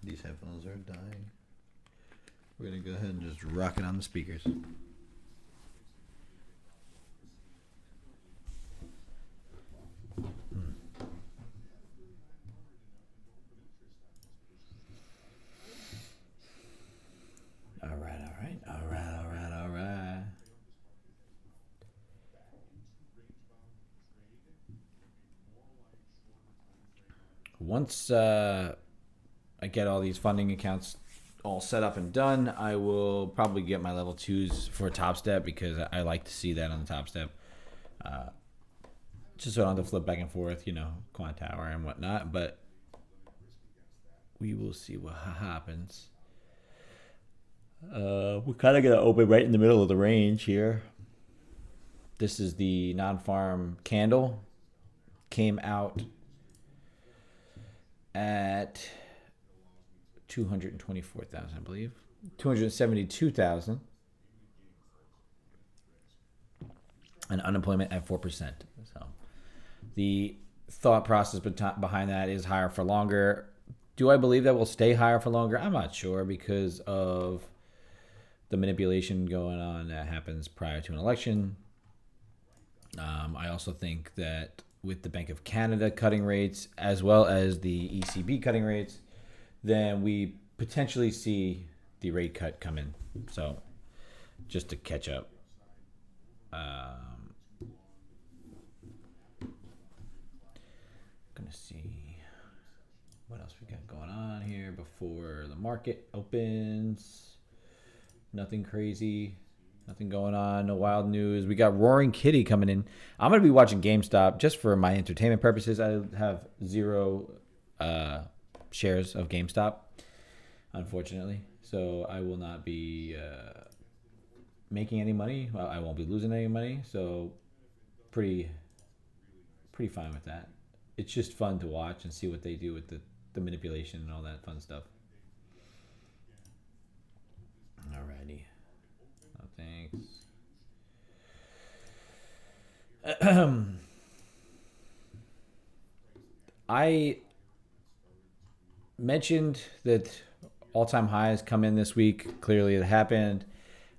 These headphones are dying. We're going to go ahead and just rock it on the speakers. All right. Once I get all these funding accounts all set up and done, I will probably get my level 2s for Top Step because I like to see that on the Top Step. Just so I don't have to flip back and forth, Quant Tower and whatnot. But we will see what happens. We're kind of going to open right in the middle of the range here. This is the non-farm candle. Came out at 224,000, I believe. 272,000. And unemployment at 4%. So the thought process behind that is higher for longer. Do I believe that will stay higher for longer? I'm not sure because of the manipulation going on that happens prior to an election. I also think that with the Bank of Canada cutting rates as well as the ECB cutting rates, then we potentially see the rate cut come in. So just to catch up. Gonna see what else we got going on here before the market opens. Nothing crazy. Nothing going on. No wild news. We got Roaring Kitty coming in. I'm going to be watching GameStop just for my entertainment purposes. I have 0 shares of GameStop, unfortunately. So I will not be making any money. Well, I won't be losing any money. So pretty fine with that. It's just fun to watch and see what they do with the manipulation and all that fun stuff. Alrighty. Oh, thanks. I mentioned that all-time highs come in this week. Clearly it happened.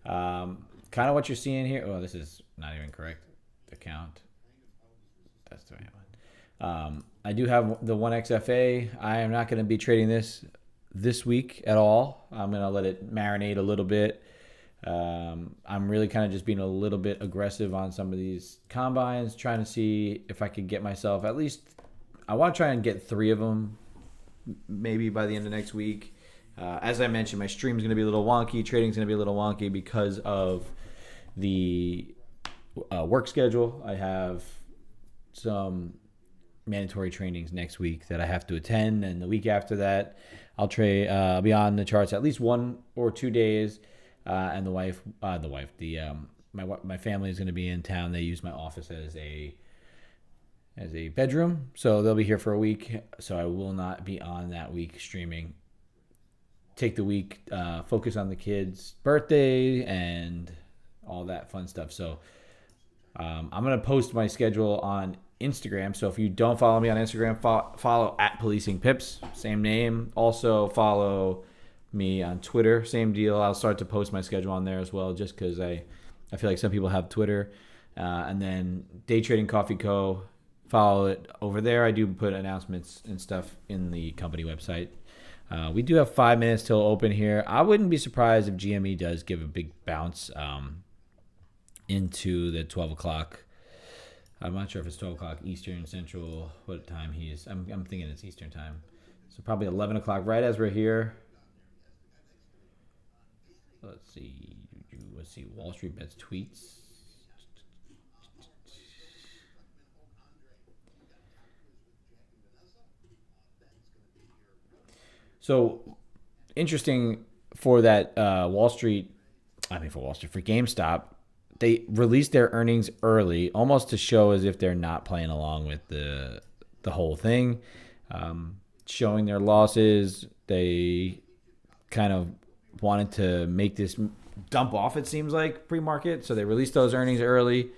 Kind of what you're seeing here. Oh, this is not even correct. The count. That's the right one. I do have the 1XFA. I am not going to be trading this week at all. I'm going to let it marinate a little bit. I'm really kind of just being a little bit aggressive on some of these combines, trying to see if I could get myself at least. I want to try and get 3 of them maybe by the end of next week. As I mentioned, my stream's going to be a little wonky. Trading's going to be a little wonky because of the work schedule. I have some mandatory trainings next week that I have to attend, and the week after that, I'll be on the charts at least 1 or 2 days. And my family is going to be in town. They use my office as a bedroom, so they'll be here for a week. So I will not be on that week streaming. Take the week, focus on the kids' birthday and all that fun stuff. So I'm going to post my schedule on Instagram. So if you don't follow me on Instagram, follow @PolicingPips, same name. Also follow me on Twitter. Same deal. I'll start to post my schedule on there as well, just because I feel like some people have Twitter. And then Day Trading Coffee Co. Follow it over there. I do put announcements and stuff in the company website. We do have 5 minutes till open here. I wouldn't be surprised if GME does give a big bounce into the 12 o'clock. I'm not sure if it's 12 o'clock Eastern, Central, what time he is. I'm thinking it's Eastern time. So probably 11 o'clock right as we're here. Let's see. Wall Street Bets tweets. So interesting for that for GameStop, they released their earnings early, almost to show as if they're not playing along with the whole thing, showing their losses. They kind of wanted to make this dump off, it seems like, pre-market. So they released those earnings early,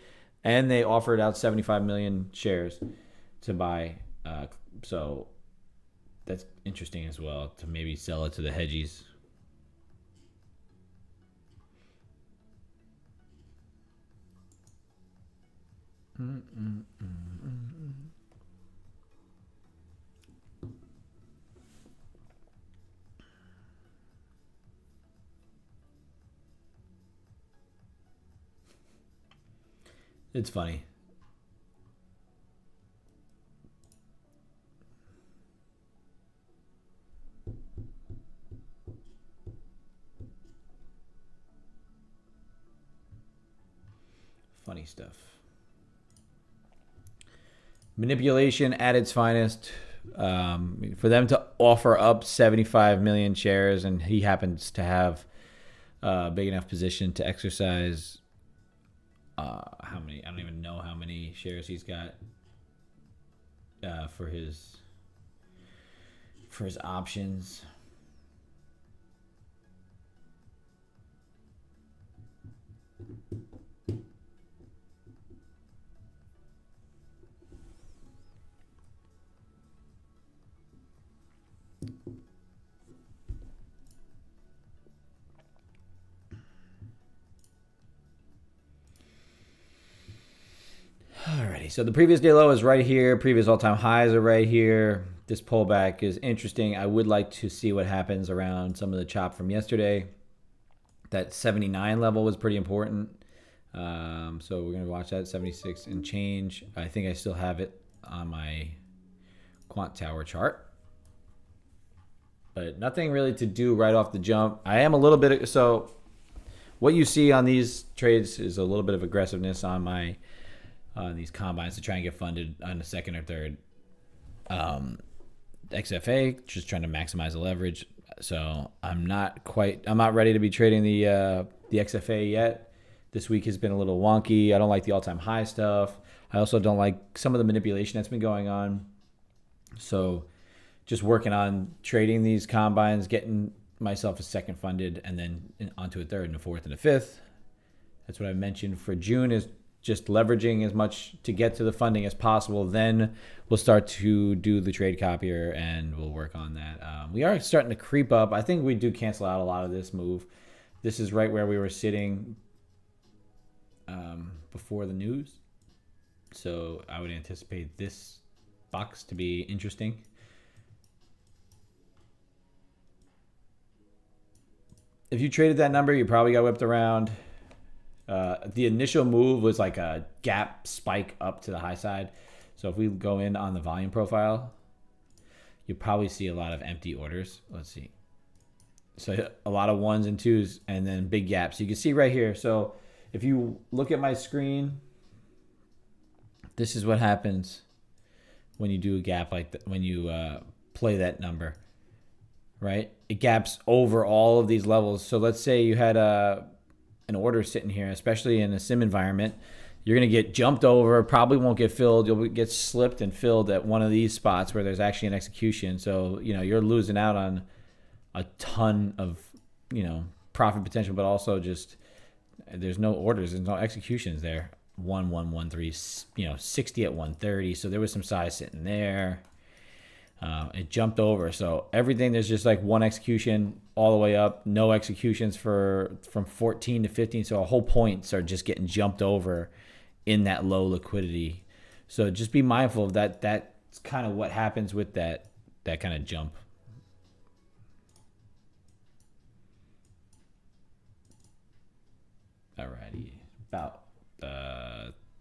and they offered out 75 million shares to buy. So that's interesting as well, to maybe sell it to the hedgies. It's funny. Funny stuff. Manipulation at its finest. For them to offer up 75 million shares, and he happens to have a big enough position to exercise how many? I don't even know how many shares he's got for his options. Alrighty, so the previous day low is right here. Previous all-time highs are right here. This pullback is interesting. I would like to see what happens around some of the chop from yesterday. That 79 level was pretty important. So we're going to watch that 76 and change. I think I still have it on my quant tower chart. But nothing really to do right off the jump. I am a little bit... So what you see on these trades is a little bit of aggressiveness on my... these combines to try and get funded on the second or third XFA, just trying to maximize the leverage. So I'm not ready to be trading the XFA yet. This week has been a little wonky. I don't like the all-time high stuff. I also don't like some of the manipulation that's been going on. So just working on trading these combines, getting myself a second funded, and then onto a third and a fourth and a fifth. That's what I mentioned for June, is just leveraging as much to get to the funding as possible. Then we'll start to do the trade copier, and we'll work on that. We are starting to creep up. I think we do cancel out a lot of this move. This is right where we were sitting before the news. So I would anticipate this box to be interesting. If you traded that number, you probably got whipped around. The initial move was like a gap spike up to the high side. So if we go in on the volume profile, you probably see a lot of empty orders. Let's see. So a lot of ones and twos, and then big gaps. You can see right here. So if you look at my screen, this is what happens when you do a gap like that, when you play that number, right? It gaps over all of these levels. So let's say you had an order sitting here, especially in a sim environment, you're going to get jumped over, probably won't get filled. You'll get slipped and filled at one of these spots where there's actually an execution. So, you're losing out on a ton of, profit potential, but also just there's no orders, there's no executions there. 1, 1, 1, 3, 60 at 130. So there was some size sitting there. It jumped over. So everything, there's just like one execution all the way up, no executions from 14 to 15. So a whole points are just getting jumped over in that low liquidity. So just be mindful of that. That's kind of what happens with that kind of jump. Alrighty, about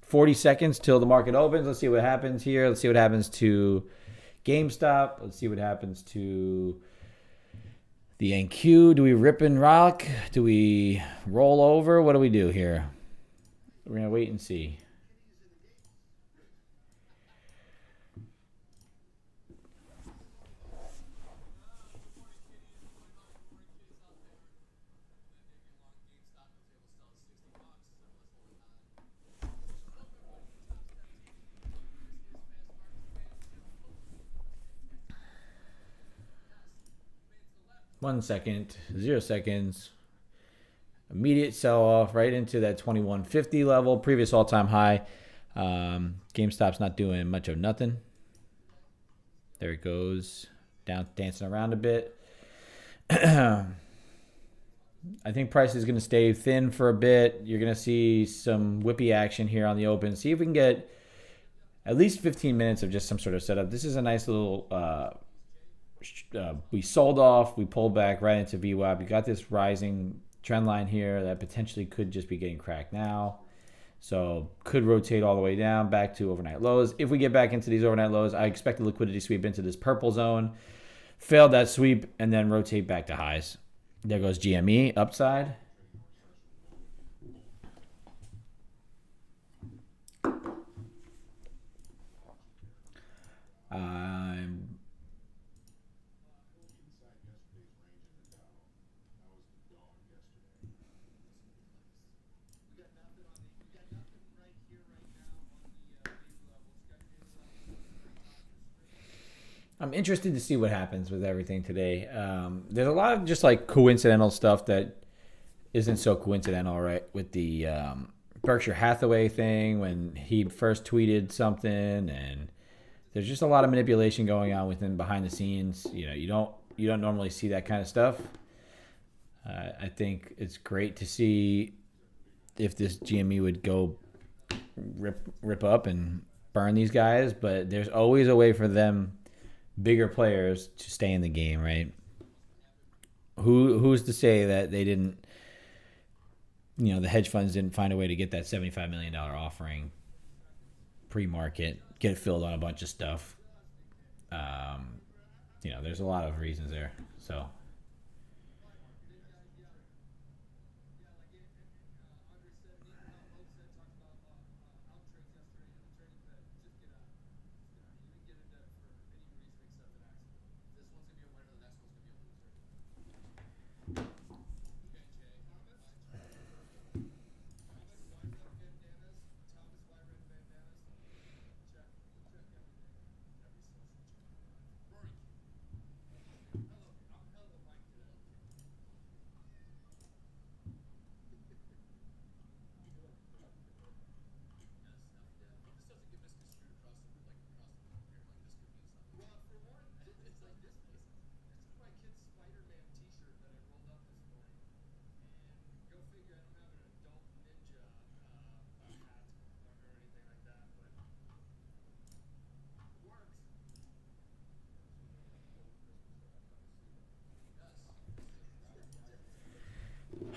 40 seconds till the market opens. Let's see what happens here. Let's see what happens to GameStop. Let's see what happens to the NQ. Do we rip and rock? Do we roll over? What do we do here? We're going to wait and see. One second, 0 seconds. Immediate sell off right into that 2150 level, previous all time high. GameStop's not doing much of nothing. There it goes, down, dancing around a bit. I think price is going to stay thin for a bit. You're going to see some whippy action here on the open. See if we can get at least 15 minutes of just some sort of setup. This is a nice little. We sold off, we pulled back right into VWAP. You got this rising trend line here that potentially could just be getting cracked now. So could rotate all the way down back to overnight lows. If we get back into these overnight lows, I expect a liquidity sweep into this purple zone. Failed that sweep and then rotate back to highs. There goes GME upside. I'm interested to see what happens with everything today. There's a lot of just like coincidental stuff that isn't so coincidental, right? With the Berkshire Hathaway thing when he first tweeted something, and there's just a lot of manipulation going on within behind the scenes. You know, you don't normally see that kind of stuff. I think it's great to see if this GME would go rip up and burn these guys, but there's always a way for them, bigger players, to stay in the game, right? Who's to say that they didn't, the hedge funds didn't find a way to get that $75 million offering pre-market, get it filled on a bunch of stuff. There's a lot of reasons there. So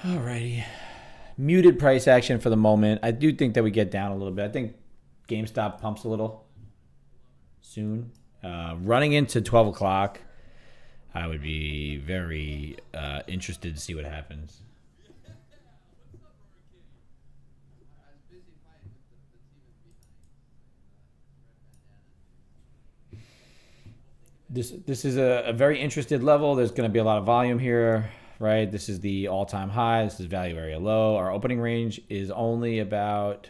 alrighty. Muted price action for the moment. I do think that we get down a little bit. I think GameStop pumps a little soon. Running into 12 o'clock, I would be very interested to see what happens. This is a very interested level. There's going to be a lot of volume here, right? This is the all-time high. This is value area low. Our opening range is only about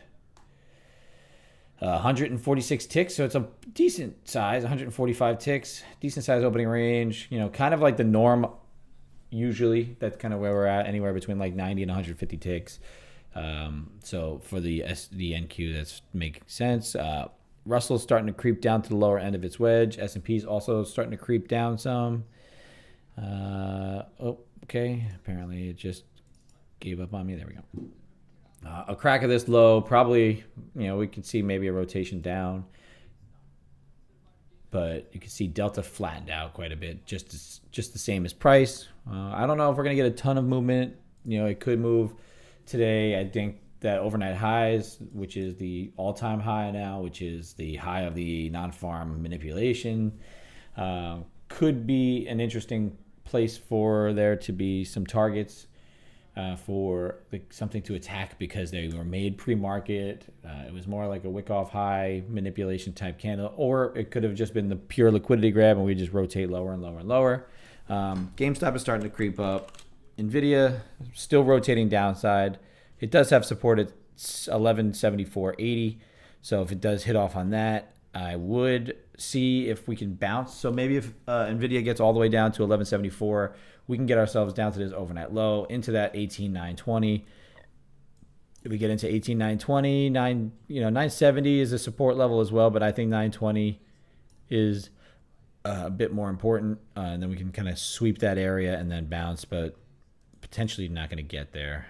146 ticks, so it's a decent size, 145 ticks, decent size opening range. Kind of like the norm. Usually, that's kind of where we're at, anywhere between like 90 and 150 ticks. So for the NQ, that's making sense. Russell's starting to creep down to the lower end of its wedge. S&P's also starting to creep down some. Okay. Apparently it just gave up on me. There we go. A crack of this low, probably, we could see maybe a rotation down. But you can see Delta flattened out quite a bit, just the same as price. I don't know if we're going to get a ton of movement. It could move today. I think that overnight highs, which is the all-time high now, which is the high of the non-farm manipulation, could be an interesting place for there to be some targets for something to attack because they were made pre-market. It was more like a wick-off high manipulation type candle, or it could have just been the pure liquidity grab and we just rotate lower and lower and lower. GameStop is starting to creep up. NVIDIA still rotating downside. It does have support at 1174.80. So if it does hit off on that, I would see if we can bounce. So maybe if NVIDIA gets all the way down to 1174, we can get ourselves down to this overnight low into that 18,920. If we get into 18,920, 970 is a support level as well, but I think 920 is a bit more important. And then we can kind of sweep that area and then bounce, but potentially not going to get there.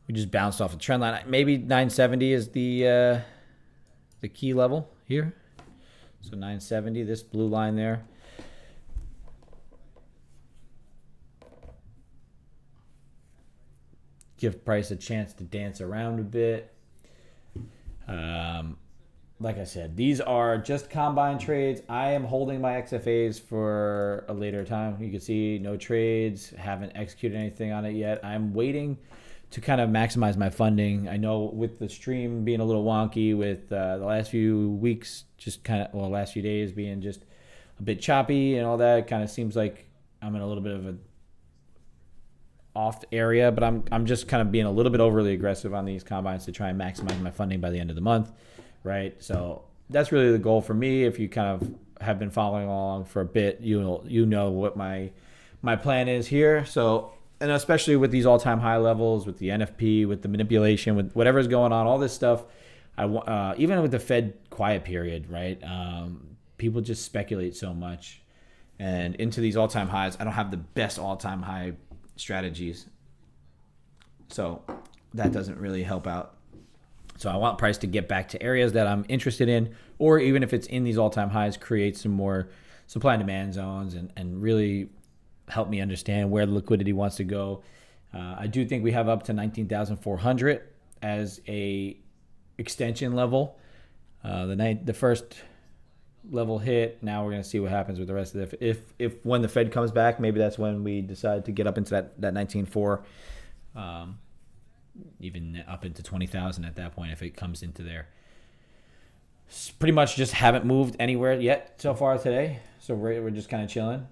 We just bounced off a trend line. Maybe 970 is the key level here. So 970, this blue line there. Give price a chance to dance around a bit. Like I said, these are just combine trades. I am holding my XFAs for a later time. You can see no trades, haven't executed anything on it yet. I'm waiting to kind of maximize my funding. I know with the stream being a little wonky, with the last few weeks, last few days being just a bit choppy and all that, it kind of seems like I'm in a little bit of a off area, but I'm just kind of being a little bit overly aggressive on these combines to try and maximize my funding by the end of the month, right? So that's really the goal for me. If you kind of have been following along for a bit, you know what my plan is here. So, and especially with these all-time high levels, with the NFP, with the manipulation, with whatever's going on, all this stuff, even with the Fed quiet period, right? People just speculate so much, and into these all-time highs, I don't have the best all-time high strategies, so that doesn't really help out. So I want price to get back to areas that I'm interested in, or even if it's in these all-time highs, create some more supply and demand zones and really help me understand where the liquidity wants to go. I do think we have up to 19,400 as a extension level. The first level hit. Now we're going to see what happens with the rest of the. If when the Fed comes back, maybe that's when we decide to get up into that 19.4, even up into 20,000 at that point if it comes into there. Pretty much just haven't moved anywhere yet so far today, so we're just kind of chilling.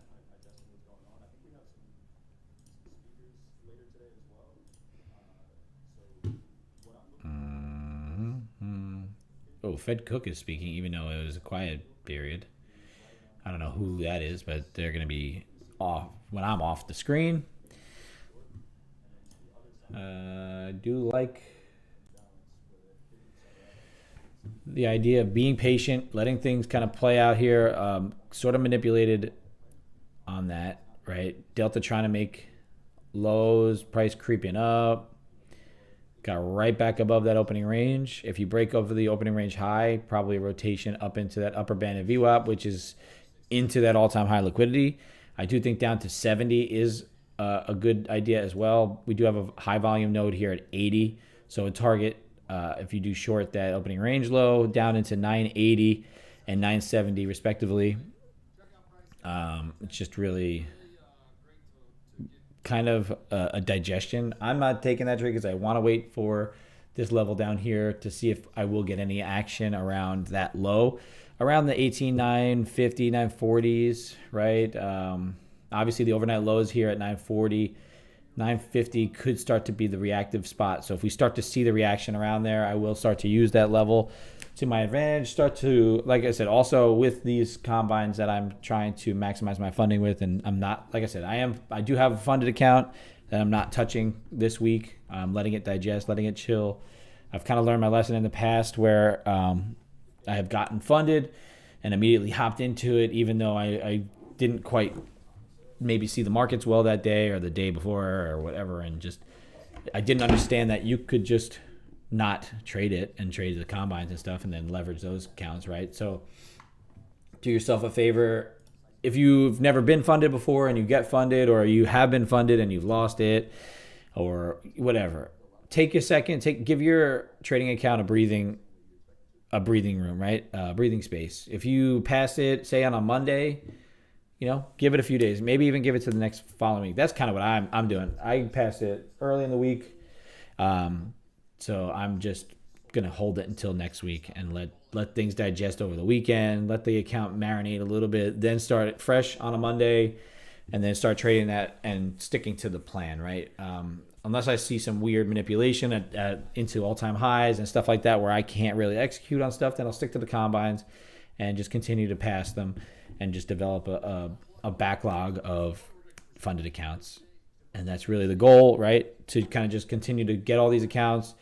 Oh, Fed Cook is speaking, even though it was a quiet period. I don't know who that is, but they're going to be off when I'm off the screen. I do like the idea of being patient, letting things kind of play out here. Sort of manipulated on that, right? Delta trying to make lows, price creeping up. Got right back above that opening range. If you break over the opening range high, probably a rotation up into that upper band of VWAP, which is into that all-time high liquidity. I do think down to 70 is a good idea as well. We do have a high volume node here at 80. So a target, if you do short that opening range low, down into 980 and 970 respectively. It's just really kind of a digestion. I'm not taking that trade because I want to wait for this level down here to see if I will get any action around that low, around the 18,950, 940s, right? Obviously the overnight lows here at 940, 950 could start to be the reactive spot. So if we start to see the reaction around there, I will start to use that level to my advantage. Start to, like I said, also with these combines that I'm trying to maximize my funding with, and I'm not, like I said, I do have a funded account that I'm not touching this week. I'm letting it digest, letting it chill. I've kind of learned my lesson in the past where I have gotten funded and immediately hopped into it, even though I didn't quite maybe see the markets well that day or the day before or whatever, and just I didn't understand that you could just not trade it and trade the combines and stuff and then leverage those accounts, right? So do yourself a favor. If you've never been funded before and you get funded, or you have been funded and you've lost it or whatever, take a second, give your trading account a breathing room, right? Breathing space. If you pass it, say on a Monday, give it a few days, maybe even give it to the next following week. That's kind of what I'm doing. I passed it early in the week. So I'm just going to hold it until next week and let things digest over the weekend, let the account marinate a little bit, then start it fresh on a Monday, and then start trading that and sticking to the plan, right? Unless I see some weird manipulation into all-time highs and stuff like that where I can't really execute on stuff, then I'll stick to the combines and just continue to pass them and just develop a backlog of funded accounts. And that's really the goal, right? To kind of just continue to get all these accounts,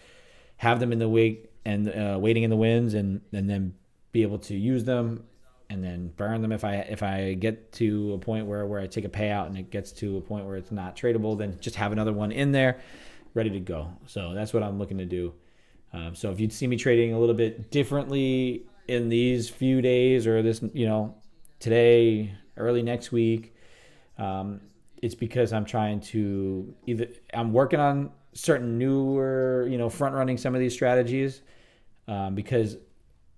have them in the wake and waiting in the winds, and then be able to use them and then burn them if I get to a point where I take a payout and it gets to a point where it's not tradable, then just have another one in there ready to go. So that's what I'm looking to do. So if you'd see me trading a little bit differently in these few days or this, today, early next week, it's because I'm trying to I'm working on certain newer, front running some of these strategies because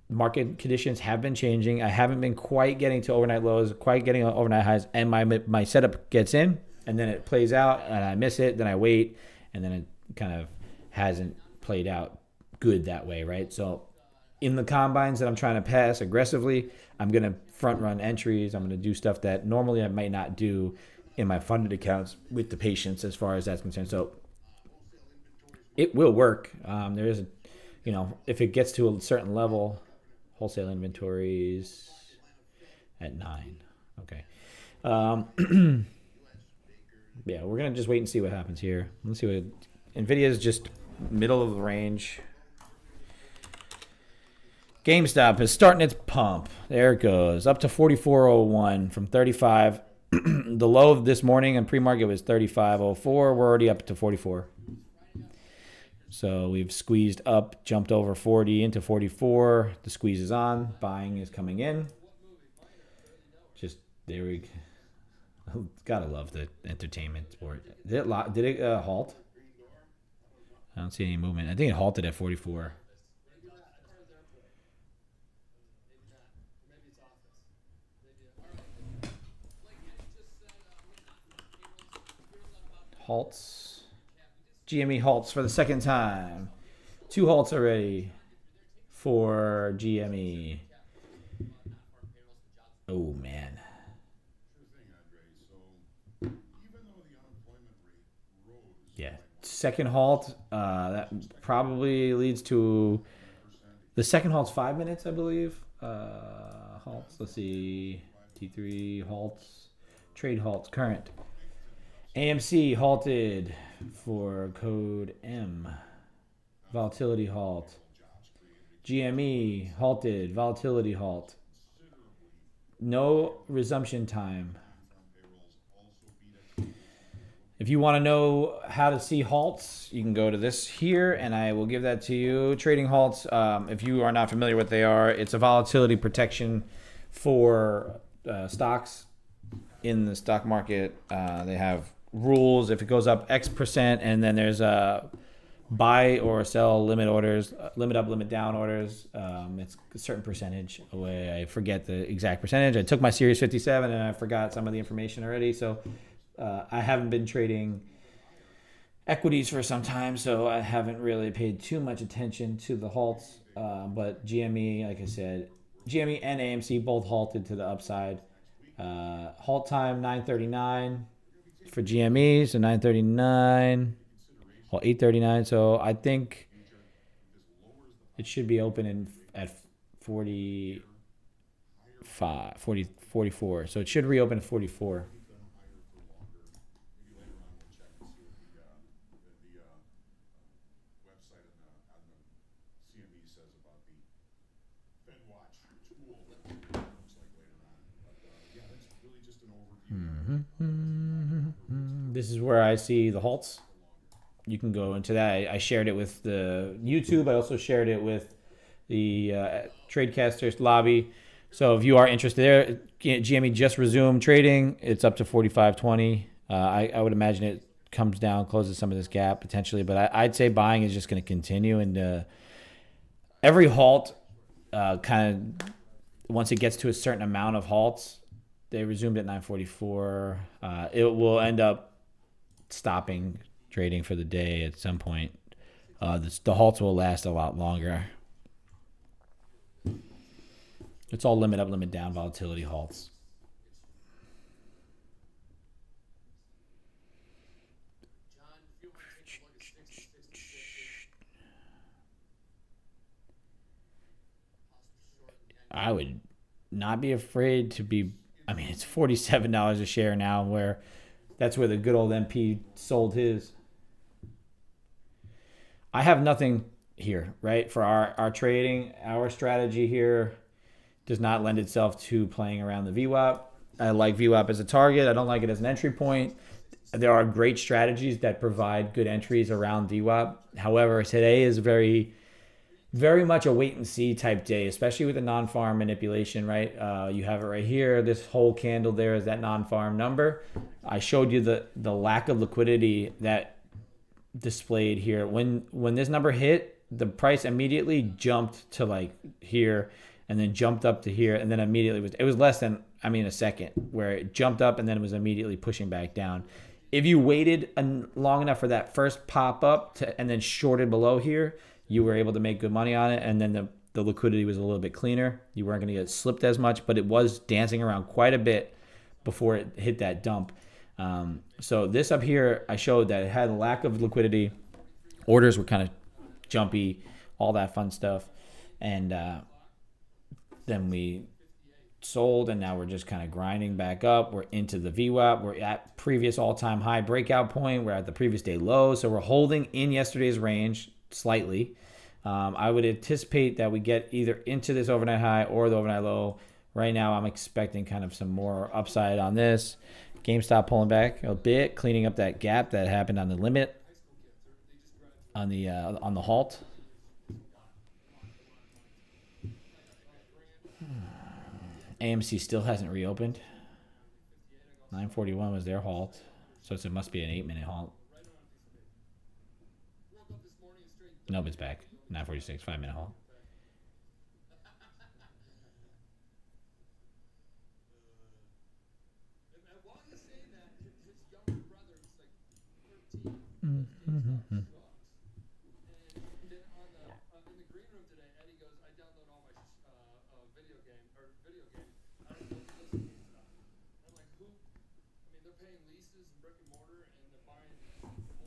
market conditions have been changing. I haven't been quite getting to overnight lows, quite getting overnight highs, and my setup gets in, and then it plays out, and I miss it, then I wait, and then it kind of hasn't played out good that way, right? So in the combines that I'm trying to pass aggressively, I'm going to front run entries. I'm going to do stuff that normally I might not do in my funded accounts with the patience as far as that's concerned. So it will work. There is if it gets to a certain level, wholesale inventories at 9. Okay. Yeah, we're going to just wait and see what happens here. Let's see what NVIDIA is just middle of the range. GameStop is starting its pump. There it goes. Up to 44.01 from 35. The low of this morning in pre-market was 35.04. We're already up to 44. So we've squeezed up, jumped over 40 into 44. The squeeze is on. Buying is coming in. Just there we go. Gotta love the entertainment sport. Did it halt? I don't see any movement. I think it halted at 44. Halts. GME halts for the second time. 2 halts already for GME. Oh, man. Yeah. Second halt. That probably leads to... The second halt's 5 minutes, I believe. Halts. Let's see. T3 halts. Trade halts. Current. AMC halted for code M. Volatility halt. GME halted. Volatility halt. No resumption time. If you want to know how to see halts, you can go to this here, and I will give that to you. Trading halts, if you are not familiar with what they are, it's a volatility protection for stocks in the stock market. They have rules. If it goes up X percent, and then there's a buy or sell limit orders, limit up, limit down orders. It's a certain percentage away. I forget the exact percentage. I took my Series 57 and I forgot some of the information already. So I haven't been trading equities for some time, so I haven't really paid too much attention to the halts. But GME, like I said, GME and AMC both halted to the upside. Halt time 9:39 for GME, so 9:39. Well, 8:39. So I think it should be open at 45, 40, 44. So it should reopen at 44. This is where I see the halts. You can go into that. I shared it with the YouTube. I also shared it with the Tradecasters lobby. So if you are interested there, GME just resumed trading. It's up to 45.20. I would imagine it comes down, closes some of this gap potentially, but I'd say buying is just going to continue. And every halt, kind of once it gets to a certain amount of halts, they resumed at 9:44. It will end up stopping trading for the day at some point. The halts will last a lot longer. It's all limit up, limit down volatility halts. I would not be afraid to be. I mean, it's $47 a share now, where that's where the good old NP sold his. I have nothing here, right? For our trading, our strategy here does not lend itself to playing around the VWAP. I like VWAP as a target. I don't like it as an entry point. There are great strategies that provide good entries around VWAP. However, today is very much a wait and see type day, especially with the non-farm manipulation, right? You have it right here. This whole candle there is that non-farm number. I showed you the lack of liquidity that displayed here. When this number hit, the price immediately jumped to like here and then jumped up to here. And then immediately it was less than, a second where it jumped up and then it was immediately pushing back down. If you waited long enough for that first pop up and then shorted below here, you were able to make good money on it, and then the liquidity was a little bit cleaner. You weren't going to get slipped as much, but it was dancing around quite a bit before it hit that dump. So this up here, I showed that it had a lack of liquidity. Orders were kind of jumpy, all that fun stuff. And then we sold, and now we're just kind of grinding back up. We're into the VWAP. We're at previous all-time high breakout point. We're at the previous day low. So we're holding in yesterday's range slightly. I would anticipate that we get either into this overnight high or the overnight low. Right now, I'm expecting kind of some more upside on this. GameStop pulling back a bit, cleaning up that gap that happened on the limit on the halt. AMC still hasn't reopened. 9:41 was their halt, so it must be an 8-minute halt. Nope, it's back. 9:46, 5-minute halt.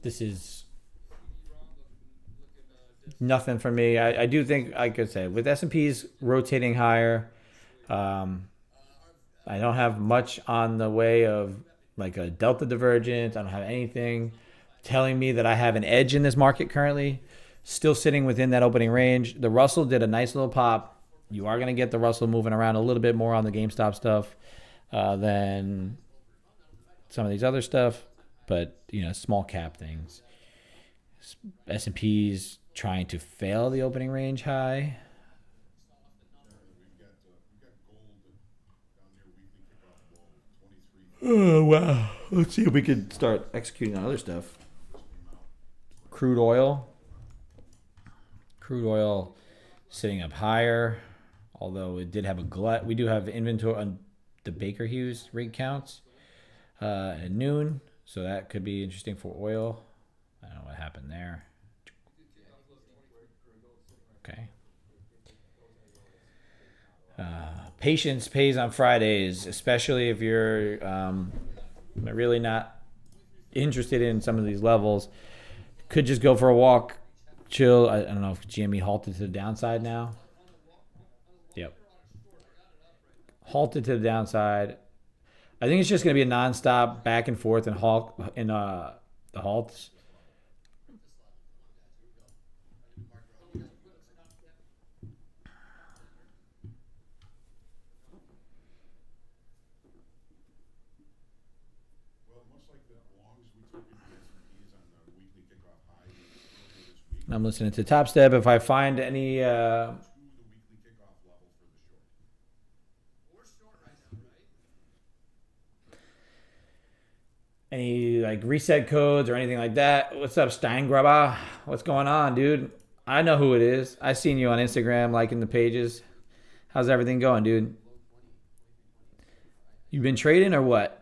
This is nothing for me. I do think, like I said, with S&Ps rotating higher, I don't have much on the way of like a delta divergence. I don't have anything telling me that I have an edge in this market currently. Still sitting within that opening range. The Russell did a nice little pop. You are going to get the Russell moving around a little bit more on the GameStop stuff than some of these other stuff. But, small cap things. S&P's trying to fail the opening range high. Oh, wow. Let's see if we could start executing on other stuff. Crude oil. Crude oil sitting up higher, although it did have a glut. We do have inventory on the Baker Hughes rig counts at noon, so that could be interesting for oil. I don't know what happened there. Okay. Patience pays on Fridays, especially if you're really not interested in some of these levels. Could just go for a walk, chill. I don't know if GME halted to the downside now. halted to the downside. I think it's just going to be a nonstop back and forth and halt in the halts. I'm listening to Top Step. If I find any like reset codes or anything like that. What's up, Steingrubber? What's going on, dude? I know who it is. I seen you on Instagram liking the pages. How's everything going, dude? You been trading or what?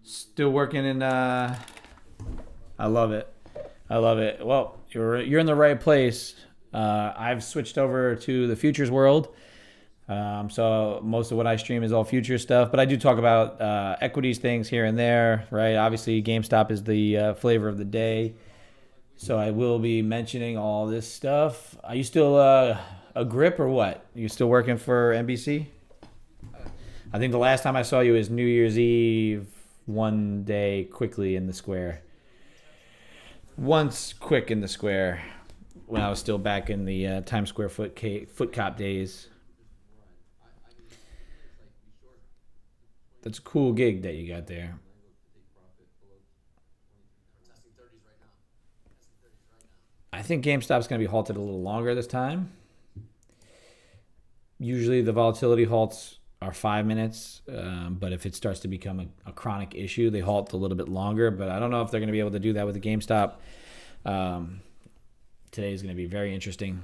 Still working in I love it. I love it. Well, you're in the right place. I've switched over to the futures world. So most of what I stream is all future stuff, but I do talk about equities things here and there, right? Obviously, GameStop is the flavor of the day. So I will be mentioning all this stuff. Are you still a grip or what? You still working for NBC? I think the last time I saw you is New Year's Eve, one day quickly in the square. Once quick in the square when I was still back in the Times Square foot cop days. That's a cool gig that you got there. I think GameStop's going to be halted a little longer this time. Usually the volatility halts are 5 minutes, but if it starts to become a chronic issue, they halt a little bit longer. But I don't know if they're going to be able to do that with the GameStop. Today is going to be very interesting.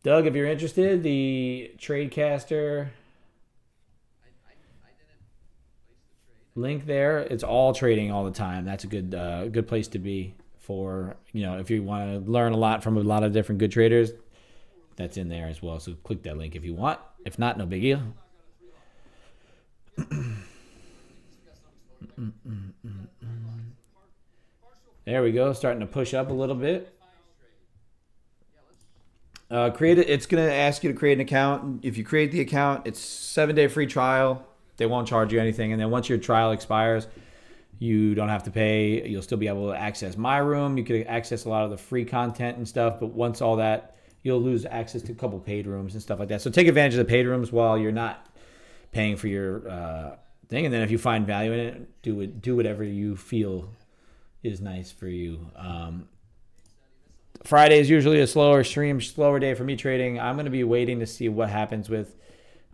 Doug, if you're interested, the Tradecaster link there, it's all trading all the time. That's a good place to be for, if you want to learn a lot from a lot of different good traders. That's in there as well. So click that link if you want. If not, no big deal. There we go. Starting to push up a little bit. It's going to ask you to create an account. If you create the account, it's 7-day free trial. They won't charge you anything. And then once your trial expires, you don't have to pay. You'll still be able to access My Room. You can access a lot of the free content and stuff. But once all that, you'll lose access to a couple paid rooms and stuff like that. So take advantage of the paid rooms while you're not paying for your thing. And then if you find value in it, do whatever you feel is nice for you. Friday is usually a slower day for me trading. I'm going to be waiting to see what happens with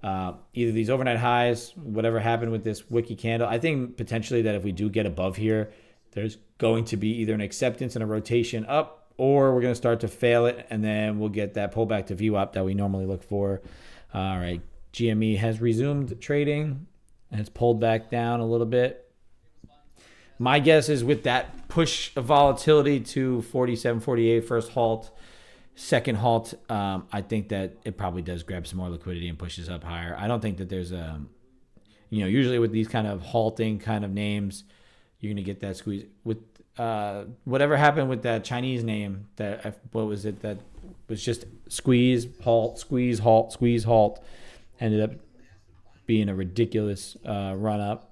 either these overnight highs, whatever happened with this wiki candle. I think potentially that if we do get above here, there's going to be either an acceptance and a rotation up, or we're going to start to fail it, and then we'll get that pullback to VWAP that we normally look for. All right, GME has resumed trading, and it's pulled back down a little bit. My guess is with that push of volatility to 47, 48, first halt, second halt, I think that it probably does grab some more liquidity and pushes up higher. I don't think that there's usually with these kind of halting kind of names, you're going to get that squeeze. With whatever happened with that Chinese name, what was it? That was just squeeze, halt, squeeze, halt, squeeze, halt. Ended up being a ridiculous run up.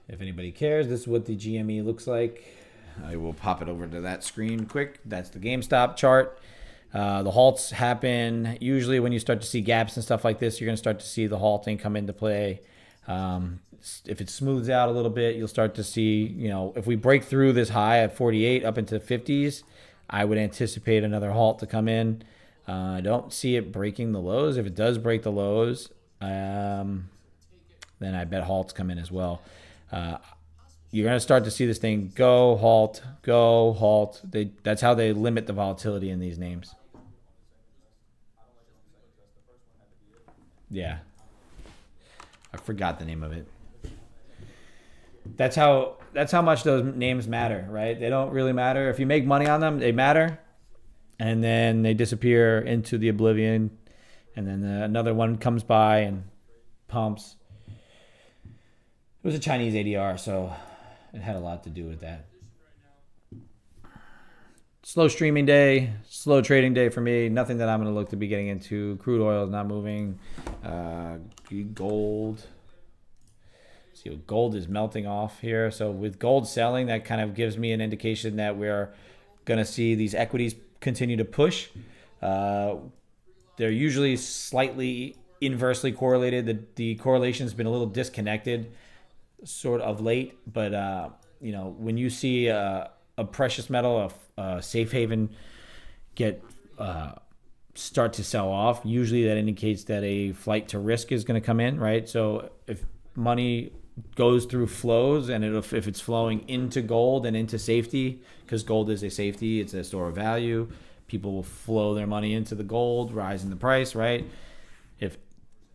If anybody cares, this is what the GME looks like. I will pop it over to that screen quick. That's the GameStop chart. The halts happen usually when you start to see gaps and stuff like this. You're going to start to see the halting come into play. If it smooths out a little bit, you'll start to see, if we break through this high at 48 up into the 50s, I would anticipate another halt to come in. I don't see it breaking the lows. If it does break the lows, then I bet halts come in as well. You're going to start to see this thing go, halt, go, halt. That's how they limit the volatility in these names. Yeah. I forgot the name of it. That's how much those names matter, right? They don't really matter. If you make money on them, they matter, and then they disappear into the oblivion, and then another one comes by and pumps. It was a Chinese ADR, so it had a lot to do with that. Slow streaming day, slow trading day for me. Nothing that I'm going to look to be getting into. Crude oil is not moving. Gold. See, gold is melting off here. So with gold selling, that kind of gives me an indication that we're going to see these equities continue to push. They're usually slightly inversely correlated. The correlation's been a little disconnected sort of late, but when you see a precious metal, a safe haven get start to sell off, usually that indicates that a flight to risk is going to come in, right? So if money goes through flows, and if it's flowing into gold and into safety, because gold is a safety, it's a store of value, people will flow their money into the gold, rise in the price, right? If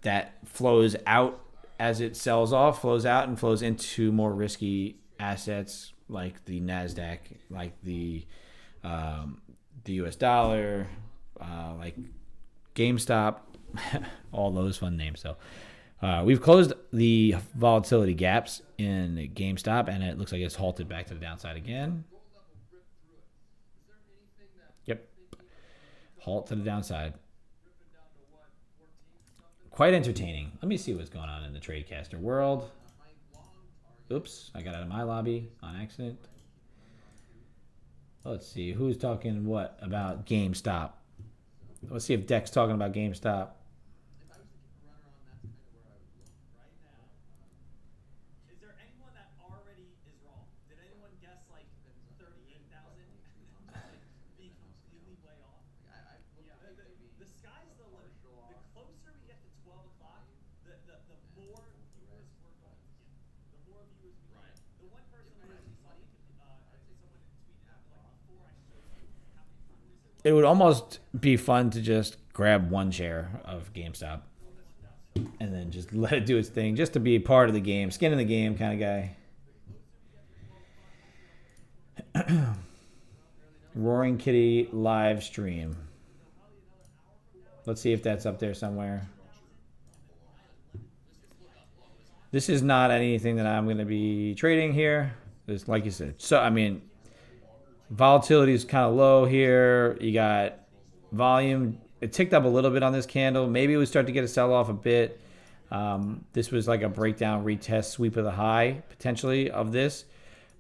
that flows out as it sells off, flows out and flows into more risky assets like the NASDAQ, like the US dollar, like GameStop, all those fun names. So we've closed the volatility gaps in GameStop, and it looks like it's halted back to the downside again. Yep. Halt to the downside. Quite entertaining. Let me see what's going on in the Tradecaster world. Oops, I got out of my lobby on accident. Let's see, who's talking what about GameStop? Let's see if Deck's talking about GameStop. It would almost be fun to just grab one share of GameStop and then just let it do its thing, just to be part of the game, skin in the game kind of guy. Roaring Kitty live stream. Let's see if that's up there somewhere. This is not anything that I'm going to be trading here. It's like you said. So, I mean, volatility is kind of low here. You got volume. It ticked up a little bit on this candle. Maybe we start to get a sell-off a bit. This was like a breakdown, retest, sweep of the high, potentially, of this.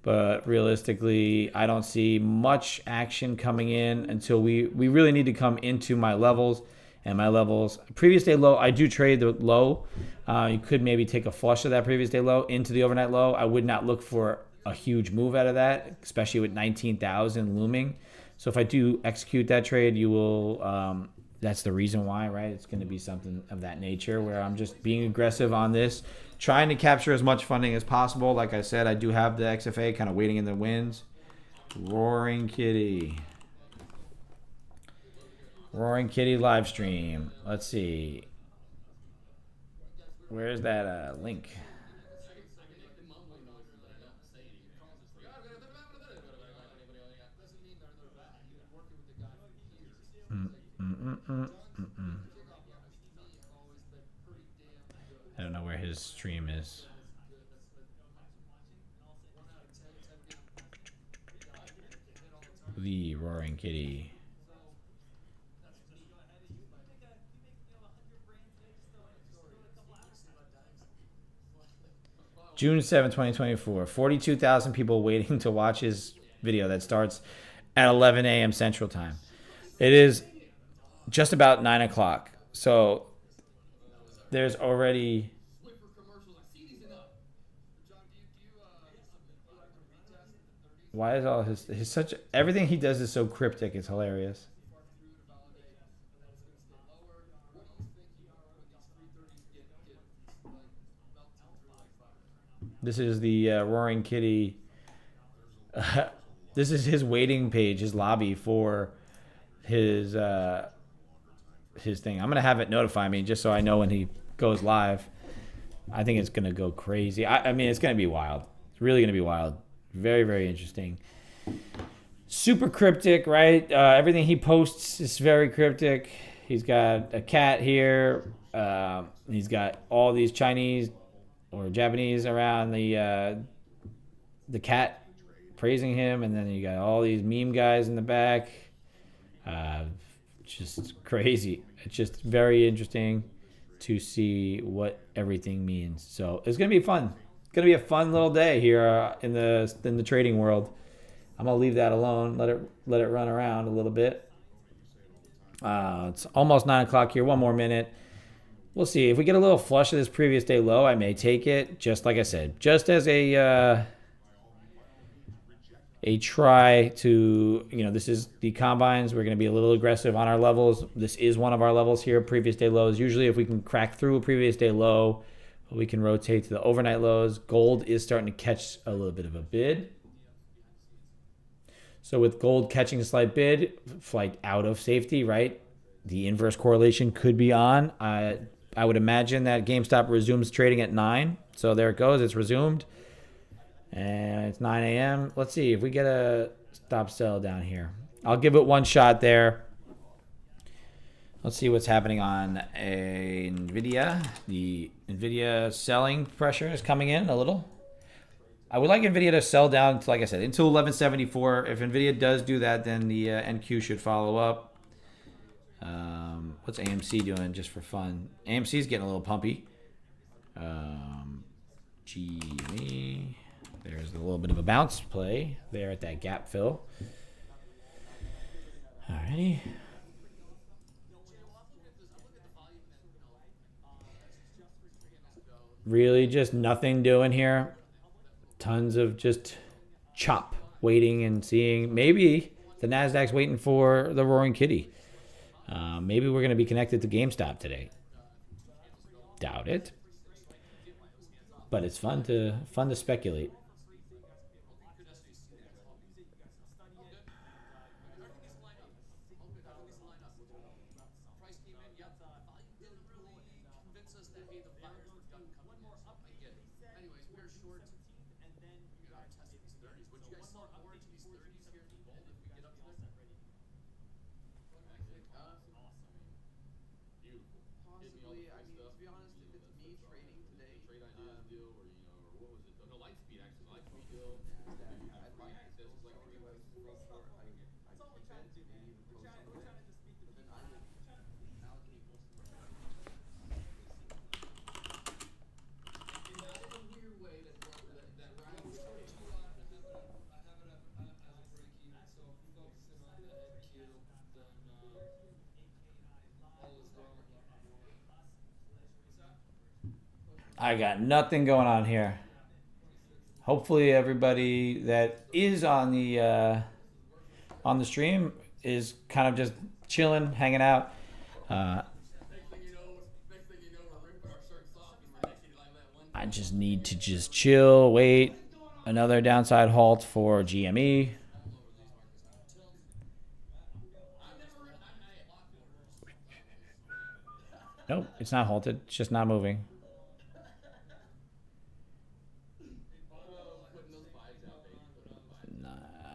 But realistically, I don't see much action coming in until we really need to come into my levels. And my levels, previous day low, I do trade the low. You could maybe take a flush of that previous day low into the overnight low. I would not look for a huge move out of that, especially with 19,000 looming. So if I do execute that trade, you will, that's the reason why, right? It's going to be something of that nature where I'm just being aggressive on this, trying to capture as much funding as possible. Like I said, I do have the XFA kind of waiting in the winds. Roaring Kitty. Roaring Kitty live stream. Let's see. Where's that link? I don't know where his stream is. The Roaring Kitty. June 7, 2024. 42,000 people waiting to watch his video that starts at 11 a.m. Central Time. It is just about 9 o'clock. So there's already... Why is all his such... Everything he does is so cryptic. It's hilarious. This is the Roaring Kitty. This is his waiting page, his lobby for his thing. I'm gonna have it notify me just so I know when he goes live. I think it's gonna go crazy. I mean, it's gonna be wild. It's really going to be wild. Very, very interesting. Super cryptic, right? Everything he posts is very cryptic. He's got a cat here. He's got all these Chinese or Japanese around the cat praising him, and then you got all these meme guys in the back. Just crazy. It's just very interesting to see what everything means. So it's gonna be fun. It's gonna be a fun little day here in the trading world. I'm gonna leave that alone. Let it run around a little bit. It's almost 9 o'clock here. One more minute. We'll see if we get a little flush of this previous day low. I may take it. Just like I said, just as a try to, this is the combines. We're going to be a little aggressive on our levels. This is one of our levels here, previous day lows. Usually if we can crack through a previous day low, we can rotate to the overnight lows. Gold is starting to catch a little bit of a bid. So with gold catching a slight bid, flight out of safety, right? The inverse correlation could be on. I would imagine that GameStop resumes trading at 9. So there it goes. It's resumed. And it's 9 a.m. Let's see if we get a stop sell down here. I'll give it one shot there. Let's see what's happening on NVIDIA. The NVIDIA selling pressure is coming in a little. I would like NVIDIA to sell down, to, like I said, until 1174. If NVIDIA does do that, then the NQ should follow up. What's AMC doing just for fun? AMC is getting a little pumpy. GME. There's a little bit of a bounce play there at that gap fill. Alrighty. Really just nothing doing here. Tons of just chop, waiting and seeing. Maybe the NASDAQ's waiting for the Roaring Kitty. Maybe we're going to be connected to GameStop today. Doubt it. But it's fun to speculate. I got nothing going on here. Hopefully everybody that is on the stream is kind of just chilling, hanging out. I just need to just chill, wait. Another downside halt for GME. Nope, it's not halted. It's just not moving.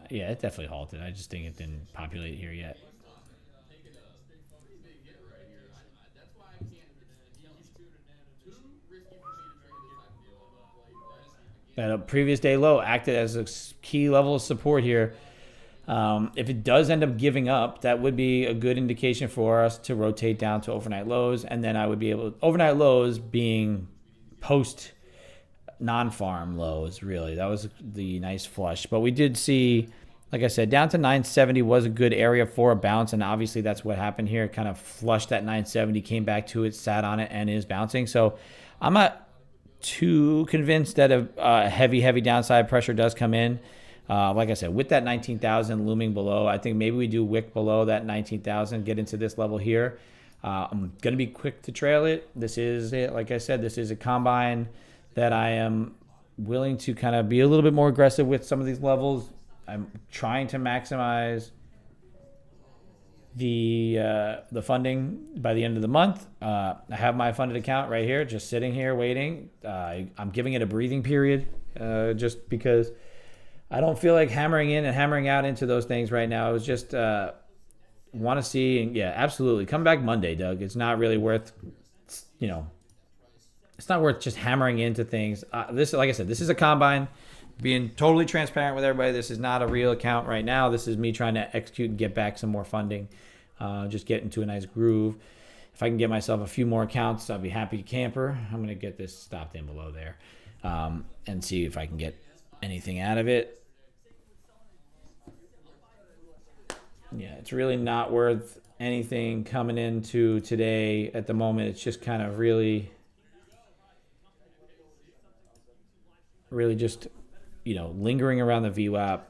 Yeah, it definitely halted. I just think it didn't populate here yet. That previous day low acted as a key level of support here. If it does end up giving up, that would be a good indication for us to rotate down to overnight lows. And then I would be able to, overnight lows being post non-farm lows, really. That was the nice flush. But we did see, like I said, down to 970 was a good area for a bounce. And obviously that's what happened here. It kind of flushed that 970, came back to it, sat on it, and is bouncing. So I'm not too convinced that a heavy downside pressure does come in. Like I said, with that 19,000 looming below, I think maybe we do wick below that 19,000, get into this level here. I'm going to be quick to trail it. This is it. Like I said, this is a combine that I am willing to kind of be a little bit more aggressive with some of these levels. I'm trying to maximize the funding by the end of the month. I have my funded account right here, just sitting here waiting. I'm giving it a breathing period. just because I don't feel like hammering in and hammering out into those things right now. It was just want to see, and yeah, absolutely. Come back Monday, Doug. It's not really worth, you know, it's not worth just hammering into things. This, like I said, this is a combine. Being totally transparent with everybody, this is not a real account right now. This is me trying to execute and get back some more funding, just get into a nice groove. If I can get myself a few more accounts, I'll be happy camper. I'm going to get this stopped in below there and see if I can get anything out of it. Yeah, it's really not worth anything coming into today at the moment. It's just kind of really just, lingering around the VWAP.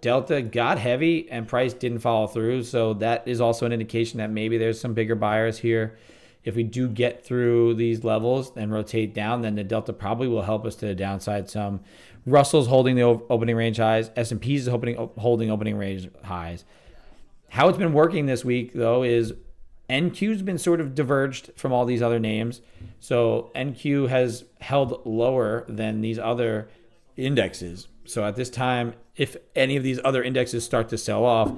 Delta got heavy and price didn't follow through. So that is also an indication that maybe there's some bigger buyers here. If we do get through these levels and rotate down, then the Delta probably will help us to the downside some. Russell's holding the opening range highs. S&P's holding opening range highs. How it's been working this week, though, is NQ's been sort of diverged from all these other names. So NQ has held lower than these other indexes. So at this time, if any of these other indexes start to sell off,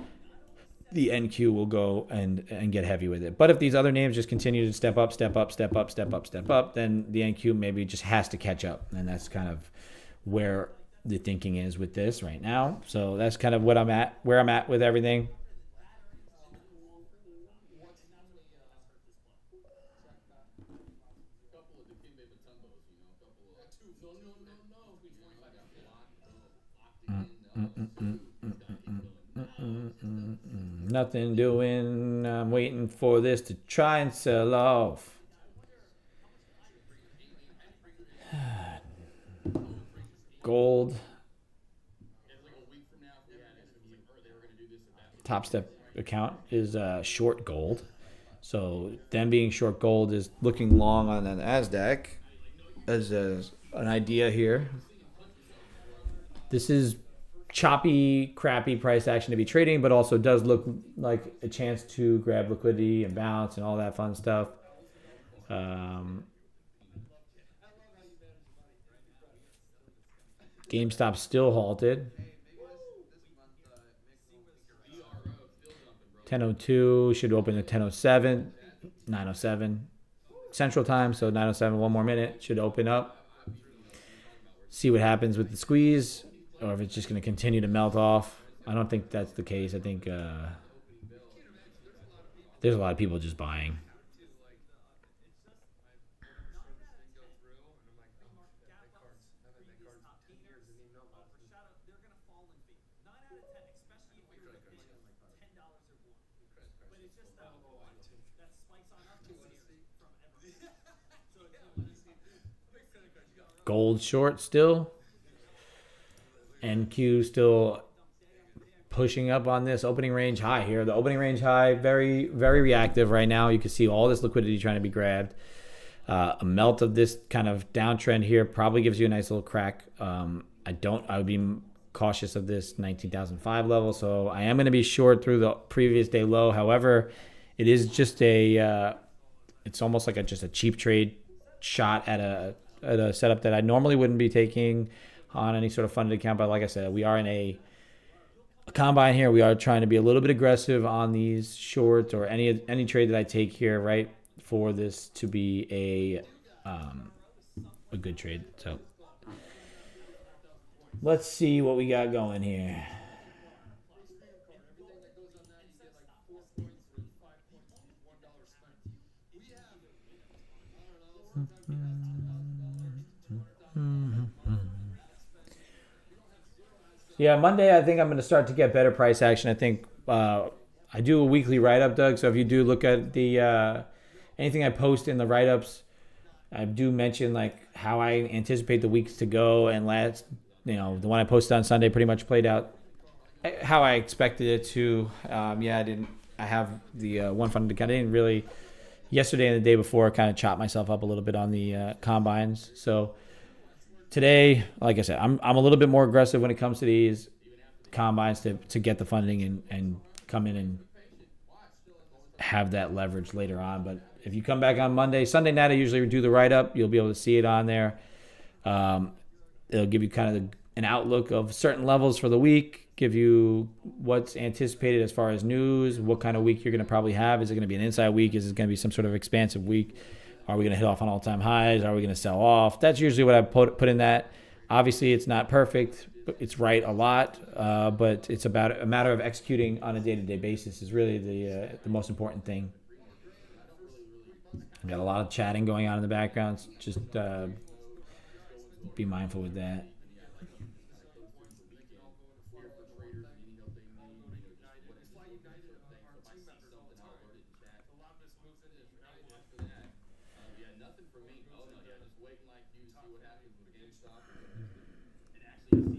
the NQ will go and get heavy with it. But if these other names just continue to step up, then the NQ maybe just has to catch up. And that's kind of where the thinking is with this right now. So that's kind of where I'm at with everything. Nothing doing. I'm waiting for this to try and sell off. Gold. Top Step account is short gold. So them being short gold is looking long on the NASDAQ as an idea here. This is choppy, crappy price action to be trading, but also does look like a chance to grab liquidity and bounce and all that fun stuff. GameStop still halted. 10:02 should open at 10:07, 9:07 Central Time, so 9:07, one more minute, should open up. See what happens with the squeeze, or if it's just going to continue to melt off. I don't think that's the case. I think there's a lot of people just buying. Gold short still. NQ still pushing up on this opening range high here. The opening range high, very, very reactive right now. You can see all this liquidity trying to be grabbed. A melt of this kind of downtrend here probably gives you a nice little crack. I would be cautious of this 19,005 level. So I am going to be short through the previous day low. However, it is just it's almost like just a cheap trade shot at a setup that I normally wouldn't be taking on any sort of funded account. But like I said, we are in a combine here. We are trying to be a little bit aggressive on these shorts or any trade that I take here, right, for this to be a good trade. So let's see what we got going here. Yeah, Monday I think I'm going to start to get better price action. I think I do a weekly write-up, Doug. So if you do look at the anything I post in the write-ups, I do mention like how I anticipate the weeks to go. And the one I posted on Sunday pretty much played out how I expected it to. I have the one funded account. I didn't really yesterday and the day before kind of chop myself up a little bit on the combines. So today, like I said, I'm a little bit more aggressive when it comes to these combines to get the funding and come in and have that leverage later on. But if you come back on Sunday night, I usually do the write-up. You'll be able to see it on there. It'll give you kind of an outlook of certain levels for the week, give you what's anticipated as far as news, what kind of week you're going to probably have. Is it going to be an inside week? Is it going to be some sort of expansive week? Are we going to hit off on all-time highs? Are we going to sell off? That's usually what I put in that. Obviously, it's not perfect. It's right a lot, but it's about a matter of executing on a day-to-day basis is really the most important thing. I've got a lot of chatting going on in the background. Just be mindful with that.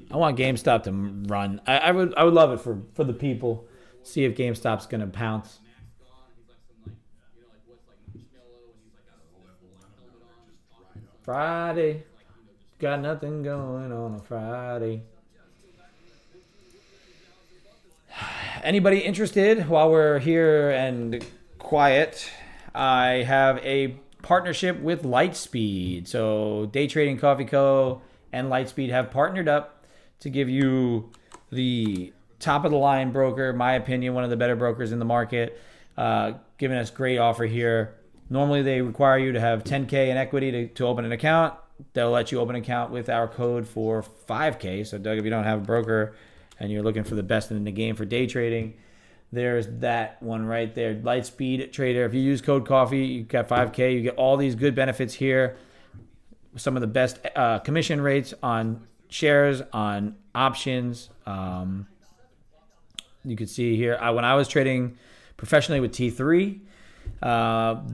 I want GameStop to run. I would love it for the people. See if GameStop's gonna pounce. Friday. Got nothing going on a Friday. Anybody interested while we're here and quiet? I have a partnership with Lightspeed. So Day Trading Coffee Co. and Lightspeed have partnered up to give you the top of the line broker, my opinion, one of the better brokers in the market, giving us great offer here. Normally they require you to have 10K in equity to open an account. They'll let you open an account with our code for 5K. So Doug, if you don't have a broker and you're looking for the best in the game for day trading, there's that one right there. Lightspeed Trader. If you use code coffee, you got 5K. You get all these good benefits here. Some of the best commission rates on shares, on options. You can see here, when I was trading professionally with T3,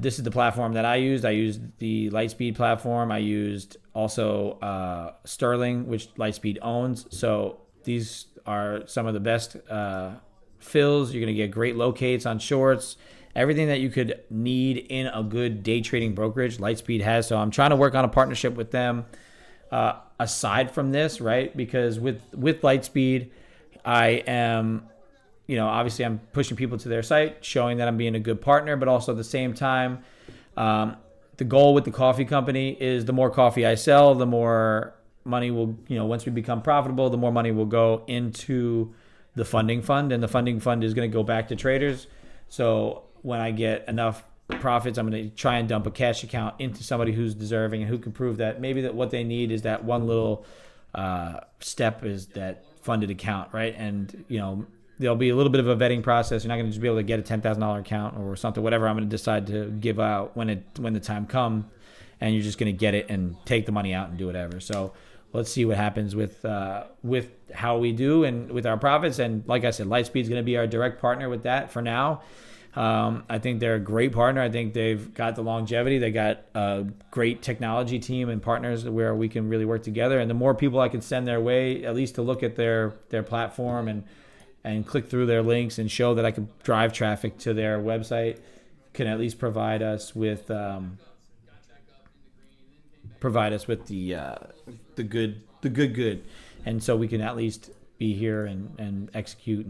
this is the platform that I used. I used the Lightspeed platform. I used also Sterling, which Lightspeed owns. So these are some of the best fills. You're going to get great locates on shorts. Everything that you could need in a good day trading brokerage, Lightspeed has. So I'm trying to work on a partnership with them aside from this, right? Because with Lightspeed, I am, obviously I'm pushing people to their site, showing that I'm being a good partner, but also at the same time, the goal with the coffee company is the more coffee I sell, the more money will, once we become profitable, the more money will go into the funding fund, and the funding fund is going to go back to traders. So when I get enough profits, I'm going to try and dump a cash account into somebody who's deserving and who can prove that maybe that what they need is that one little step is that funded account, right? And, there'll be a little bit of a vetting process. You're not going to just be able to get a $10,000 account or something, whatever I'm going to decide to give out when the time comes, and you're just going to get it and take the money out and do whatever. So let's see what happens with how we do and with our profits. And like I said, Lightspeed is going to be our direct partner with that for now. I think they're a great partner. I think they've got the longevity. They got a great technology team and partners where we can really work together. And the more people I can send their way, at least to look at their platform and click through their links and show that I can drive traffic to their website, can at least provide us with the good. And so we can at least be here and execute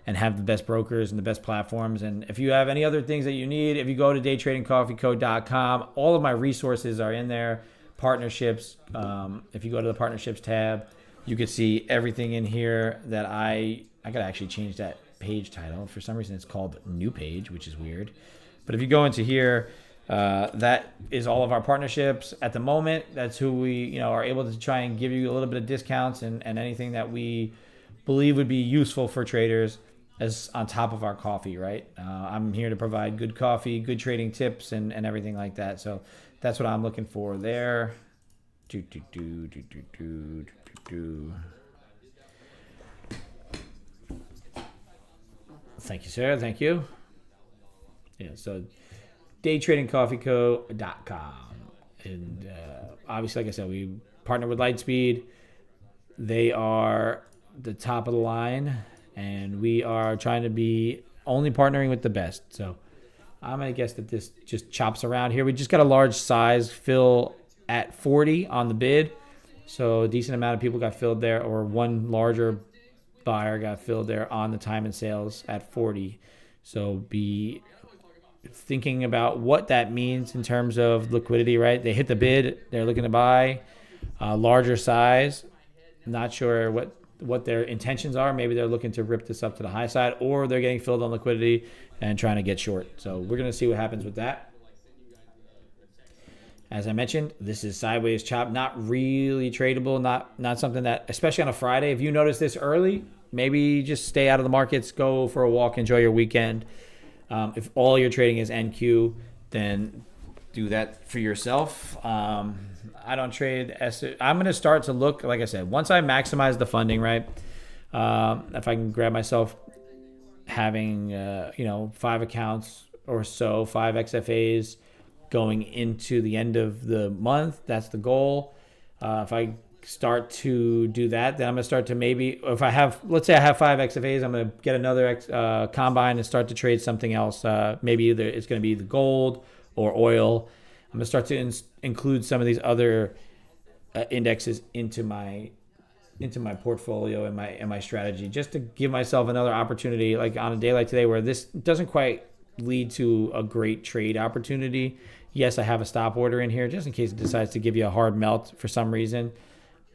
and have the best brokers and the best platforms. And if you have any other things that you need, if you go to daytradingcoffeeco.com, all of my resources are in there. Partnerships. If you go to the partnerships tab, you can see everything in here that I could actually change that page title. For some reason, it's called New Page, which is weird. But if you go into here, that is all of our partnerships at the moment. That's who we are able to try and give you a little bit of discounts and anything that we believe would be useful for traders as on top of our coffee, right? I'm here to provide good coffee, good trading tips, and everything like that. So that's what I'm looking for there. Thank you, sir. Thank you. Yeah, so daytradingcoffeeco.com. And obviously, like I said, we partner with Lightspeed. They are the top of the line, and we are trying to be only partnering with the best. So I'm going to guess that this just chops around here. We just got a large size fill at 40 on the bid. So a decent amount of people got filled there, or one larger buyer got filled there on the time and sales at 40. So be thinking about what that means in terms of liquidity, right? They hit the bid, they're looking to buy. larger size. Not sure what their intentions are. Maybe they're looking to rip this up to the high side, or they're getting filled on liquidity and trying to get short. So we're going to see what happens with that. As I mentioned, this is sideways chop, not really tradable, not something that, especially on a Friday, if you notice this early, maybe just stay out of the markets, go for a walk, enjoy your weekend. If all your trading is NQ, then do that for yourself. I don't trade. I'm going to start to look, like I said, once I maximize the funding, right? If I can grab myself having, 5 accounts or so, 5 XFAs going into the end of the month, that's the goal. If I start to do that, then I'm going to start to maybe, if I have, let's say I have 5 XFAs, I'm going to get another combine and start to trade something else. Maybe either it's going to be the gold or oil. I'm going to start to include some of these other indexes into my portfolio and my strategy, just to give myself another opportunity, like on a day like today where this doesn't quite lead to a great trade opportunity. Yes, I have a stop order in here just in case it decides to give you a hard melt for some reason.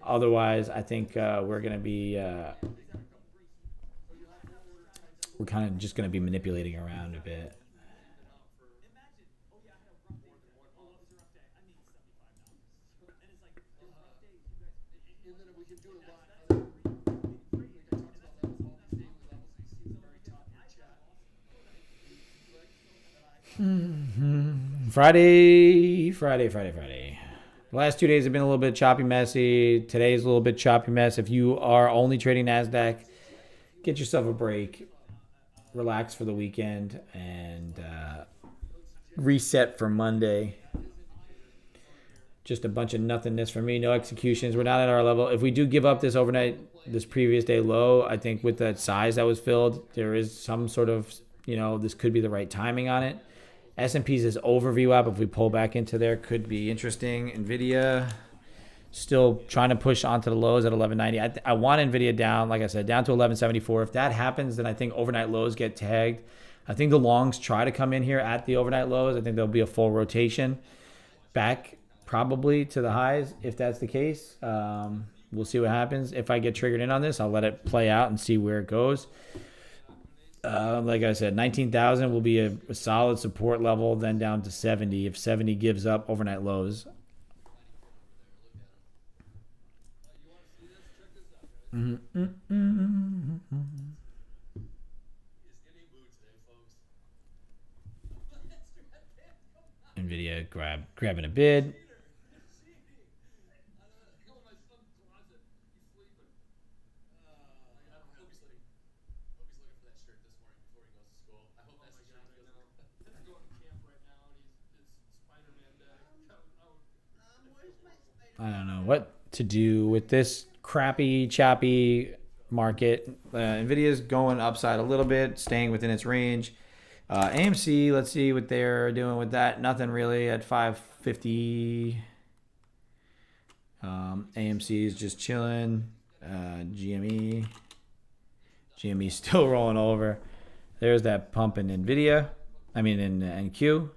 Otherwise, I think we're going to be we're kind of just going to be manipulating around a bit. Friday. The last 2 days have been a little bit choppy, messy. Today's a little bit choppy, mess. If you are only trading NASDAQ, get yourself a break, relax for the weekend, and reset for Monday. Just a bunch of nothingness for me. No executions. We're not at our level. If we do give up this overnight, this previous day low, I think with that size that was filled, there is some sort of, this could be the right timing on it. S&P's is overview app, if we pull back into there, could be interesting. NVIDIA still trying to push onto the lows at 1190. I want NVIDIA down, like I said, down to 1174. If that happens, then I think overnight lows get tagged. I think the longs try to come in here at the overnight lows. I think there'll be a full rotation back probably to the highs. If that's the case, we'll see what happens. If I get triggered in on this, I'll let it play out and see where it goes. Like I said, 19,000 will be a solid support level, then down to 70 if 70 gives up overnight lows. NVIDIA grabbing a bid. I don't know what to do with this crappy, choppy market. NVIDIA's going upside a little bit, staying within its range. AMC, let's see what they're doing with that. Nothing really at 550. AMC is just chilling. GME. GME still rolling over. There's that pump in NVIDIA. I mean in NQ.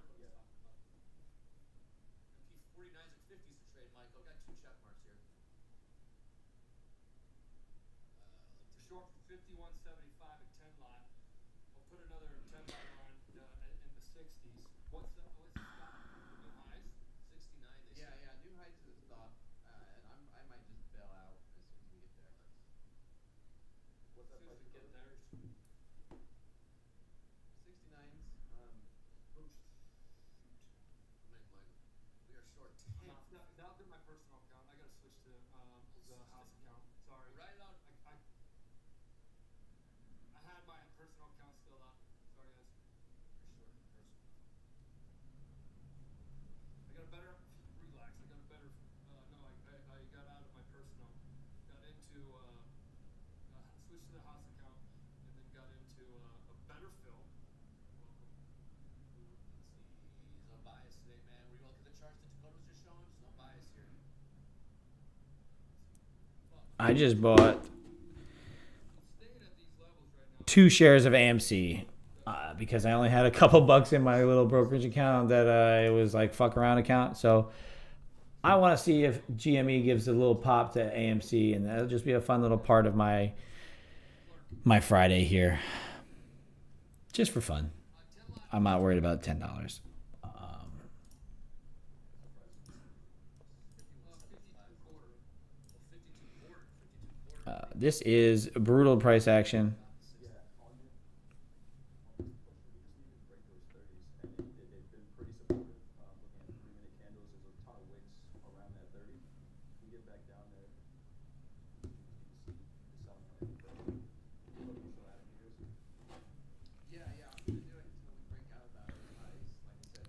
I just bought 2 shares of AMC because I only had a couple bucks in my little brokerage account that it was like fuck around account. So I want to see if GME gives a little pop to AMC, and that'll just be a fun little part of my Friday here, just for fun. I'm not worried about $10. This is brutal price action.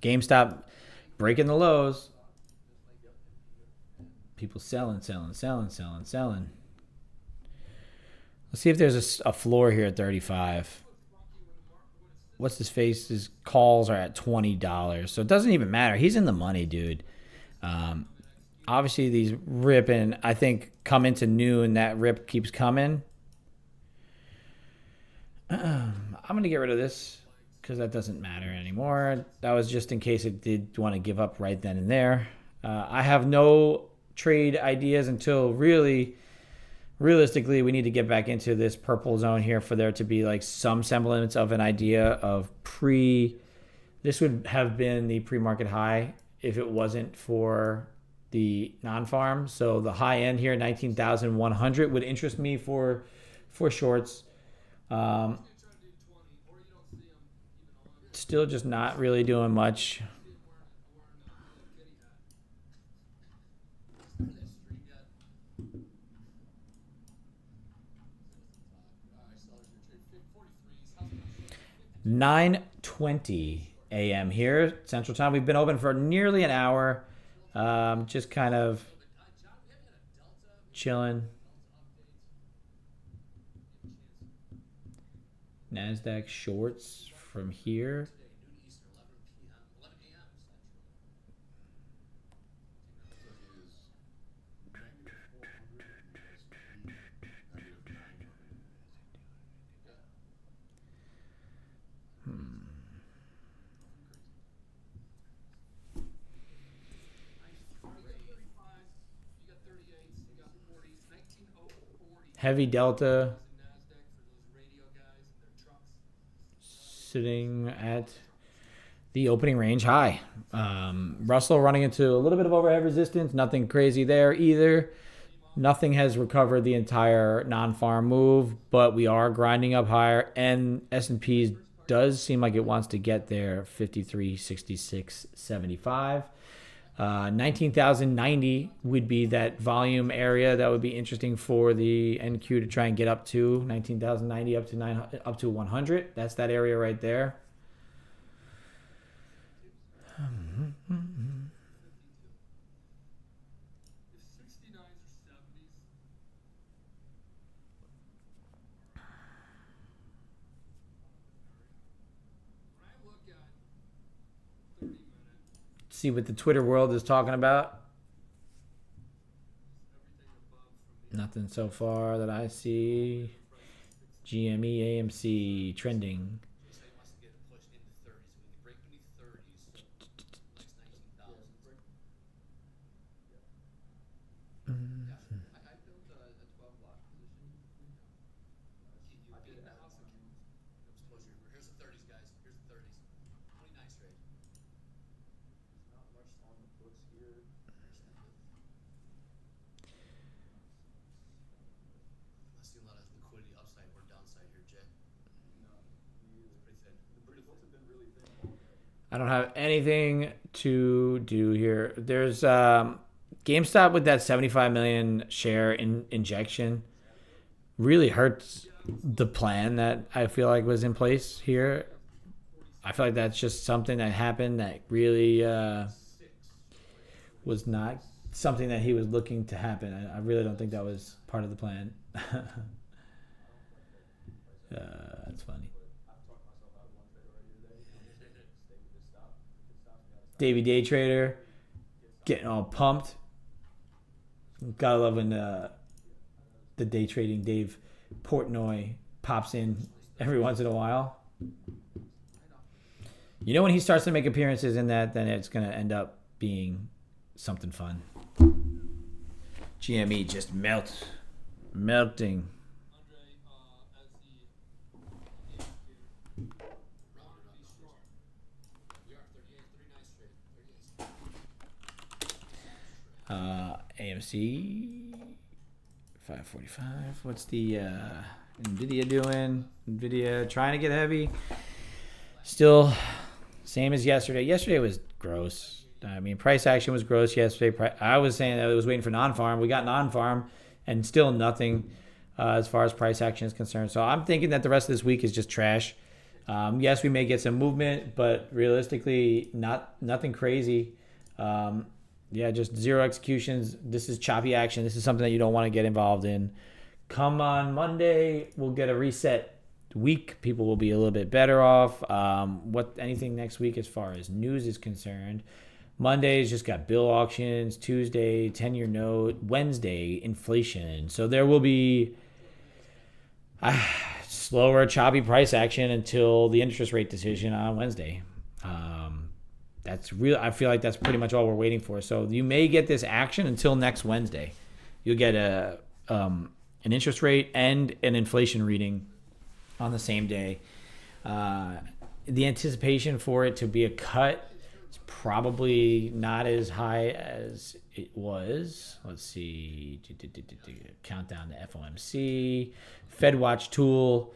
GameStop breaking the lows. People selling, selling, selling, selling, selling. Let's see if there's a floor here at 35. What's his face? His calls are at $20, so it doesn't even matter. He's in the money, dude. Obviously, these ripping. I think come into noon, that rip keeps coming. I'm gonna get rid of this because that doesn't matter anymore. That was just in case it did want to give up right then and there. I have no trade ideas until realistically, we need to get back into this purple zone here for there to be like some semblance of an idea of this would have been the pre-market high if it wasn't for the non-farm. So the high end here, 19,100, would interest me for shorts. Still just not really doing much. $9:20 a.m. here, Central Time. We've been open for nearly an hour. Just kind of chilling. NASDAQ shorts from here. Heavy Delta sitting at the opening range high. Russell running into a little bit of overhead resistance. Nothing crazy there either. Nothing has recovered the entire non-farm move, but we are grinding up higher, and S&P does seem like it wants to get there. 53.66.75. 19,090 would be that volume area that would be interesting for the NQ to try and get up to. 19,090 up to 100. That's that area right there. See what the Twitter world is talking about. Nothing so far that I see. GME, AMC trending. I don't have anything to do here. There's GameStop with that 75 million share injection really hurts the plan that I feel like was in place here. I feel like that's just something that happened that really was not something that he was looking to happen. I really don't think that was part of the plan. That's funny. Davey Day Trader getting all pumped. Gotta love when the day trading Dave Portnoy pops in every once in a while. You know, when he starts to make appearances in that, then it's going to end up being something fun. GME just melting. AMC 545. What's the Nvidia doing? Nvidia trying to get heavy. Still same as yesterday. Yesterday was gross. I mean, price action was gross yesterday. I was saying that I was waiting for non-farm. We got non-farm and still nothing as far as price action is concerned. So I'm thinking that the rest of this week is just trash. Yes, we may get some movement, but realistically, nothing crazy. Yeah, just zero executions. This is choppy action. This is something that you don't want to get involved in. Come on Monday, we'll get a reset week. People will be a little bit better off. Anything next week as far as news is concerned. Monday's just got bill auctions. Tuesday, 10-year note. Wednesday, inflation. So there will be slower, choppy price action until the interest rate decision on Wednesday. That's real. I feel like that's pretty much all we're waiting for. So you may get this action until next Wednesday. You'll get an interest rate and an inflation reading on the same day. The anticipation for it to be a cut is probably not as high as it was. Let's see. Countdown to FOMC. FedWatch tool.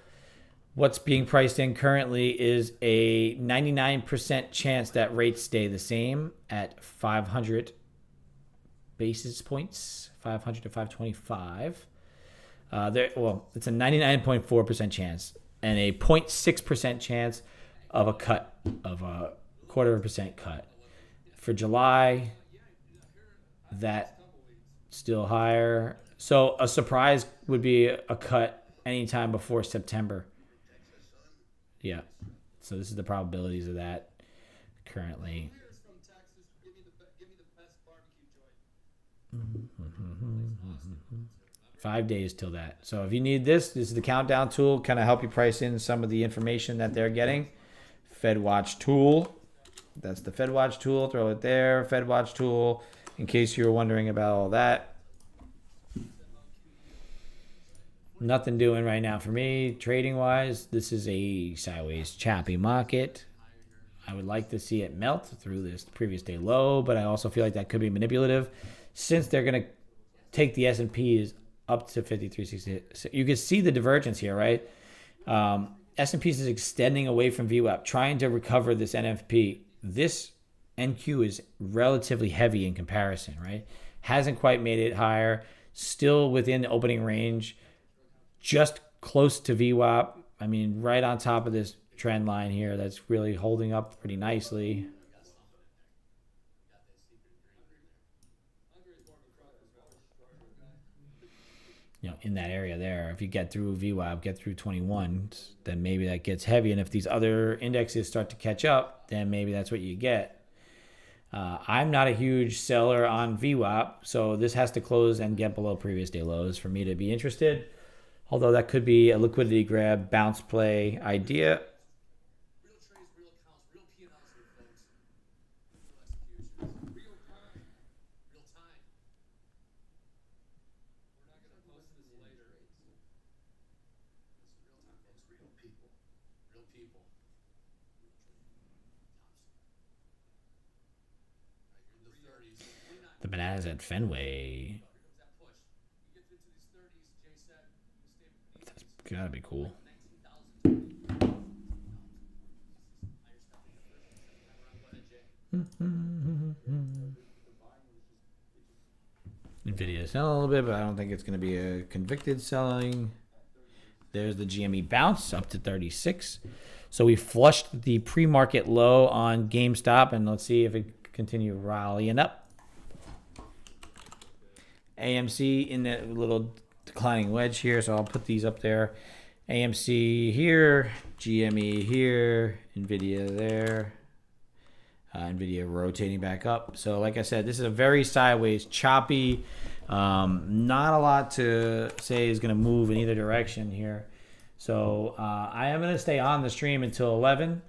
What's being priced in currently is a 99% chance that rates stay the same at 500 basis points, 500 to 525. It's a 99.4% chance and a 0.6% chance of a cut, of a 0.25% cut. For July, that still higher. So a surprise would be a cut anytime before September. Yeah. So this is the probabilities of that currently. 5 days till that. So if you need this is the countdown tool, kind of help you price in some of the information that they're getting. FedWatch tool. That's the FedWatch tool. Throw it there. FedWatch tool. In case you were wondering about all that. Nothing doing right now for me trading wise. This is a sideways choppy market. I would like to see it melt through this previous day low, but I also feel like that could be manipulative since they're going to take the S&Ps up to 53.60. So you can see the divergence here, right? S&Ps is extending away from VWAP, trying to recover this NFP. This NQ is relatively heavy in comparison, right? Hasn't quite made it higher. Still within the opening range. Just close to VWAP. I mean, right on top of this trend line here. That's really holding up pretty nicely. You know, in that area there, if you get through VWAP, get through 21, then maybe that gets heavy. And if these other indexes start to catch up, then maybe that's what you get. I'm not a huge seller on VWAP, so this has to close and get below previous day lows for me to be interested. Although that could be a liquidity grab, bounce play idea. Real trades, real accounts, real P&Ls here, folks. Real executions, real time. We're not going to post this later. This is real time, folks. Real people. Real people. The bananas at Fenway. Gotta be cool. Nvidia selling a little bit, but I don't think it's going to be a convicted selling. There's the GME bounce up to 36. So we flushed the pre-market low on GameStop, and let's see if it continue rallying up. AMC in that little declining wedge here, so I'll put these up there. AMC here, GME here, Nvidia there. Nvidia rotating back up. So like I said, this is a very sideways, choppy. Not a lot to say is going to move in either direction here. So I am going to stay on the stream until 11.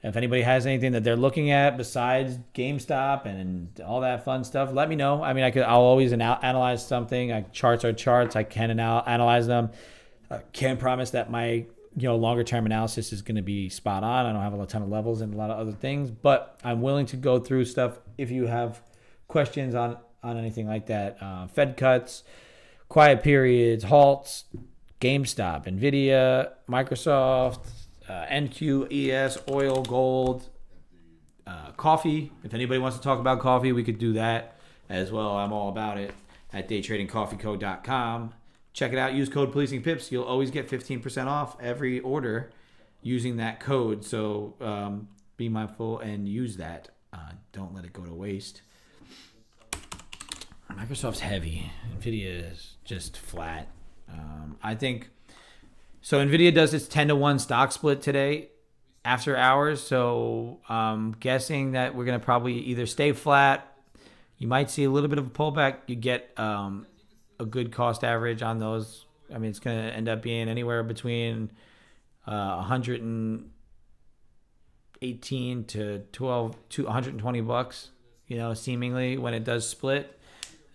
If anybody has anything that they're looking at besides GameStop and all that fun stuff, let me know. I mean, I'll always analyze something. Charts are charts. I can analyze them. I can't promise that my longer term analysis is going to be spot on. I don't have a ton of levels and a lot of other things, but I'm willing to go through stuff if you have questions on anything like that. Fed cuts, quiet periods, halts, GameStop, Nvidia, Microsoft, NQES, oil, gold, coffee. If anybody wants to talk about coffee, we could do that as well. I'm all about it at daytradingcoffeeco.com. Check it out. Use code PolicingPips. You'll always get 15% off every order using that code. So be mindful and use that. Don't let it go to waste. Microsoft's heavy. Nvidia is just flat. I think so. Nvidia does its 10-to-1 stock split today after hours. So I'm guessing that we're going to probably either stay flat. You might see a little bit of a pullback. You get a good cost average on those. I mean, it's going to end up being anywhere between 118 to 120 bucks, seemingly when it does split.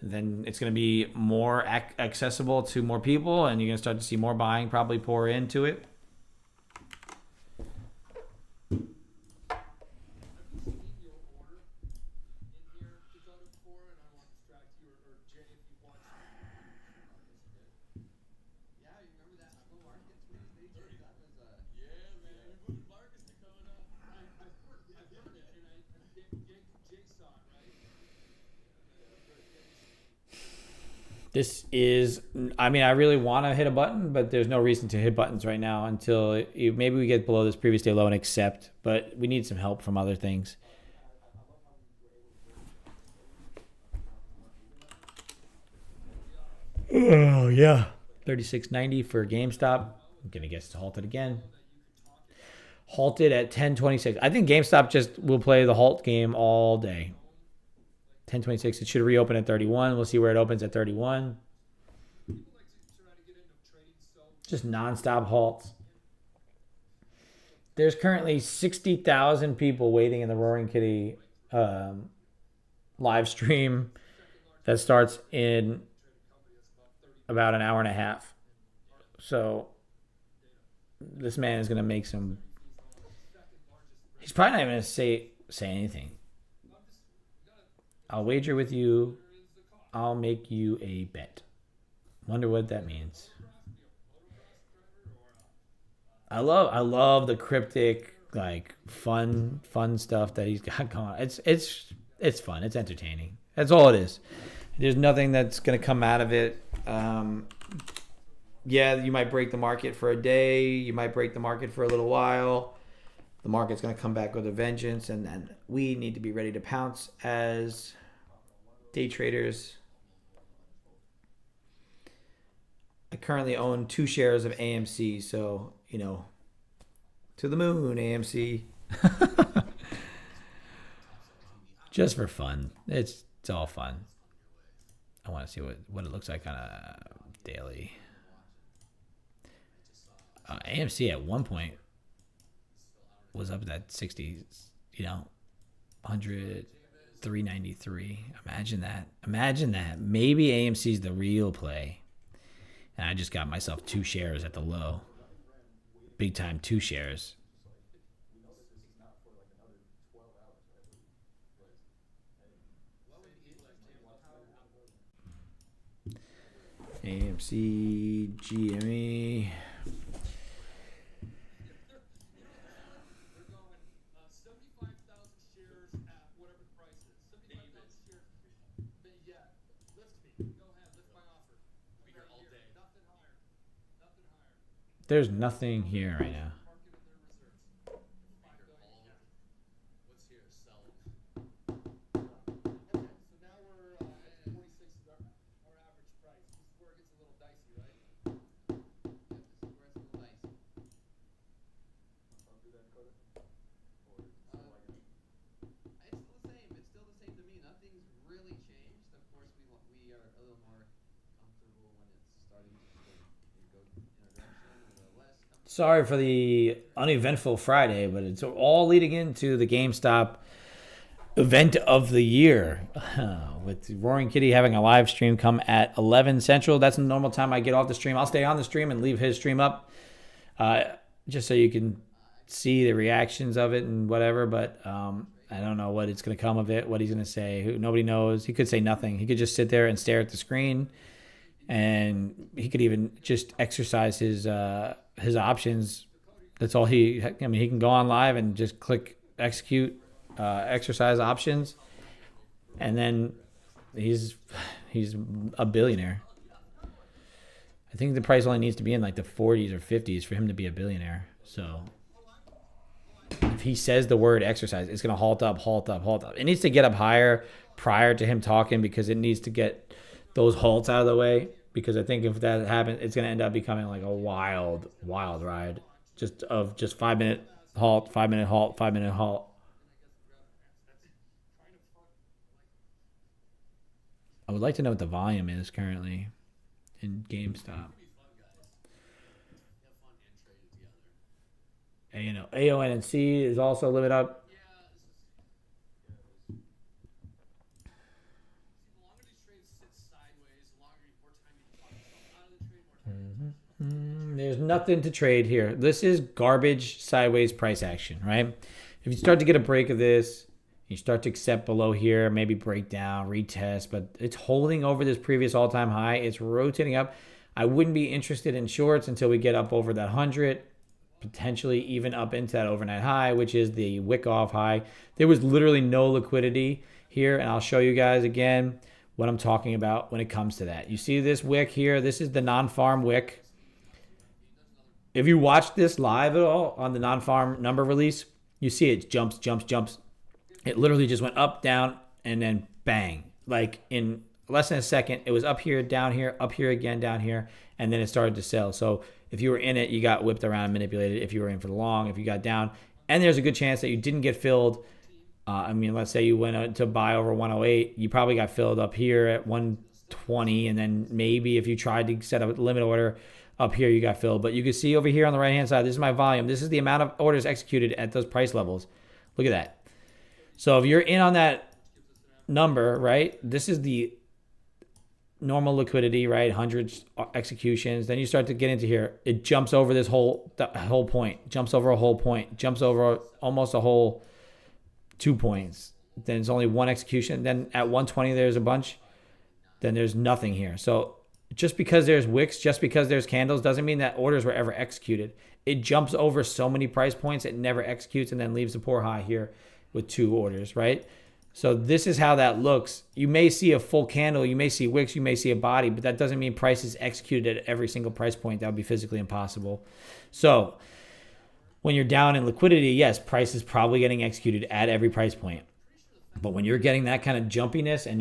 Then it's going to be more accessible to more people, and you're going to start to see more buying probably pour into it. This is, I mean, I really want to hit a button, but there's no reason to hit buttons right now until maybe we get below this previous day low and accept, but we need some help from other things. Oh, yeah. 36.90 for GameStop. I'm going to guess it's halted again. Halted at 10.26. I think GameStop just will play the halt game all day. 10.26. It should reopen at 31. We'll see where it opens at 31. Just nonstop halts. There's currently 60,000 people waiting in the Roaring Kitty live stream that starts in about an hour and a half. So this man is going to make some. He's probably not even going to say anything. I'll wager with you. I'll make you a bet. Wonder what that means. I love the cryptic, like fun stuff that he's got going on. It's fun. It's entertaining. That's all it is. There's nothing that's gonna come out of it. Yeah, you might break the market for a day. You might break the market for a little while. The market's gonna come back with a vengeance, and then we need to be ready to pounce as day traders. I currently own 2 shares of AMC, so to the moon, AMC. Just for fun. It's all fun. I want to see what it looks like on a daily. AMC at one point was up at that 60, 100, 393. Imagine that. Maybe AMC's the real play. And I just got myself 2 shares at the low. Big time 2 shares. AMC, GME. There's nothing here right now. Sorry for the uneventful Friday, but it's all leading into the GameStop event of the year. With Roaring Kitty having a live stream come at 11 Central. That's the normal time I get off the stream. I'll stay on the stream and leave his stream up just so you can see the reactions of it and whatever. But I don't know what it's going to come of it, what he's going to say. Nobody knows. He could say nothing. He could just sit there and stare at the screen. And he could even just exercise his options. That's all he can go on live and just click execute, exercise options, and then he's a billionaire. I think the price only needs to be in like the 40s or 50s for him to be a billionaire. So if he says the word exercise, it's going to halt up. It needs to get up higher prior to him talking, because it needs to get those halts out of the way, because I think if that happens, it's going to end up becoming like a wild ride, just 5-minute halt, 5-minute halt, 5-minute halt. I would like to know what the volume is currently in GameStop. And, AONNC is also living up. There's nothing to trade here. This is garbage sideways price action, right? If you start to get a break of this, you start to accept below here, maybe break down, retest, but it's holding over this previous all-time high. It's rotating up. I wouldn't be interested in shorts until we get up over that 100, potentially even up into that overnight high, which is the wick off high. There was literally no liquidity here, and I'll show you guys again what I'm talking about when it comes to that. You see this wick here? This is the non-farm wick. If you watch this live at all on the non-farm number release, you see it jumps. It literally just went up, down, and then bang. Like in less than a second, it was up here, down here, up here again, down here, and then it started to sell. So if you were in it, you got whipped around and manipulated. If you were in for the long, if you got down, and there's a good chance that you didn't get filled. Let's say you went to buy over 108, you probably got filled up here at 120, and then maybe if you tried to set up a limit order up here, you got filled. But you can see over here on the right-hand side, this is my volume. This is the amount of orders executed at those price levels. Look at that. So if you're in on that number, right, this is the normal liquidity, right, hundreds executions. Then you start to get into here. It jumps over this whole point, jumps over a whole point, jumps over almost a whole 2 points. Then it's only one execution. Then at 120, there's a bunch. Then there's nothing here. So just because there's wicks, just because there's candles, doesn't mean that orders were ever executed. It jumps over so many price points, it never executes, and then leaves a poor high here with 2 orders, right? So this is how that looks. You may see a full candle, you may see wicks, you may see a body, but that doesn't mean price is executed at every single price point. That would be physically impossible. So when you're down in liquidity, yes, price is probably getting executed at every price point. But when you're getting that kind of jumpiness and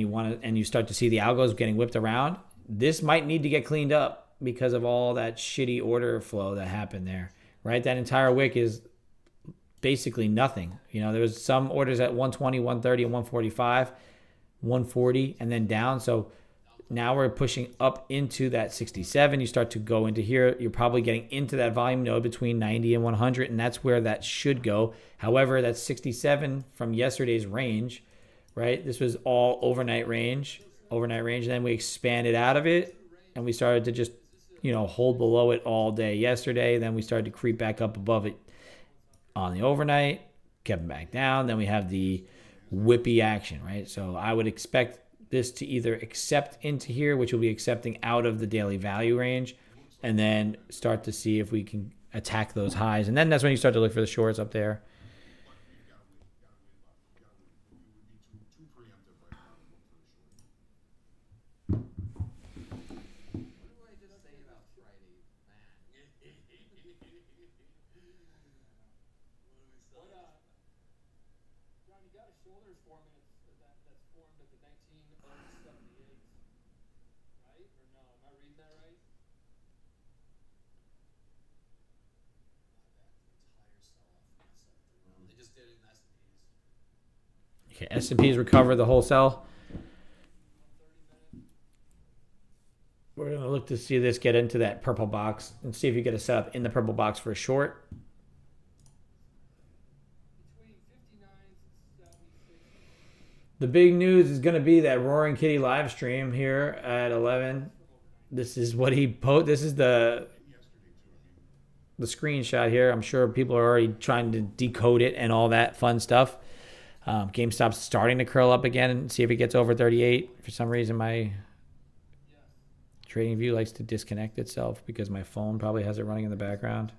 you start to see the algos getting whipped around, this might need to get cleaned up because of all that shitty order flow that happened there, right? That entire wick is basically nothing. There was some orders at 120, 130, and 145, 140, and then down. So now we're pushing up into that 67. You start to go into here. You're probably getting into that volume node between 90 and 100, and that's where that should go. However, that's 67 from yesterday's range, right? This was all overnight range. And then we expanded out of it, and we started to just, hold below it all day yesterday. Then we started to creep back up above it on the overnight, kept it back down. Then we have the whippy action, right? So I would expect this to either accept into here, which will be accepting out of the daily value range, and then start to see if we can attack those highs. And then that's when you start to look for the shorts up there. Okay, S&P's recovered the whole sell. We're going to look to see this get into that purple box and see if you get a setup in the purple box for a short. The big news is going to be that Roaring Kitty live stream here at 11. This is what he This is the screenshot here. I'm sure people are already trying to decode it and all that fun stuff. GameStop's starting to curl up again and see if it gets over 38. For some reason, my Trading View likes to disconnect itself because my phone probably has it running in the background.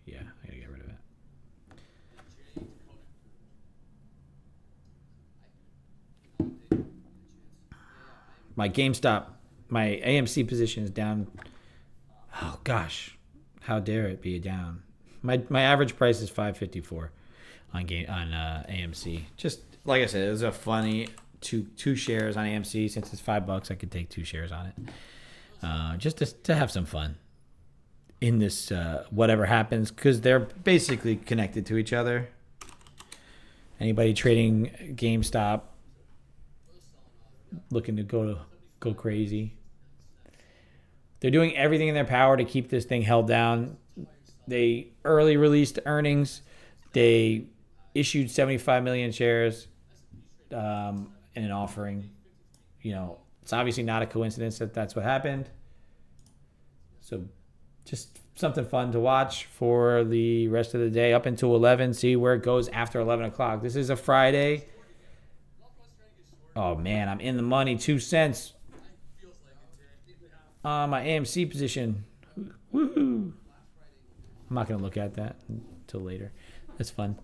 Yeah, I gotta get rid of it. My GameStop, my AMC position is down. Oh gosh, how dare it be down? My average price is $5.54 on AMC. Just like I said, it was a funny two shares on AMC. Since it's $5, I could take 2 shares on it, just to have some fun in this whatever happens, because they're basically connected to each other. Anybody trading GameStop looking to go crazy. They're doing everything in their power to keep this thing held down. They early released earnings. They issued 75 million shares in an offering. You know, it's obviously not a coincidence that that's what happened. So just something fun to watch for the rest of the day up until 11. See where it goes after 11 o'clock. This is a Friday. Oh, man, I'm in the money. 2 cents on my AMC position. Woohoo. I'm not going to look at that until later. That's fun.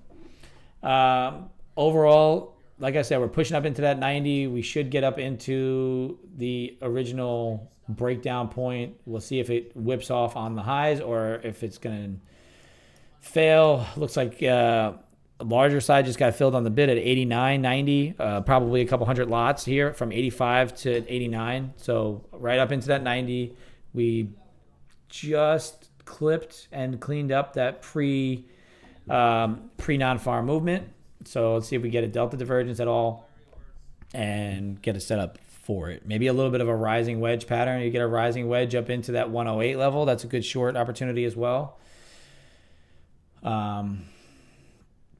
Overall, like I said, we're pushing up into that 90. We should get up into the original breakdown point. We'll see if it whips off on the highs or if it's going to fail. Looks like a larger side just got filled on the bid at 89, 90. Probably a couple hundred lots here from 85 to 89. So right up into that 90. We just clipped and cleaned up that pre non-farm movement. So let's see if we get a delta divergence at all and get a setup for it. Maybe a little bit of a rising wedge pattern. You get a rising wedge up into that 108 level. That's a good short opportunity as well.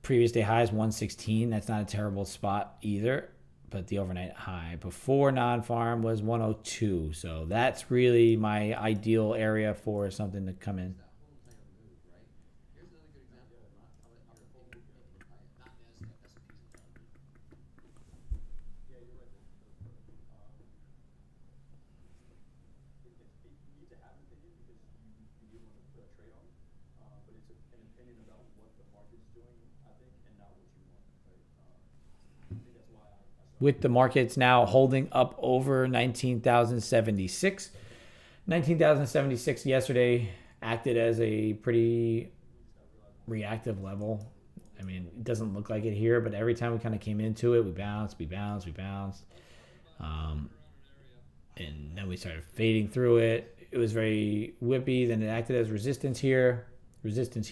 Previous day high is 116. That's not a terrible spot either. But the overnight high before non-farm was 102. So that's really my ideal area for something to come in. With the markets now holding up over 19,076. 19,076 yesterday acted as a pretty reactive level. I mean, it doesn't look like it here, but every time we kind of came into it, we bounced. And then we started fading through it. It was very whippy. Then it acted as resistance here, resistance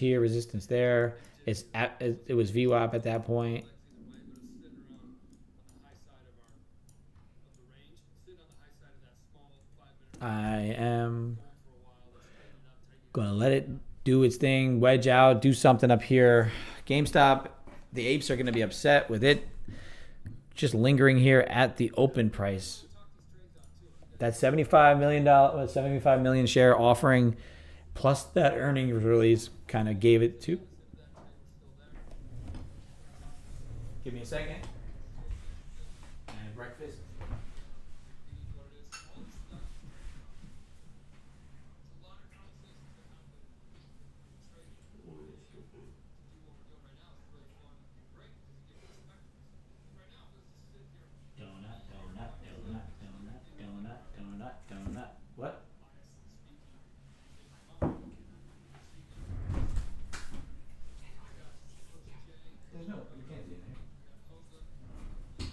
there. It was VWAP at that point. I am going to let it do its thing, wedge out, do something up here. GameStop, the apes are going to be upset with it just lingering here at the open price. That $75 million share offering plus that earnings release kind of gave it to. Give me a second. And breakfast. Donut. What? There's no, you can't see it here.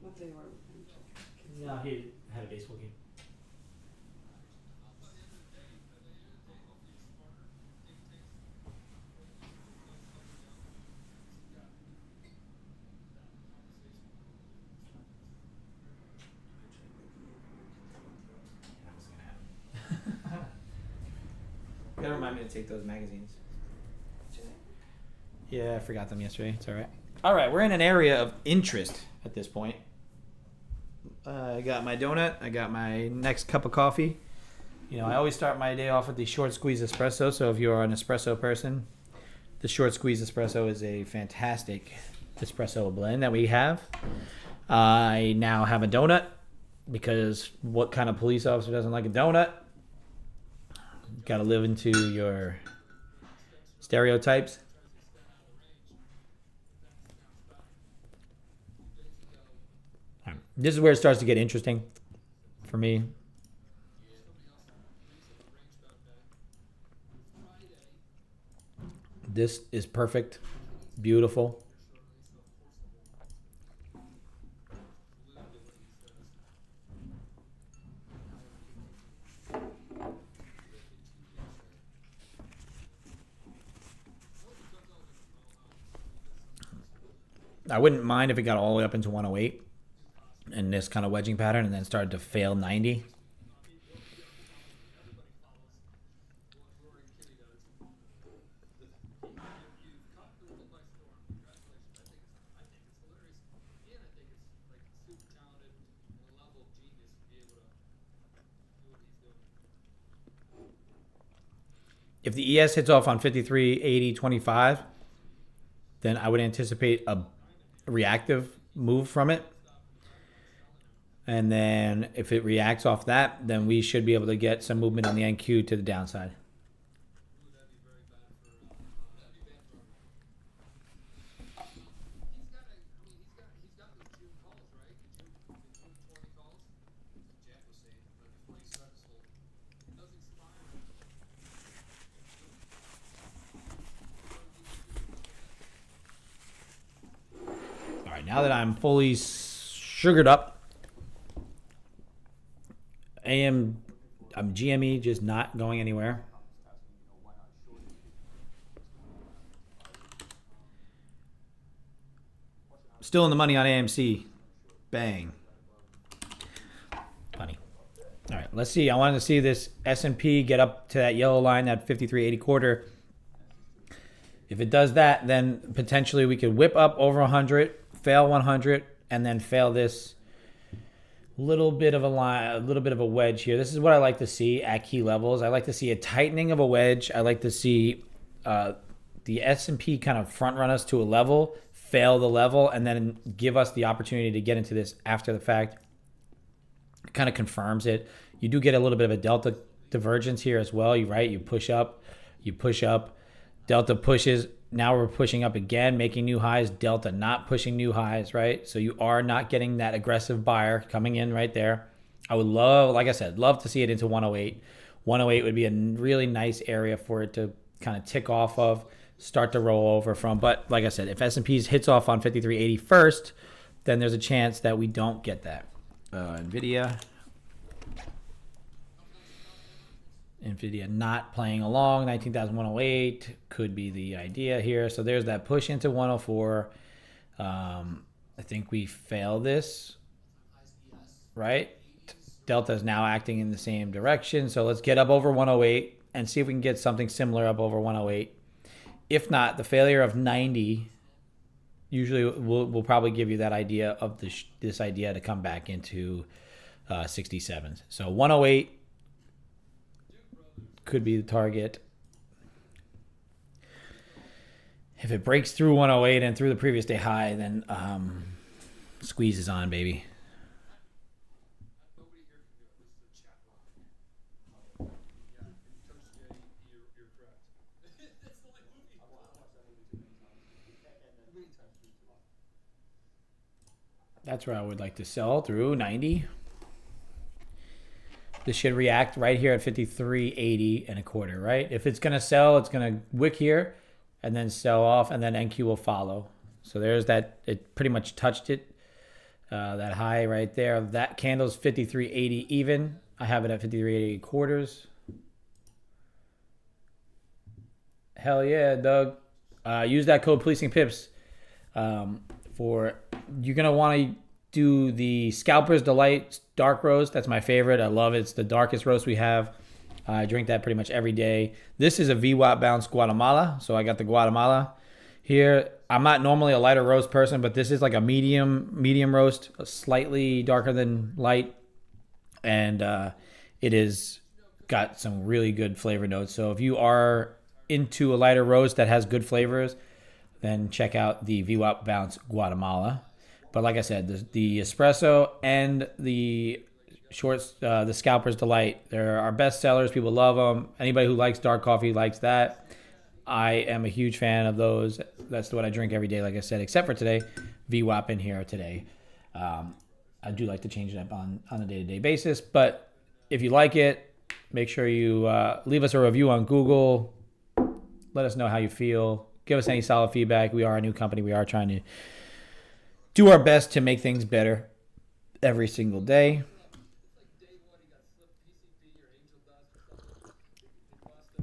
What they were. No, he had a baseball game. gotta remind me to take those magazines. Yeah, I forgot them yesterday. It's all right. All right, we're in an area of interest at this point. I got my donut. I got my next cup of coffee. You know, I always start my day off with the short squeeze espresso. So if you are an espresso person, the short squeeze espresso is a fantastic espresso blend that we have. I now have a donut because what kind of police officer doesn't like a donut? Got to live into your stereotypes. This is where it starts to get interesting for me. This is perfect, beautiful. I wouldn't mind if it got all the way up into 108 in this kind of wedging pattern and then started to fail 90. If the ES hits off on 53.80.25, then I would anticipate a reactive move from it. And then if it reacts off that, then we should be able to get some movement on the NQ to the downside. All right, now that I'm fully sugared up, I'm GME just not going anywhere. Still in the money on AMC. Bang. Funny. All right, let's see. I wanted to see this S&P get up to that yellow line, that 53.80 quarter. If it does that, then potentially we could whip up over 100, fail 100, and then fail this little bit of a line, a little bit of a wedge here. This is what I like to see at key levels. I like to see a tightening of a wedge. I like to see the S&P kind of front run us to a level, fail the level, and then give us the opportunity to get into this after the fact. It kind of confirms it. You do get a little bit of a delta divergence here as well. You push up, delta pushes. Now we're pushing up again, making new highs. Delta not pushing new highs, right? So you are not getting that aggressive buyer coming in right there. I would love, like I said, love to see it into 108. 108 would be a really nice area for it to kind of tick off of, start to roll over from. But like I said, if S&P hits off on 53.80 first, then there's a chance that we don't get that. NVIDIA not playing along. 19,108 could be the idea here. So there's that push into 104. I think we fail this, right? Delta is now acting in the same direction. So let's get up over 108 and see if we can get something similar up over 108. If not, the failure of 90 usually will probably give you that idea of this idea to come back into 67s. So 108 could be the target. If it breaks through 108 and through the previous day high, then squeeze is on, baby. That's where I would like to sell through 90. This should react right here at 53.80 and a quarter, right? If it's going to sell, it's going to wick here and then sell off, and then NQ will follow. So there's that. It pretty much touched it, that high right there. That candle's 53.80 even. I have it at 53.80 quarters. Hell yeah, Doug. Use that code Policing Pips for, you're going to want to do the Scalper's Delight Dark Roast. That's my favorite. I love it. It's the darkest roast we have. I drink that pretty much every day. This is a VWAP Bounce Guatemala. So I got the Guatemala here. I'm not normally a lighter roast person, but this is like a medium roast, slightly darker than light. And it is got some really good flavor notes. So if you are into a lighter roast that has good flavors, then check out the VWAP Bounce Guatemala. But like I said, the espresso and the shorts, the Scalper's Delight, they're our best sellers. People love them. Anybody who likes dark coffee likes that. I am a huge fan of those. That's what I drink every day, like I said, except for today. VWAP in here today. I do like to change it up on a day-to-day basis. But if you like it, make sure you leave us a review on Google. Let us know how you feel. Give us any solid feedback. We are a new company. We are trying to do our best to make things better every single day.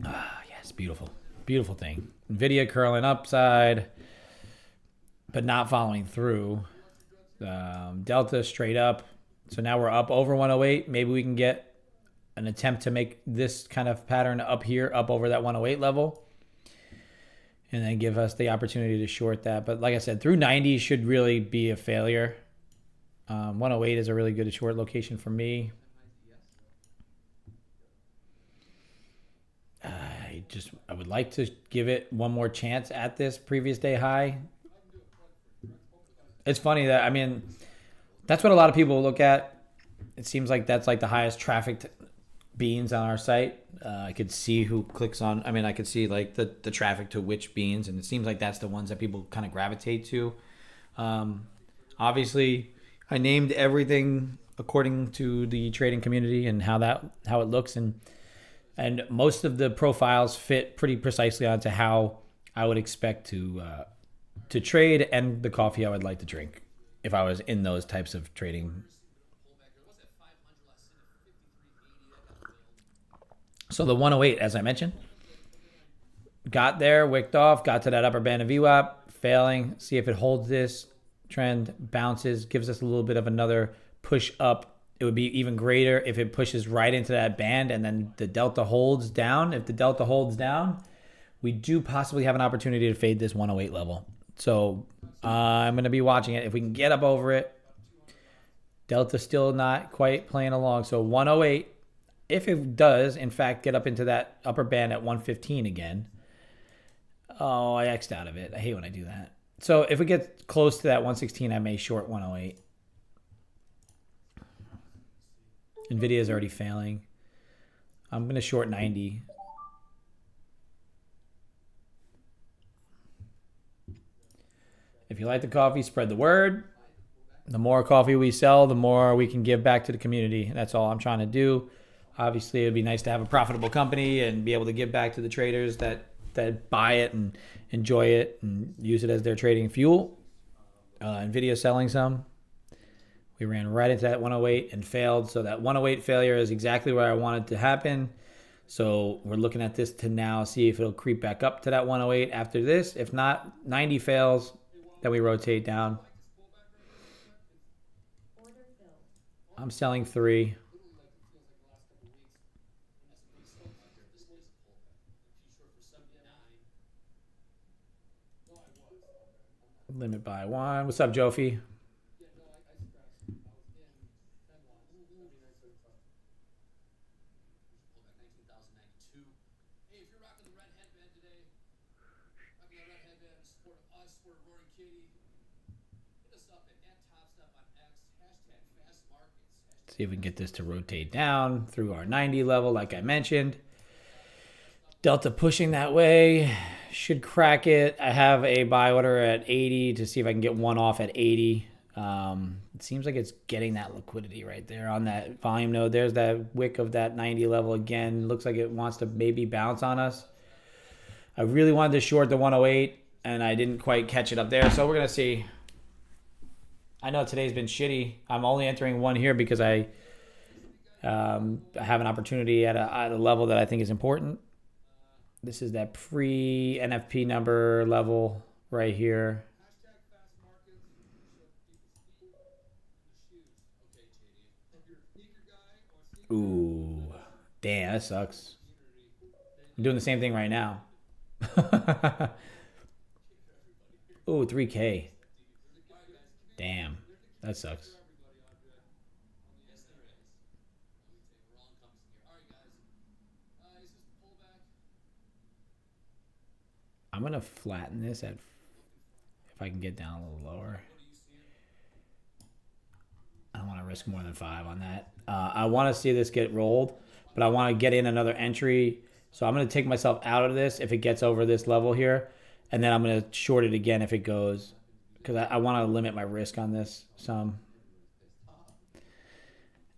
Yes, beautiful. Beautiful thing. NVIDIA curling upside, but not following through. Delta straight up. So now we're up over 108. Maybe we can get an attempt to make this kind of pattern up here, up over that 108 level, and then give us the opportunity to short that. But like I said, through 90 should really be a failure. 108 is a really good short location for me. I would like to give it one more chance at this previous day high. It's funny that, I mean, that's what a lot of people look at. It seems like that's like the highest trafficked beans on our site. I could see who clicks on, I could see like the traffic to which beans, and it seems like that's the ones that people kind of gravitate to. Obviously, I named everything according to the trading community and how it looks, and most of the profiles fit pretty precisely onto how I would expect to trade and the coffee I would like to drink if I was in those types of trading. So the 108, as I mentioned, got there, wicked off, got to that upper band of VWAP, failing. See if it holds this trend, bounces, gives us a little bit of another push up. It would be even greater if it pushes right into that band and then the delta holds down. If the delta holds down, we do possibly have an opportunity to fade this 108 level. So I'm going to be watching it. If we can get up over it, delta still not quite playing along. So 108, if it does, in fact, get up into that upper band at 115 again. Oh, I X'd out of it. I hate when I do that. So if we get close to that 116, I may short 108. NVIDIA is already failing. I'm going to short 90. If you like the coffee, spread the word. The more coffee we sell, the more we can give back to the community. That's all I'm trying to do. Obviously, it would be nice to have a profitable company and be able to give back to the traders that buy it and enjoy it and use it as their trading fuel. NVIDIA is selling some. We ran right into that 108 and failed. So that 108 failure is exactly where I wanted to happen. So we're looking at this to now see if it'll creep back up to that 108 after this. If not, 90 fails, then we rotate down. I'm selling 3. Limit by 1. What's up, Jofi? See if we can get this to rotate down through our 90 level, like I mentioned. Delta pushing that way. Should crack it. I have a buy order at 80 to see if I can get one off at 80. It seems like it's getting that liquidity right there on that volume node. There's that wick of that 90 level again. Looks like it wants to maybe bounce on us. I really wanted to short the 108, and I didn't quite catch it up there. So we're going to see. I know today's been shitty. I'm only entering one here because I have an opportunity at a level that I think is important. This is that pre-NFP number level right here. Ooh, damn, that sucks. I'm doing the same thing right now. Oh, 3K. Damn. That sucks. I'm going to flatten this at, if I can get down a little lower. I don't want to risk more than 5 on that. I want to see this get rolled, but I want to get in another entry. So I'm going to take myself out of this if it gets over this level here. And then I'm going to short it again if it goes. Because I want to limit my risk on this some.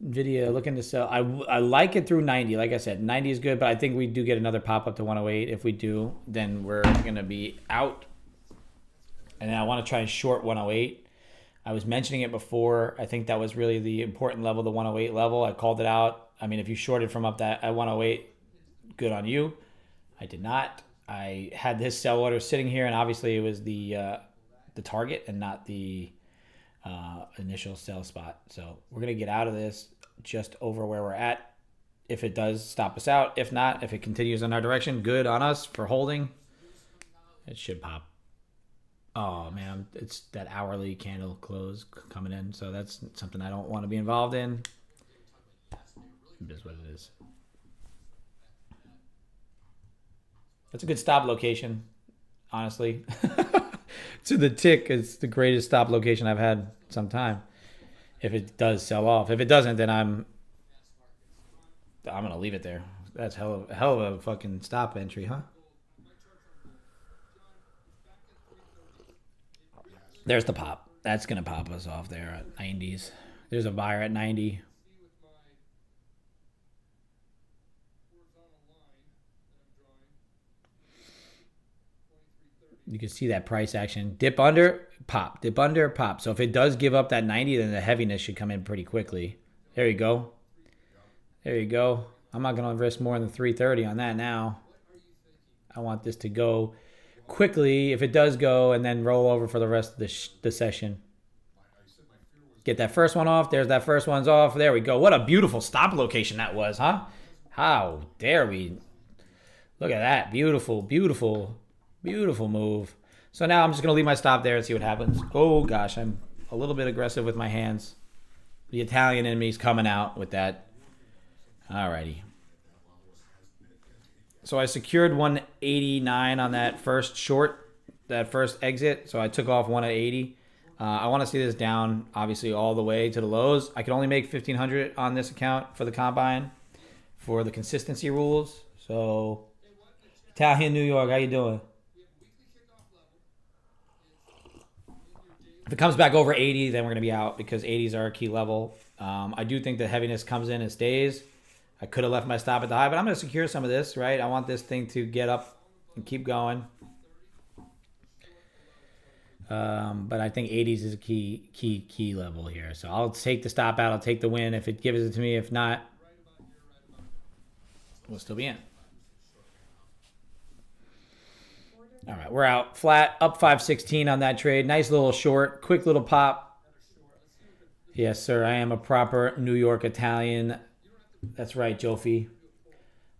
Nvidia looking to sell. I like it through 90. Like I said, 90 is good, but I think we do get another pop up to 108. If we do, then we're going to be out. And then I want to try and short 108. I was mentioning it before. I think that was really the important level, the 108 level. I called it out. I mean, if you shorted from up that at 108, good on you. I did not. I had this sell order sitting here, and obviously it was the target and not the initial sell spot. So we're going to get out of this just over where we're at. If it does, stop us out. If not, if it continues in our direction, good on us for holding. It should pop. Oh, man, it's that hourly candle close coming in. So that's something I don't want to be involved in. It is what it is. That's a good stop location, honestly. To the tick, it's the greatest stop location I've had some time. If it does sell off. If it doesn't, then I'm going to leave it there. That's hell of a fucking stop entry, huh? There's the pop. That's going to pop us off there at 90s. There's a buyer at 90. You can see that price action. Dip under, pop. Dip under, pop. So if it does give up that 90, then the heaviness should come in pretty quickly. There you go. There you go. I'm not going to risk more than 330 on that now. I want this to go quickly if it does go, and then roll over for the rest of the session. Get that first one off. There's that first one's off. There we go. What a beautiful stop location that was, huh? How dare we? Look at that. Beautiful, beautiful, beautiful move. So now I'm just going to leave my stop there and see what happens. Oh, gosh. I'm a little bit aggressive with my hands. The Italian in me is coming out with that. Alrighty. So I secured 189 on that first short, that first exit. So I took off 1 at 80. I want to see this down, obviously, all the way to the lows. I can only make 1,500 on this account for the combine for the consistency rules. So, Italian New York, how you doing? If it comes back over 80, then we're going to be out because 80s are a key level. I do think the heaviness comes in and stays. I could have left my stop at the high, but I'm going to secure some of this, right? I want this thing to get up and keep going. But I think 80s is a key level here. So I'll take the stop out. I'll take the win if it gives it to me. If not, we'll still be in. All right, we're out. Flat, up 516 on that trade. Nice little short, quick little pop. Yes, sir. I am a proper New York Italian. That's right, Jofi.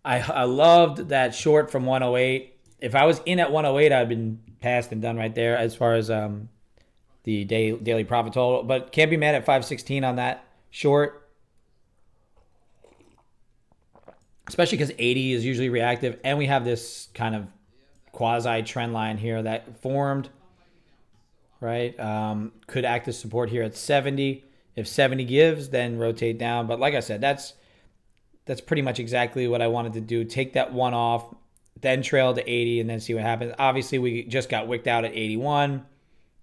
I loved that short from 108. If I was in at 108, I'd been passed and done right there as far as the daily profit total. But can't be mad at 516 on that short. Especially because 80 is usually reactive. And we have this kind of quasi trend line here that formed. Right? Could act as support here at 70. If 70 gives, then rotate down. But like I said, that's pretty much exactly what I wanted to do. Take that one off, then trail to 80, and then see what happens. Obviously, we just got wicked out at 81,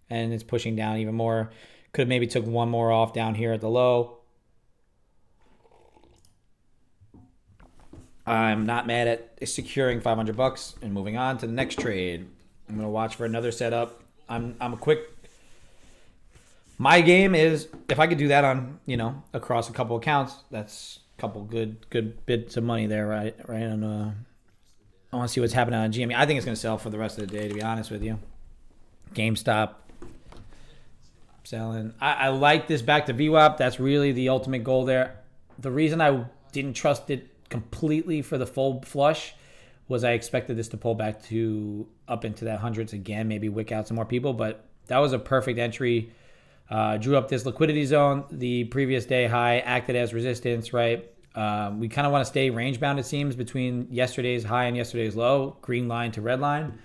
and it's pushing down even more. Could have maybe took one more off down here at the low. I'm not mad at securing $500 and moving on to the next trade. I'm going to watch for another setup. I'm a quick... My game is, if I could do that on, across a couple accounts, that's a couple good bits of money there, right? And I want to see what's happening on GME. I think it's going to sell for the rest of the day, to be honest with you. GameStop selling. I like this back to VWAP. That's really the ultimate goal there. The reason I didn't trust it completely for the full flush was I expected this to pull back to up into that hundreds again, maybe wick out some more people, but that was a perfect entry. Drew up this liquidity zone. The previous day high acted as resistance, right? We kind of want to stay range bound, it seems, between yesterday's high and yesterday's low, green line to red line.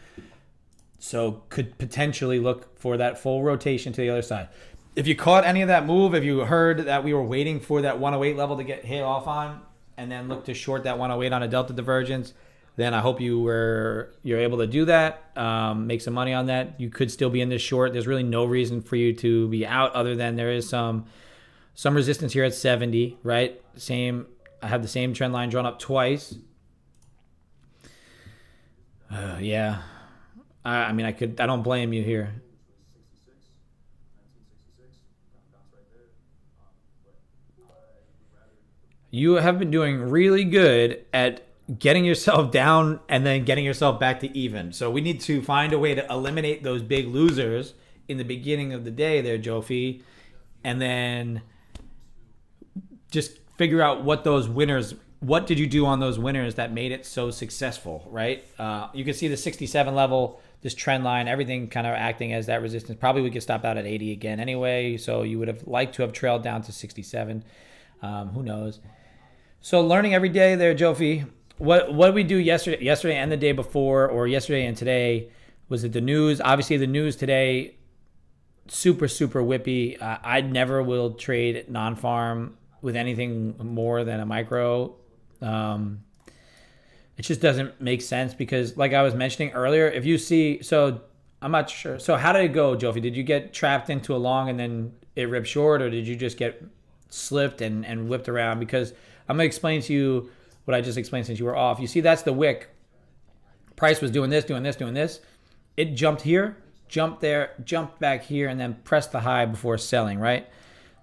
So could potentially look for that full rotation to the other side. If you caught any of that move, if you heard that we were waiting for that 108 level to get hit off on and then look to short that 108 on a delta divergence, then I hope you're able to do that, make some money on that. You could still be in this short. There's really no reason for you to be out other than there is some resistance here at 70, right? I have the same trend line drawn up twice. Yeah. I mean, I don't blame you here. You have been doing really good at getting yourself down and then getting yourself back to even. So we need to find a way to eliminate those big losers in the beginning of the day there, Jofi, and then just figure out what did you do on those winners that made it so successful, right? You can see the 67 level, this trend line, everything kind of acting as that resistance. Probably we could stop out at 80 again anyway, so you would have liked to have trailed down to 67. Who knows? So learning every day there, Jofi. What we do yesterday and the day before, or yesterday and today, was it the news? Obviously, the news today, super, super whippy. I never will trade non-farm with anything more than a micro. It just doesn't make sense because, like I was mentioning earlier, if you see, so I'm not sure. So how did it go, Jofi? Did you get trapped into a long and then it ripped short, or did you just get slipped and whipped around? Because I'm going to explain to you what I just explained since you were off. You see, that's the wick. Price was doing this, doing this, doing this. It jumped here, jumped there, jumped back here, and then pressed the high before selling, right?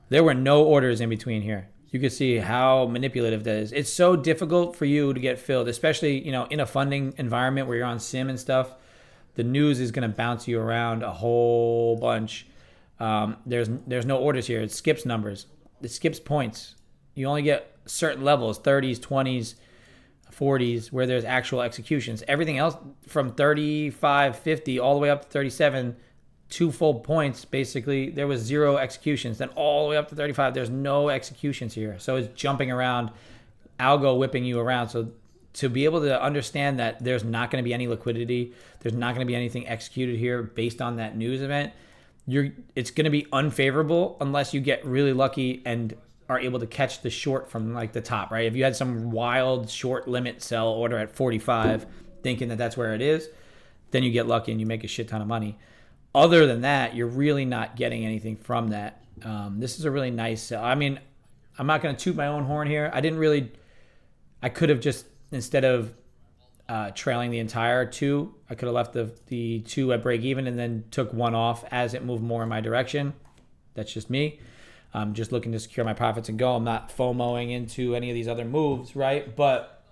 There were no orders in between here. You can see how manipulative that is. It's so difficult for you to get filled, especially, in a funding environment where you're on sim and stuff. The news is going to bounce you around a whole bunch. There's no orders here. It skips numbers. It skips points. You only get certain levels, 30s, 20s, 40s, where there's actual executions. Everything else from 35, 50, all the way up to 37, 2 full points, basically, there was 0 executions. Then all the way up to 35, there's no executions here. So it's jumping around, algo whipping you around. So to be able to understand that there's not going to be any liquidity, there's not going to be anything executed here based on that news event, it's going to be unfavorable unless you get really lucky and are able to catch the short from like the top, right? If you had some wild short limit sell order at 45, thinking that that's where it is, then you get lucky and you make a shit ton of money. Other than that, you're really not getting anything from that. This is a really nice sell. I mean, I'm not going to toot my own horn here. I could have just, instead of trailing the entire 2, I could have left the 2 at break even and then took 1 off as it moved more in my direction. That's just me. I'm just looking to secure my profits and go. I'm not FOMOing into any of these other moves, right? But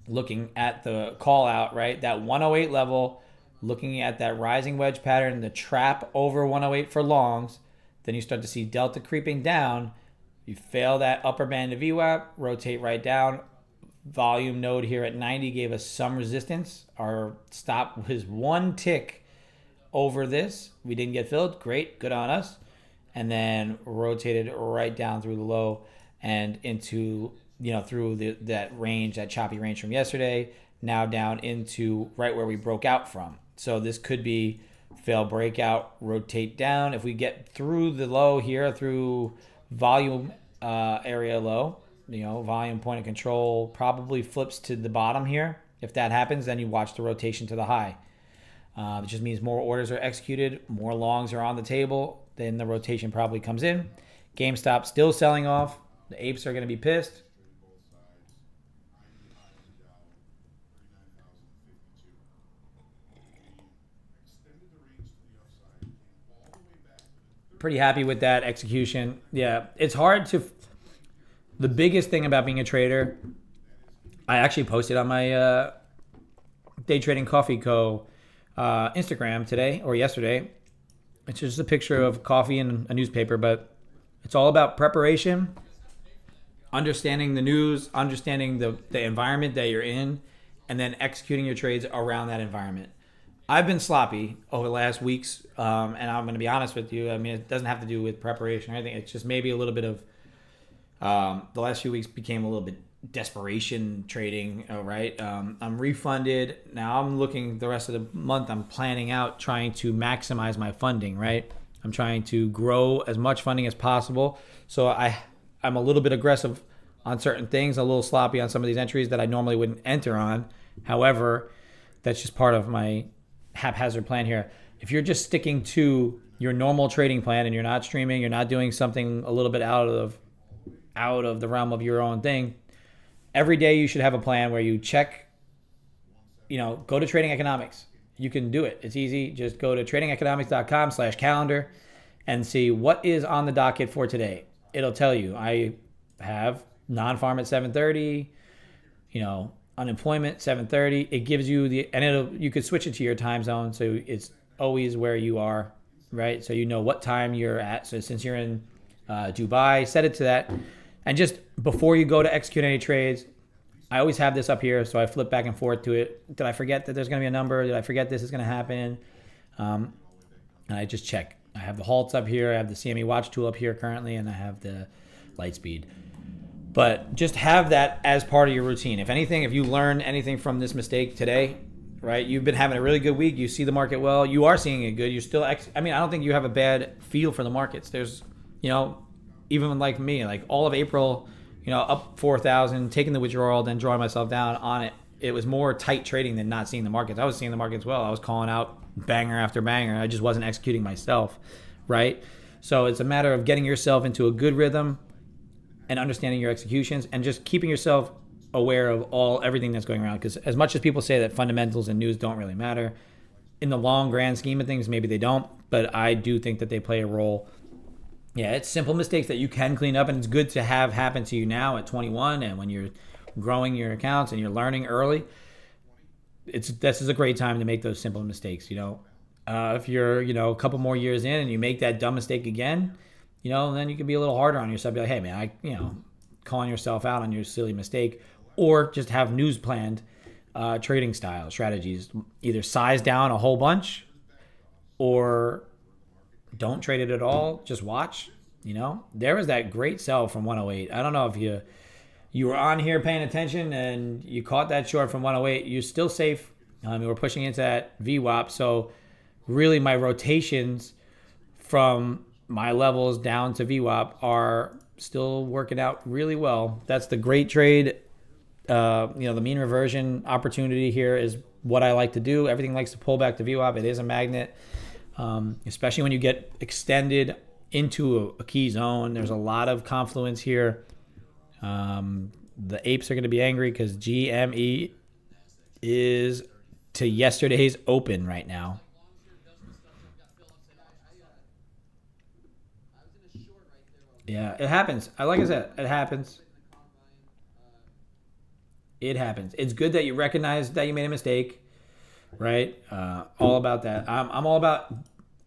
looking at the call out, right? That 108 level, looking at that rising wedge pattern, the trap over 108 for longs, then you start to see delta creeping down. You fail that upper band of VWAP, rotate right down. Volume node here at 90 gave us some resistance. Our stop was 1 tick over this. We didn't get filled. Great, good on us. And then rotated right down through the low and into, through that range, that choppy range from yesterday, now down into right where we broke out from. So this could be fail breakout, rotate down. If we get through the low here, through volume area low, volume point of control probably flips to the bottom here. If that happens, then you watch the rotation to the high. It just means more orders are executed, more longs are on the table, then the rotation probably comes in. GameStop still selling off. The apes are going to be pissed. Pretty happy with that execution. Yeah, it's hard to... The biggest thing about being a trader, I actually posted on my Day Trading Coffee Co. Instagram today or yesterday. It's just a picture of coffee and a newspaper, but it's all about preparation, understanding the news, understanding the environment that you're in, and then executing your trades around that environment. I've been sloppy over the last weeks, and I'm going to be honest with you. I mean, it doesn't have to do with preparation or anything. It's just maybe a little bit of the last few weeks became a little bit desperation trading, right? I'm refunded. Now I'm looking the rest of the month. I'm planning out trying to maximize my funding, right? I'm trying to grow as much funding as possible. So I'm a little bit aggressive on certain things, a little sloppy on some of these entries that I normally wouldn't enter on. However, that's just part of my haphazard plan here. If you're just sticking to your normal trading plan and you're not streaming, you're not doing something a little bit out of the realm of your own thing, every day you should have a plan where you check, go to Trading Economics. You can do it. It's easy. Just go to tradingeconomics.com/calendar and see what is on the docket for today. It'll tell you. I have non-farm at 7:30, unemployment 7:30. It gives you you could switch it to your time zone, so it's always where you are, right? So you know what time you're at. So since you're in Dubai, set it to that. And just before you go to execute any trades, I always have this up here, so I flip back and forth to it. Did I forget that there's going to be a number? Did I forget this is going to happen? And I just check. I have the halts up here. I have the CME watch tool up here currently, and I have the light speed. But just have that as part of your routine. If anything, if you learn anything from this mistake today, right, you've been having a really good week. You see the market well. You are seeing it good. You're still, I don't think you have a bad feel for the markets. There's, even like me, like all of April, up 4,000, taking the withdrawal, then drawing myself down on it. It was more tight trading than not seeing the markets. I was seeing the markets well. I was calling out banger after banger. I just wasn't executing myself, right? So it's a matter of getting yourself into a good rhythm and understanding your executions and just keeping yourself aware of everything that's going around. Because as much as people say that fundamentals and news don't really matter, in the long grand scheme of things, maybe they don't. But I do think that they play a role. Yeah, it's simple mistakes that you can clean up, and it's good to have happen to you now at 21 and when you're growing your accounts and you're learning early. This is a great time to make those simple mistakes. If you're a couple more years in and you make that dumb mistake again, then you can be a little harder on yourself. Be like, hey man, calling yourself out on your silly mistake, or just have news planned trading style strategies. Either size down a whole bunch, or don't trade it at all. Just watch. There was that great sell from 108. I don't know if you were on here paying attention and you caught that short from 108. You're still safe. We're pushing into that VWAP. So really, my rotations from my levels down to VWAP are still working out really well. That's the great trade. The mean reversion opportunity here is what I like to do. Everything likes to pull back to VWAP. It is a magnet. Especially when you get extended into a key zone. There's a lot of confluence here. The apes are going to be angry because GME is to yesterday's open right now. Yeah, it happens. Like I said, it happens. It happens. It's good that you recognize that you made a mistake. Right? All about that. I'm all about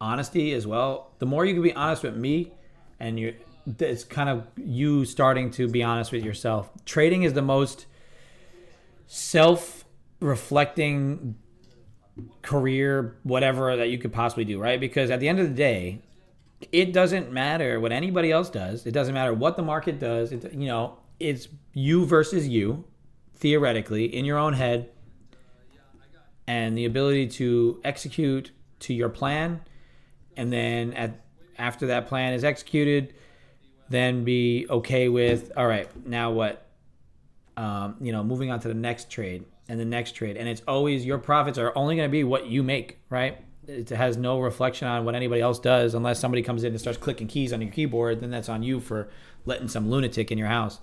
honesty as well. The more you can be honest with me, and it's kind of you starting to be honest with yourself. Trading is the most self-reflecting career, whatever that you could possibly do, right? Because at the end of the day, it doesn't matter what anybody else does. It doesn't matter what the market does. It's you versus you, theoretically, in your own head. And the ability to execute to your plan, and then after that plan is executed, then be okay with, all right, now what? Moving on to the next trade and the next trade. And it's always, your profits are only going to be what you make, right? It has no reflection on what anybody else does, unless somebody comes in and starts clicking keys on your keyboard. Then that's on you for letting some lunatic in your house.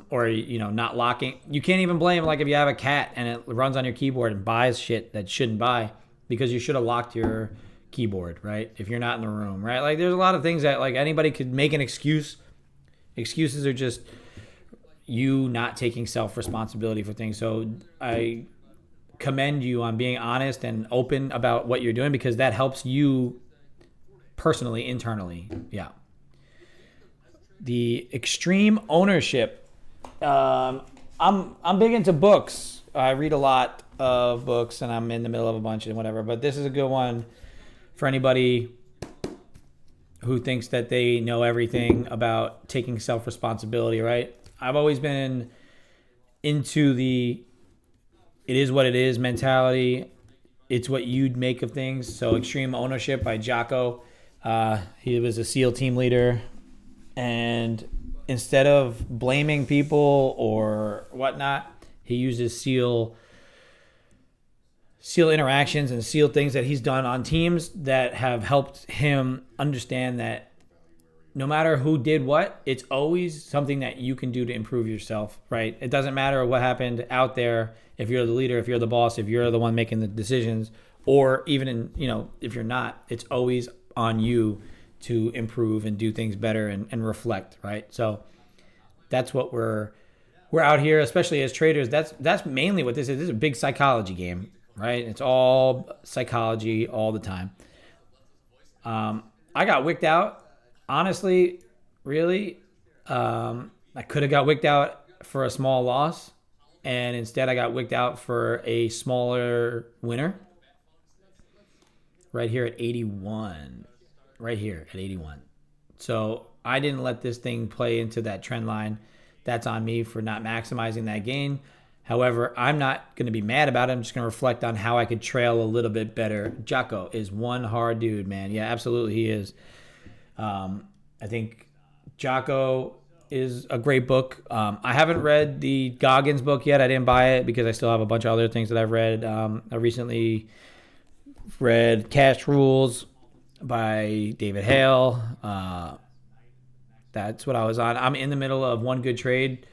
Or not locking. You can't even blame, like, if you have a cat and it runs on your keyboard and buys shit that shouldn't buy, because you should have locked your keyboard, right? If you're not in the room, right? Like, there's a lot of things that, like, anybody could make an excuse. Excuses are just you not taking self-responsibility for things. So I commend you on being honest and open about what you're doing, because that helps you personally, internally. Yeah. The extreme ownership. I'm big into books, I read a lot of books, and I'm in the middle of a bunch and whatever. But this is a good one for anybody who thinks that they know everything about taking self-responsibility, right? I've always been into the it is what it is mentality. It's what you'd make of things. So Extreme Ownership by Jocko. He was a SEAL team leader. And instead of blaming people or whatnot, he uses SEAL interactions and SEAL things that he's done on teams that have helped him understand that no matter who did what, it's always something that you can do to improve yourself, right? It doesn't matter what happened out there. If you're the leader, if you're the boss, if you're the one making the decisions, or even if you're not, it's always on you to improve and do things better and reflect, right? So that's what we're out here, especially as traders. That's mainly what this is. This is a big psychology game, right? It's all psychology all the time. I got wicked out. Honestly, really, I could have got wicked out for a small loss, and instead I got wicked out for a smaller winner. Right here at 81. Right here at 81. So I didn't let this thing play into that trend line. That's on me for not maximizing that gain. However, I'm not going to be mad about it. I'm just going to reflect on how I could trail a little bit better. Jocko is one hard dude, man. Yeah, absolutely he is. I think Jocko is a great book. I haven't read the Goggins book yet. I didn't buy it because I still have a bunch of other things that I've read. I recently read Cash Rules by David Hale. That's what I was on. I'm in the middle of One Good Trade.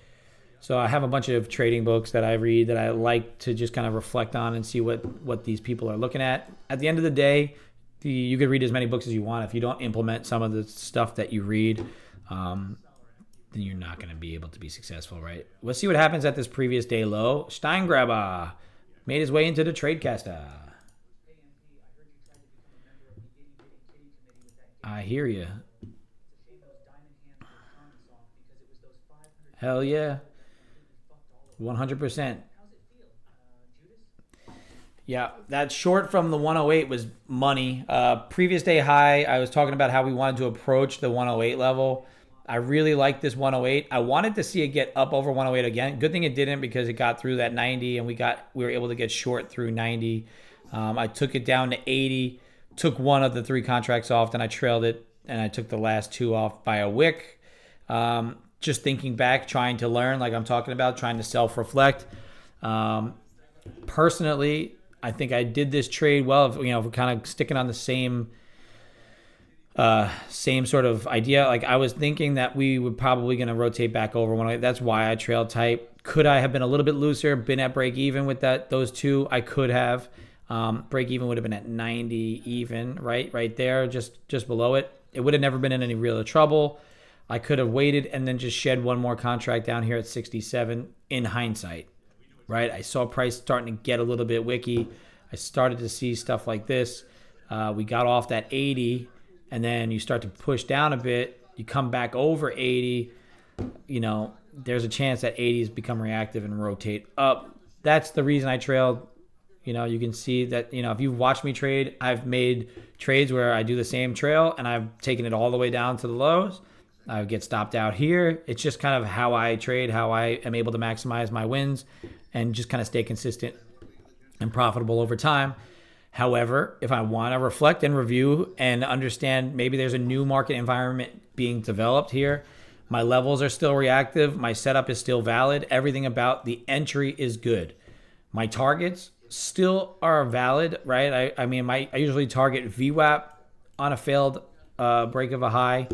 So I have a bunch of trading books that I read that I like to just kind of reflect on and see what these people are looking at. At the end of the day, you could read as many books as you want. If you don't implement some of the stuff that you read, then you're not going to be able to be successful, right? Let's see what happens at this previous day low. Steingraber made his way into the TradeCaster. I hear you. Hell yeah. 100%. Yeah, that short from the 108 was money. Previous day high, I was talking about how we wanted to approach the 108 level. I really like this 108. I wanted to see it get up over 108 again. Good thing it didn't because it got through that 90 and we were able to get short through 90. I took it down to 80, took one of the three contracts off, then I trailed it and I took the last two off by a wick. Just thinking back, trying to learn, like I'm talking about, trying to self-reflect. Personally, I think I did this trade well. If we're kind of sticking on the same sort of idea. Like I was thinking that we were probably going to rotate back over one. That's why I trailed tight. Could I have been a little bit looser? Been at break even with those two? I could have. Break even would have been at 90 even, right there, just below it. It would have never been in any real trouble. I could have waited and then just shed one more contract down here at 67 in hindsight, right? I saw price starting to get a little bit wicky. I started to see stuff like this. We got off that 80, and then you start to push down a bit. You come back over 80. There's a chance that 80s become reactive and rotate up. That's the reason I trailed. You can see that, if you've watched me trade, I've made trades where I do the same trail, and I've taken it all the way down to the lows. I get stopped out here. It's just kind of how I trade, how I am able to maximize my wins and just kind of stay consistent and profitable over time. However, if I want to reflect and review and understand maybe there's a new market environment being developed here, my levels are still reactive. My setup is still valid. Everything about the entry is good. My targets still are valid, right? I usually target VWAP on a failed break of a high.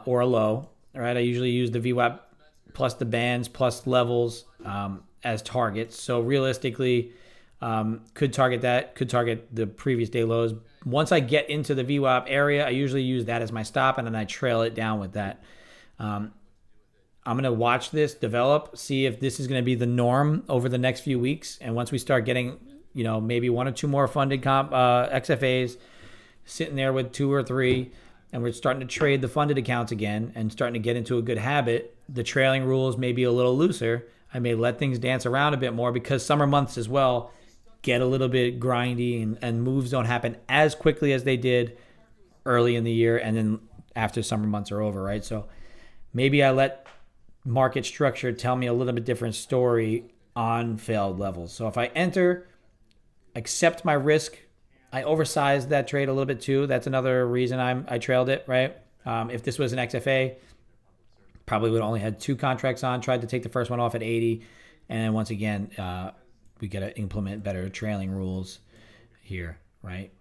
Or a low, right? I usually use the VWAP plus the bands plus levels as targets. So realistically, could target that, could target the previous day lows. Once I get into the VWAP area, I usually use that as my stop, and then I trail it down with that. I'm going to watch this develop, see if this is going to be the norm over the next few weeks. And once we start getting, maybe one or two more funded XFAs sitting there with two or three, and we're starting to trade the funded accounts again and starting to get into a good habit, the trailing rules may be a little looser. I may let things dance around a bit more because summer months as well get a little bit grindy and moves don't happen as quickly as they did early in the year and then after summer months are over, right? So maybe I let market structure tell me a little bit different story on failed levels. So if I enter, accept my risk, I oversized that trade a little bit too. That's another reason I trailed it, right? If this was an XFA, probably would have only had 2 contracts on, tried to take the first one off at 80. And then once again, we got to implement better trailing rules here, right?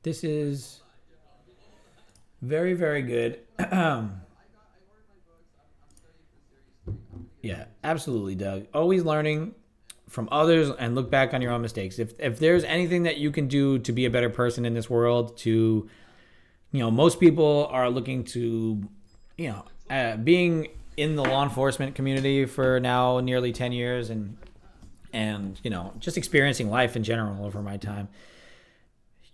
This is very, very good. Yeah, absolutely, Doug. Always learning from others and look back on your own mistakes. If there's anything that you can do to be a better person in this world, most people are looking to, being in the law enforcement community for now nearly 10 years and just experiencing life in general over my time.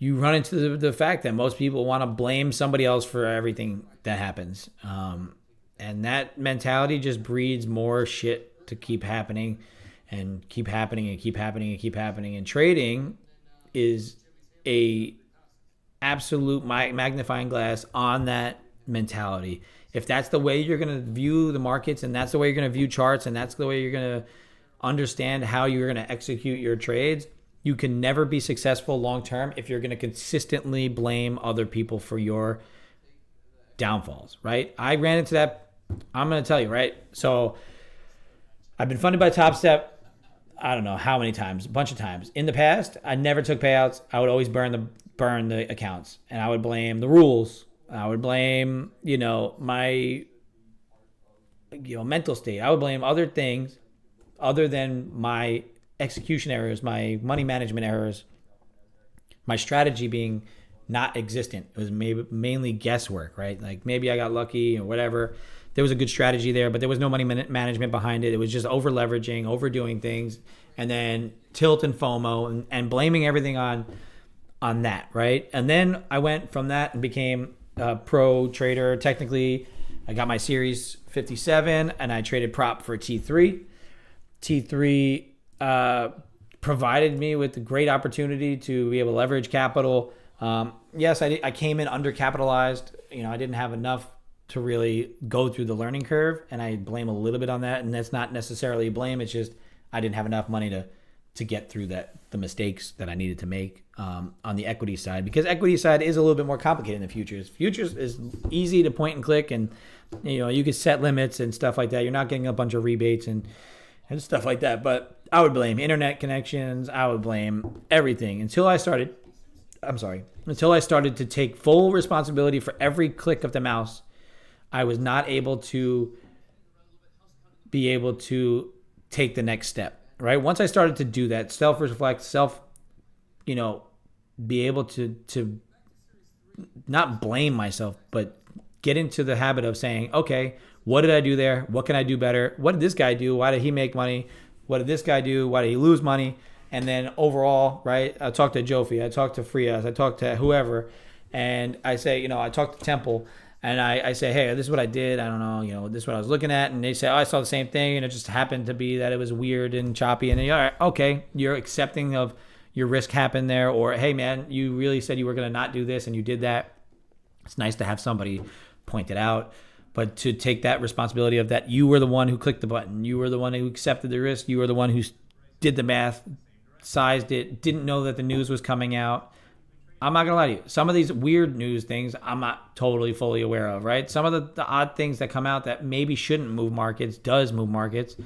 You run into the fact that most people want to blame somebody else for everything that happens. And that mentality just breeds more shit to keep happening and keep happening and keep happening and keep happening. And trading is a absolute magnifying glass on that mentality. If that's the way you're going to view the markets and that's the way you're going to view charts and that's the way you're going to understand how you're going to execute your trades, you can never be successful long term if you're going to consistently blame other people for your downfalls, right? I ran into that. I'm going to tell you, right? So I've been funded by Top Step, I don't know how many times, a bunch of times. In the past, I never took payouts. I would always burn the accounts, and I would blame the rules. I would blame, my mental state. I would blame other things other than my execution errors, my money management errors, my strategy being not existent. It was mainly guesswork, right? Like maybe I got lucky or whatever. There was a good strategy there, but there was no money management behind it. It was just over leveraging, overdoing things, and then tilt and FOMO and blaming everything on that, right? And then I went from that and became a pro trader. Technically, I got my Series 57 and I traded prop for T3. T3 provided me with a great opportunity to be able to leverage capital. Yes, I came in undercapitalized. I didn't have enough to really go through the learning curve, and I blame a little bit on that. And that's not necessarily blame. It's just I didn't have enough money to get through the mistakes that I needed to make on the equity side, because equity side is a little bit more complicated in the futures. Futures is easy to point and click, and you can set limits and stuff like that. You're not getting a bunch of rebates and stuff like that. But I would blame internet connections. I would blame everything until I started to take full responsibility for every click of the mouse. I was not able to be able to take the next step, right? Once I started to do that, self-reflect, be able to not blame myself, but get into the habit of saying, okay, what did I do there? What can I do better? What did this guy do? Why did he make money? What did this guy do? Why did he lose money? And then overall, right, I talked to Jofi, I talked to Friyay, I talked to whoever, and I say, I talked to Temple, and I say, hey, this is what I did. I don't know, this is what I was looking at. And they say, oh, I saw the same thing, and it just happened to be that it was weird and choppy. And then, all right, okay, you're accepting of your risk happened there. Or, hey, man, you really said you were going to not do this, and you did that. It's nice to have somebody point it out. But to take that responsibility of that, you were the one who clicked the button. You were the one who accepted the risk. You were the one who did the math, sized it, didn't know that the news was coming out. I'm not going to lie to you. Some of these weird news things I'm not totally fully aware of, right? Some of the odd things that come out that maybe shouldn't move markets does move markets.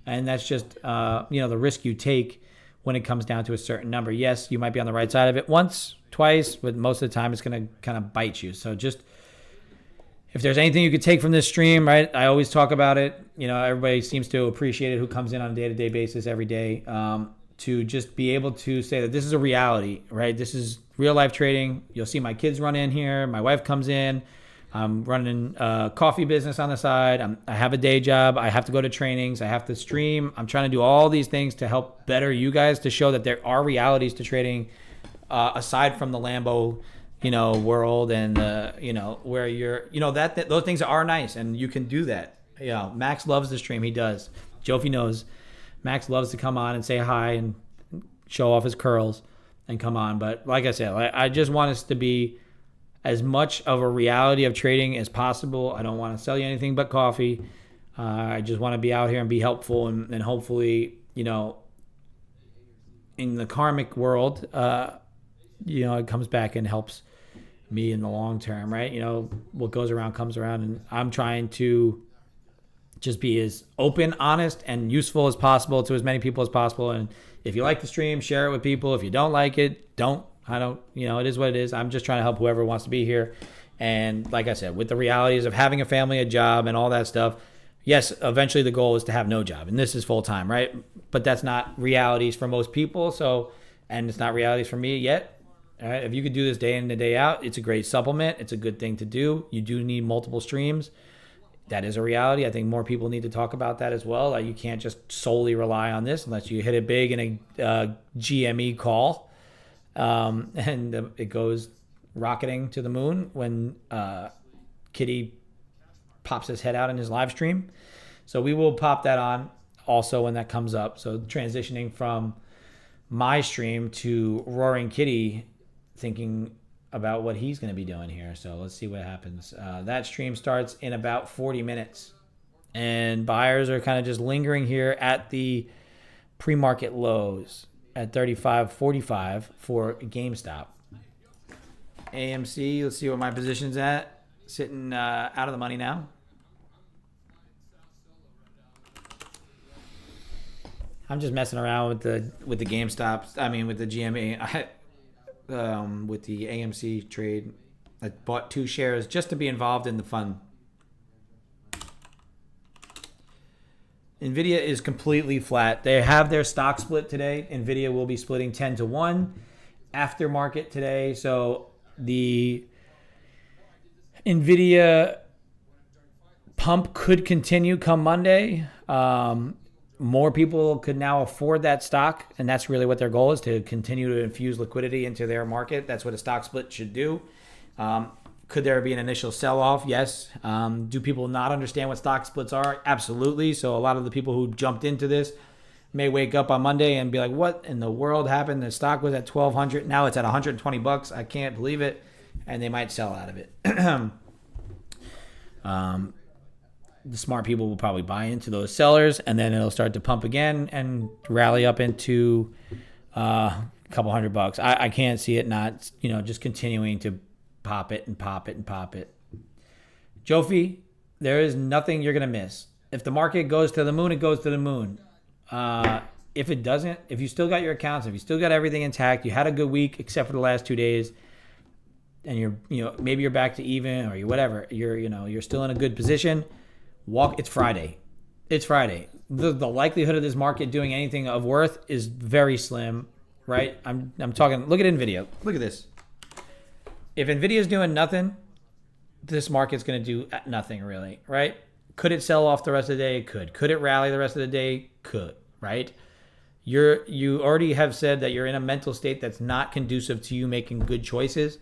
And that's just, the risk you take when it comes down to a certain number. Yes, you might be on the right side of it once, twice, but most of the time it's going to kind of bite you. So just, if there's anything you could take from this stream, right? I always talk about it. Everybody seems to appreciate it who comes in on a day-to-day basis every day. To just be able to say that this is a reality, right? This is real life trading. You'll see my kids run in here. My wife comes in. I'm running a coffee business on the side. I have a day job. I have to go to trainings. I have to stream. I'm trying to do all these things to help better you guys, to show that there are realities to trading aside from the Lambo, world, and where you're, that those things are nice and you can do that. Max loves the stream. He does. Jofi knows. Max loves to come on and say hi and show off his curls and come on. But like I said, I just want us to be as much of a reality of trading as possible. I don't want to sell you anything but coffee. I just want to be out here and be helpful, and hopefully, in the karmic world, it comes back and helps me in the long term, right? What goes around comes around, and I'm trying to just be as open, honest, and useful as possible to as many people as possible. And if you like the stream, share it with people. If you don't like it, don't. I don't, it is what it is. I'm just trying to help whoever wants to be here. And like I said, with the realities of having a family, a job, and all that stuff, yes, eventually the goal is to have no job. And this is full time, right? But that's not realities for most people. And it's not realities for me yet. All right. If you could do this day in and day out, it's a great supplement. It's a good thing to do. You do need multiple streams. That is a reality. I think more people need to talk about that as well. Like, you can't just solely rely on this unless you hit it big in a GME call. And it goes rocketing to the moon when Kitty pops his head out in his live stream. So we will pop that on also when that comes up. So transitioning from my stream to Roaring Kitty, thinking about what he's going to be doing here. So let's see what happens. That stream starts in about 40 minutes. And buyers are kind of just lingering here at the pre-market lows at 35.45 for GameStop. AMC, let's see what my position's at. Sitting out of the money now. I'm just messing around with the GameStops. I mean, with the GME. With the AMC trade. I bought 2 shares just to be involved in the fun. NVIDIA is completely flat. They have their stock split today. NVIDIA will be splitting 10-1 after market today. So the NVIDIA pump could continue come Monday. More people could now afford that stock, and that's really what their goal is, to continue to infuse liquidity into their market. That's what a stock split should do. Could there be an initial sell-off? Yes. Do people not understand what stock splits are? Absolutely. So a lot of the people who jumped into this may wake up on Monday and be like, what in the world happened? The stock was at $1,200. Now it's at $120. I can't believe it. And they might sell out of it. The smart people will probably buy into those sellers, and then it'll start to pump again and rally up into a couple $100. I can't see it not, just continuing to pop it and pop it and pop it. Jofi, there is nothing you're going to miss. If the market goes to the moon, it goes to the moon. If it doesn't, if you still got your accounts, if you still got everything intact, you had a good week except for the last 2 days, and maybe you're back to even, or you whatever, you're still in a good position. It's Friday. It's Friday. The likelihood of this market doing anything of worth is very slim, right? I'm talking, look at NVIDIA. Look at this. If NVIDIA is doing nothing, this market's going to do nothing really, right? Could it sell off the rest of the day? It could. Could it rally the rest of the day? Could, right? You already have said that you're in a mental state that's not conducive to you making good choices.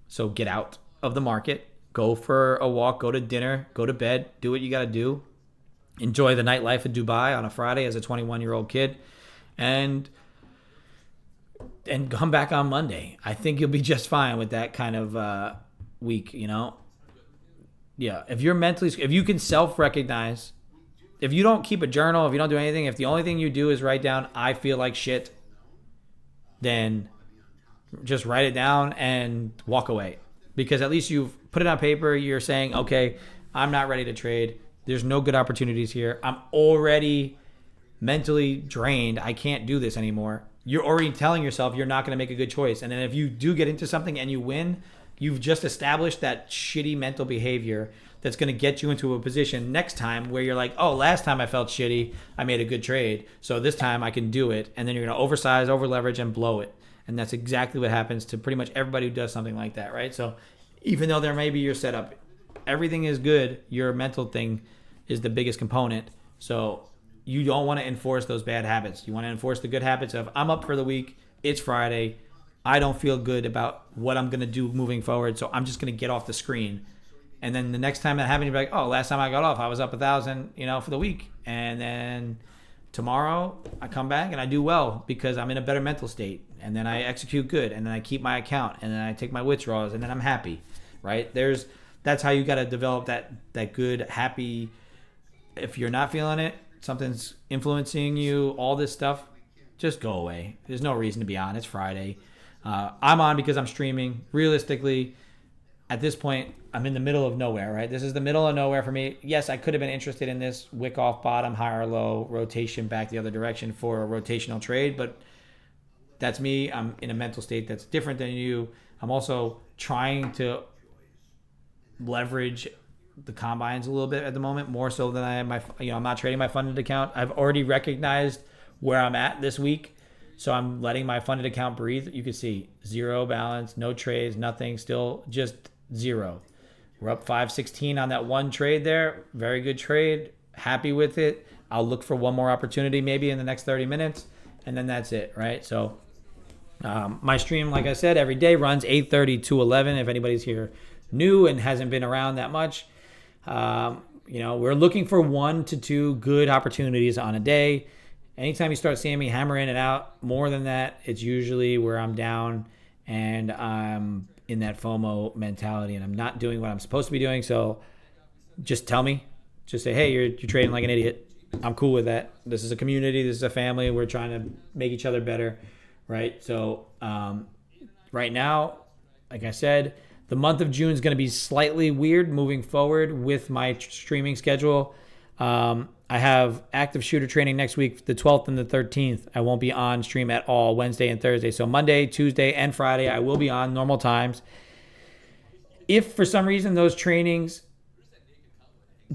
So get out of the market. Go for a walk, go to dinner, go to bed, do what you got to do. Enjoy the nightlife of Dubai on a Friday as a 21-year-old kid. And come back on Monday. I think you'll be just fine with that kind of week, Yeah. If you can self-recognize, if you don't keep a journal, if you don't do anything, if the only thing you do is write down, I feel like shit, then just write it down and walk away. Because at least you've put it on paper. You're saying, okay, I'm not ready to trade. There's no good opportunities here. I'm already mentally drained. I can't do this anymore. You're already telling yourself you're not going to make a good choice. And then if you do get into something and you win, you've just established that shitty mental behavior that's going to get you into a position next time where you're like, oh, last time I felt shitty, I made a good trade. So this time I can do it. And then you're going to oversize, over leverage, and blow it. And that's exactly what happens to pretty much everybody who does something like that, right? So even though there may be your setup everything is good, your mental thing is the biggest component. So you don't want to enforce those bad habits. You want to enforce the good habits of, I'm up for the week. It's Friday. I don't feel good about what I'm going to do moving forward. So I'm just going to get off the screen. And then the next time that happens, you're like, oh, last time I got off, I was up 1,000, for the week. And then tomorrow I come back and I do well because I'm in a better mental state. And then I execute good. And then I keep my account. And then I take my withdrawals. And then I'm happy, right? That's how you got to develop that good, happy. If you're not feeling it, something's influencing you, all this stuff, just go away. There's no reason to be on. It's Friday. I'm on because I'm streaming. Realistically, at this point, I'm in the middle of nowhere, right? This is the middle of nowhere for me. Yes, I could have been interested in this wick off bottom, high or low, rotation back the other direction for a rotational trade, but that's me. I'm in a mental state that's different than you. I'm also trying to leverage the combines a little bit at the moment, more so than I am I'm not trading my funded account. I've already recognized where I'm at this week. So I'm letting my funded account breathe. You can see zero balance, no trades, nothing, still just zero. We're up 516 on that one trade there. Very good trade. Happy with it. I'll look for one more opportunity maybe in the next 30 minutes, and then that's it, right? So my stream, like I said, every day runs 8:30 to 11. If anybody's here new and hasn't been around that much, we're looking for 1 to 2 good opportunities on a day. Anytime you start seeing me hammer in and out more than that, it's usually where I'm down and I'm in that FOMO mentality and I'm not doing what I'm supposed to be doing. So just tell me, just say, hey, you're trading like an idiot. I'm cool with that. This is a community. This is a family. We're trying to make each other better, right? So right now, like I said, the month of June is going to be slightly weird moving forward with my streaming schedule. I have active shooter training next week, the 12th and the 13th. I won't be on stream at all Wednesday and Thursday. So Monday, Tuesday, and Friday, I will be on normal times. If for some reason those trainings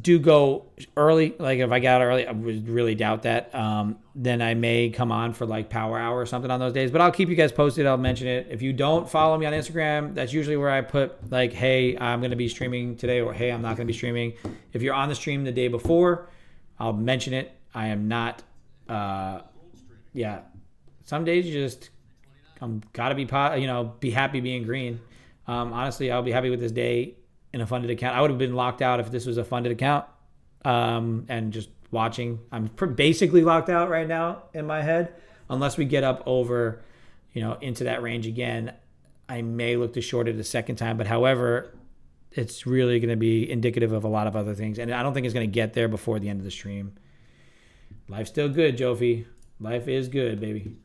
do go early, like if I got out early, I would really doubt that. Then I may come on for like power hour or something on those days. But I'll keep you guys posted. I'll mention it. If you don't follow me on Instagram, that's usually where I put like, hey, I'm going to be streaming today, or hey, I'm not going to be streaming. If you're on the stream the day before, I'll mention it. I am not, some days you just gotta be happy being green. Honestly, I'll be happy with this day in a funded account. I would have been locked out if this was a funded account, and just watching. I'm basically locked out right now in my head, unless we get up over, into that range again. I may look to short it a second time, but however, it's really going to be indicative of a lot of other things. And I don't think it's going to get there before the end of the stream. Life's still good, Jofi. Life is good, baby.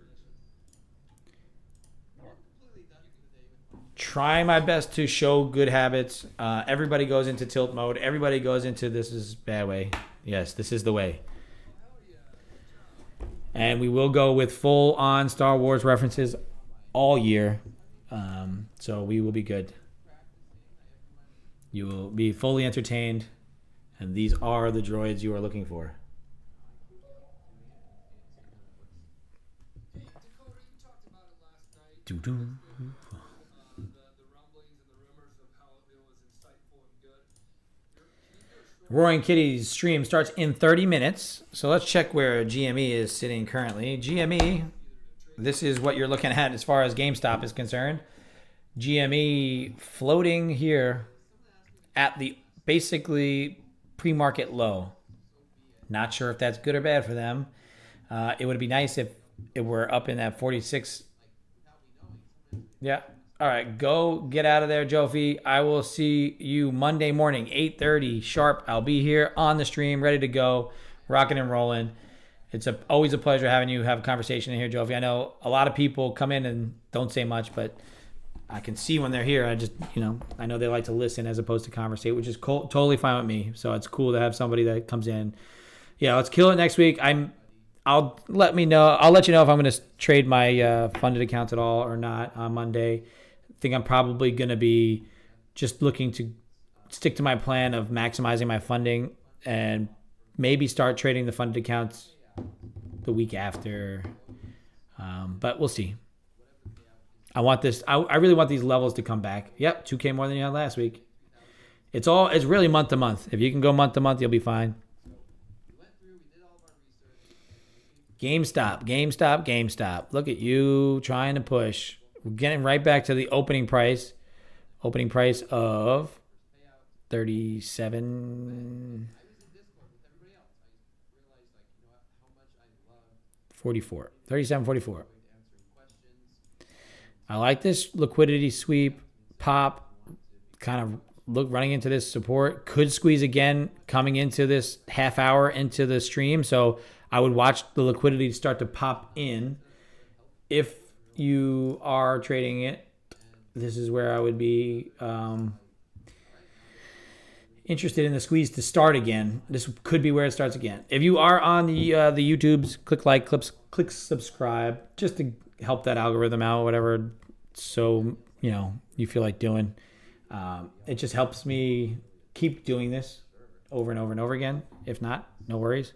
Trying my best to show good habits. Everybody goes into tilt mode. Everybody goes into this is bad way. Yes, this is the way. And we will go with full on Star Wars references all year. So we will be good. You will be fully entertained, and these are the droids you are looking for. Roaring Kitty's stream starts in 30 minutes. So let's check where GME is sitting currently. GME, this is what you're looking at as far as GameStop is concerned. GME floating here at the basically pre-market low. Not sure if that's good or bad for them. It would be nice if it were up in that 46. Yeah. All right. Go get out of there, Jofi. I will see you Monday morning, 8:30 sharp. I'll be here on the stream, ready to go, rocking and rolling. It's always a pleasure having you have a conversation in here, Jofi. I know a lot of people come in and don't say much, but I can see when they're here. I just, I know they like to listen as opposed to conversate, which is totally fine with me. So it's cool to have somebody that comes in. Yeah, let's kill it next week. I'll let you know if I'm going to trade my funded accounts at all or not on Monday. I think I'm probably going to be just looking to stick to my plan of maximizing my funding and maybe start trading the funded accounts the week after. But we'll see. I want this. I really want these levels to come back. Yep, 2K more than you had last week. It's really month to month. If you can go month to month, you'll be fine. GameStop. Look at you trying to push. We're getting right back to the opening price. Opening price of 37.44. 37.44. I like this liquidity sweep pop. Kind of look running into this support. Could squeeze again coming into this half hour into the stream. So I would watch the liquidity start to pop in. If you are trading it, this is where I would be interested in the squeeze to start again. This could be where it starts again. If you are on the YouTubes, click like, click subscribe, just to help that algorithm out, whatever. So you feel like doing. It just helps me keep doing this over and over and over again. If not, no worries.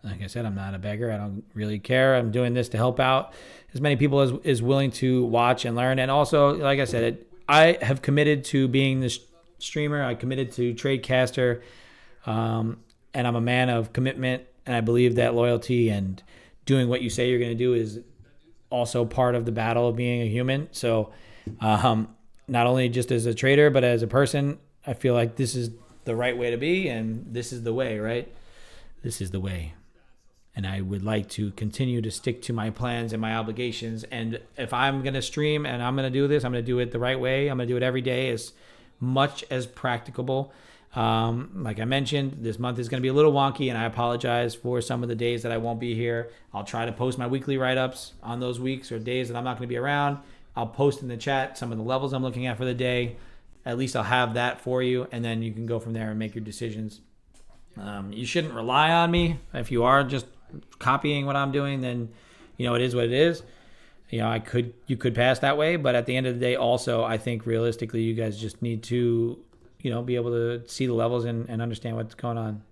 Like I said, I'm not a beggar. I don't really care. I'm doing this to help out as many people as is willing to watch and learn. And also, like I said, I have committed to being this streamer. I committed to Tradecaster, and I'm a man of commitment. And I believe that loyalty and doing what you say you're going to do is also part of the battle of being a human. So, not only just as a trader, but as a person, I feel like this is the right way to be, and this is the way, right? This is the way. And I would like to continue to stick to my plans and my obligations. And if I'm going to stream and I'm going to do this, I'm going to do it the right way. I'm going to do it every day as much as practicable. Like I mentioned, this month is going to be a little wonky, and I apologize for some of the days that I won't be here. I'll try to post my weekly write-ups on those weeks or days that I'm not going to be around. I'll post in the chat some of the levels I'm looking at for the day. At least I'll have that for you, and then you can go from there and make your decisions. You shouldn't rely on me. If you are just copying what I'm doing, then it is what it is. You could pass that way, but at the end of the day, also I think realistically, you guys just need to be able to see the levels and understand what's going on.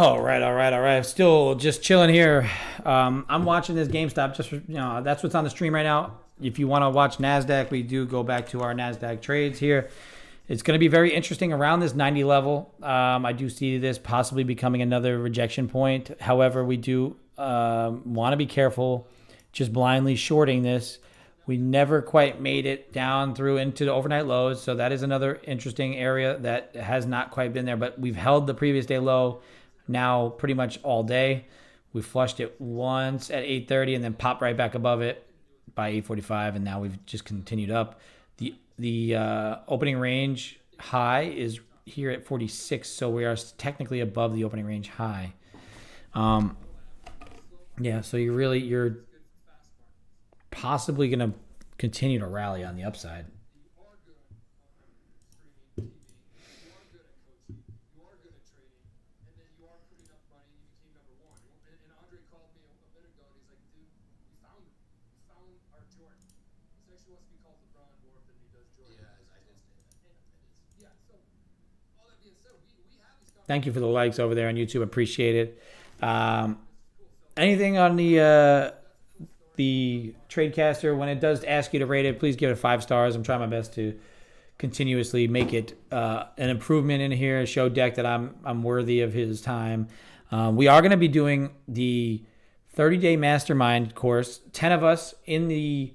All right. Still just chilling here. I'm watching this GameStop. That's what's on the stream right now. If you want to watch NASDAQ, we do go back to our NASDAQ trades here. It's going to be very interesting around this 90 level. I do see this possibly becoming another rejection point. However, we do want to be careful just blindly shorting this. We never quite made it down through into the overnight lows. So that is another interesting area that has not quite been there. But we've held the previous day low now pretty much all day. We flushed it once at 8:30 and then popped right back above it by 8:45, and now we've just continued up. The opening range high is here at 46, so we are technically above the opening range high. So you're possibly going to continue to rally on the upside. Thank you for the likes over there on YouTube. Appreciate it. Anything on the Tradecaster, when it does ask you to rate it, please give it 5 stars. I'm trying my best to continuously make it an improvement in here, show Deck that I'm worthy of his time. We are going to be doing the 30-day mastermind course. 10 of us in the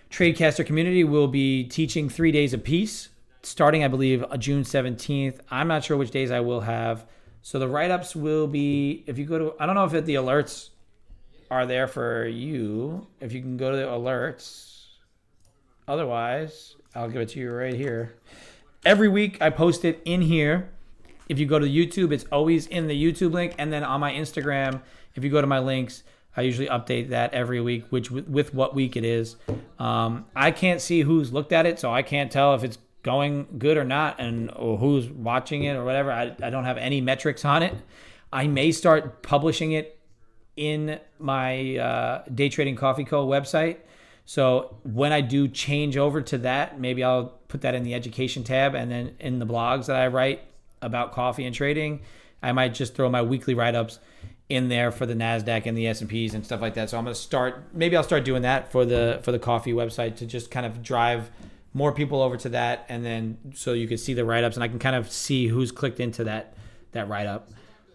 Tradecaster community will be teaching 3 days apiece, starting, I believe, June 17th. I'm not sure which days I will have So the write-ups will be, if you go to, I don't know if the alerts are there for you. If you can go to the alerts. Otherwise, I'll give it to you right here. Every week I post it in here. If you go to YouTube, it's always in the YouTube link. And then on my Instagram, if you go to my links, I usually update that every week, which with what week it is. I can't see who's looked at it, so I can't tell if it's going good or not, or who's watching it or whatever. I don't have any metrics on it. I may start publishing it in my Day Trading Coffee Co. website. So when I do change over to that, maybe I'll put that in the education tab, and then in the blogs that I write about coffee and trading, I might just throw my weekly write-ups in there for the NASDAQ and the S&Ps and stuff like that. So I'm going to I'll start doing that for the coffee website to just kind of drive more people over to that. And then so you can see the write-ups, and I can kind of see who's clicked into that write-up.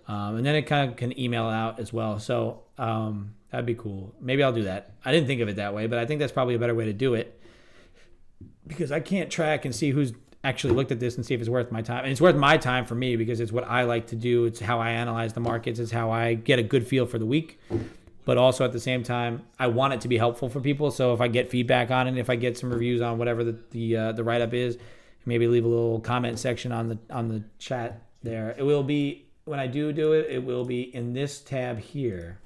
And then it kind of can email out as well. So that'd be cool. Maybe I'll do that. I didn't think of it that way, but I think that's probably a better way to do it, because I can't track and see who's actually looked at this and see if it's worth my time. And it's worth my time for me because it's what I like to do. It's how I analyze the markets. It's how I get a good feel for the week. But also at the same time, I want it to be helpful for people. So if I get feedback on it, if I get some reviews on whatever the write-up is, maybe leave a little comment section on the chat there. It will be, when I do it, it will be in this tab here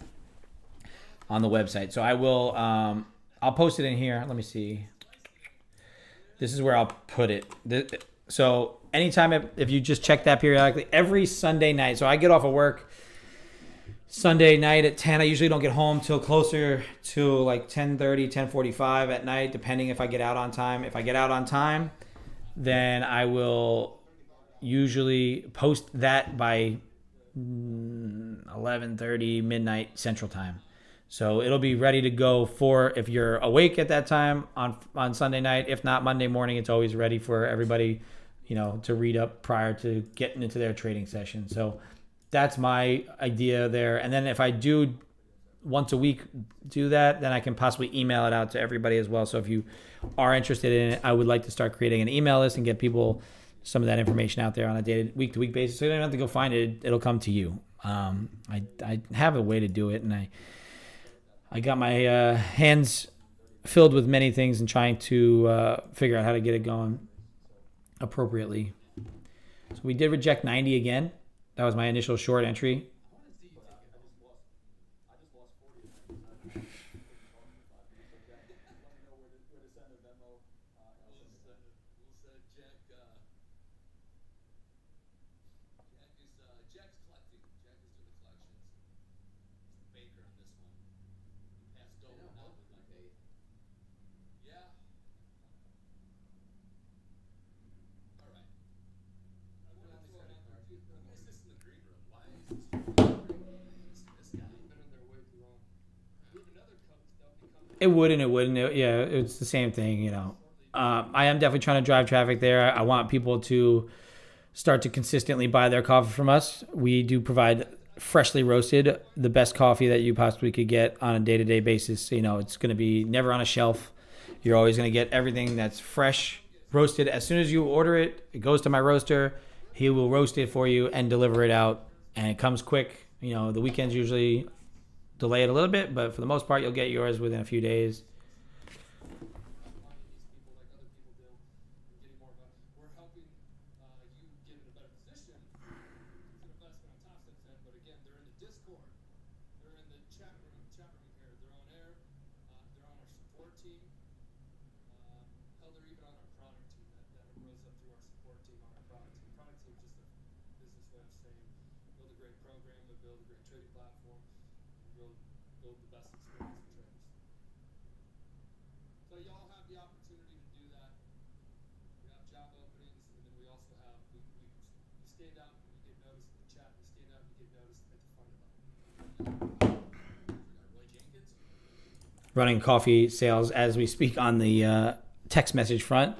on the website. So I will, I'll post it in here. Let me see. This is where I'll put it. So anytime, if you just check that periodically, every Sunday night. So I get off of work Sunday night at 10. I usually don't get home till closer to like 10:30, 10:45 at night, depending if I get out on time. If I get out on time, then I will usually post that by 11:30, midnight Central Time. So it'll be ready to go for if you're awake at that time on Sunday night. If not, Monday morning, it's always ready for everybody, to read up prior to getting into their trading session. So that's my idea there. And then if I do once a week do that, then I can possibly email it out to everybody as well. So if you are interested in it, I would like to start creating an email list and get people some of that information out there on a week-to-week basis. So you don't have to go find it. It'll come to you. I have a way to do it, and I got my hands filled with many things and trying to figure out how to get it going appropriately. So we did reject 90 again. That was my initial short entry. It would and it wouldn't. Yeah, it's the same thing, I am definitely trying to drive traffic there. I want people to start to consistently buy their coffee from us. We do provide freshly roasted, the best coffee that you possibly could get on a day-to-day basis. It's going to be never on a shelf. You're always going to get everything that's fresh, roasted. As soon as you order it, it goes to my roaster. He will roast it for you and deliver it out, and it comes quick. The weekends usually delay it a little bit, but for the most part, you'll get yours within a few days. Running coffee sales as we speak on the text message front.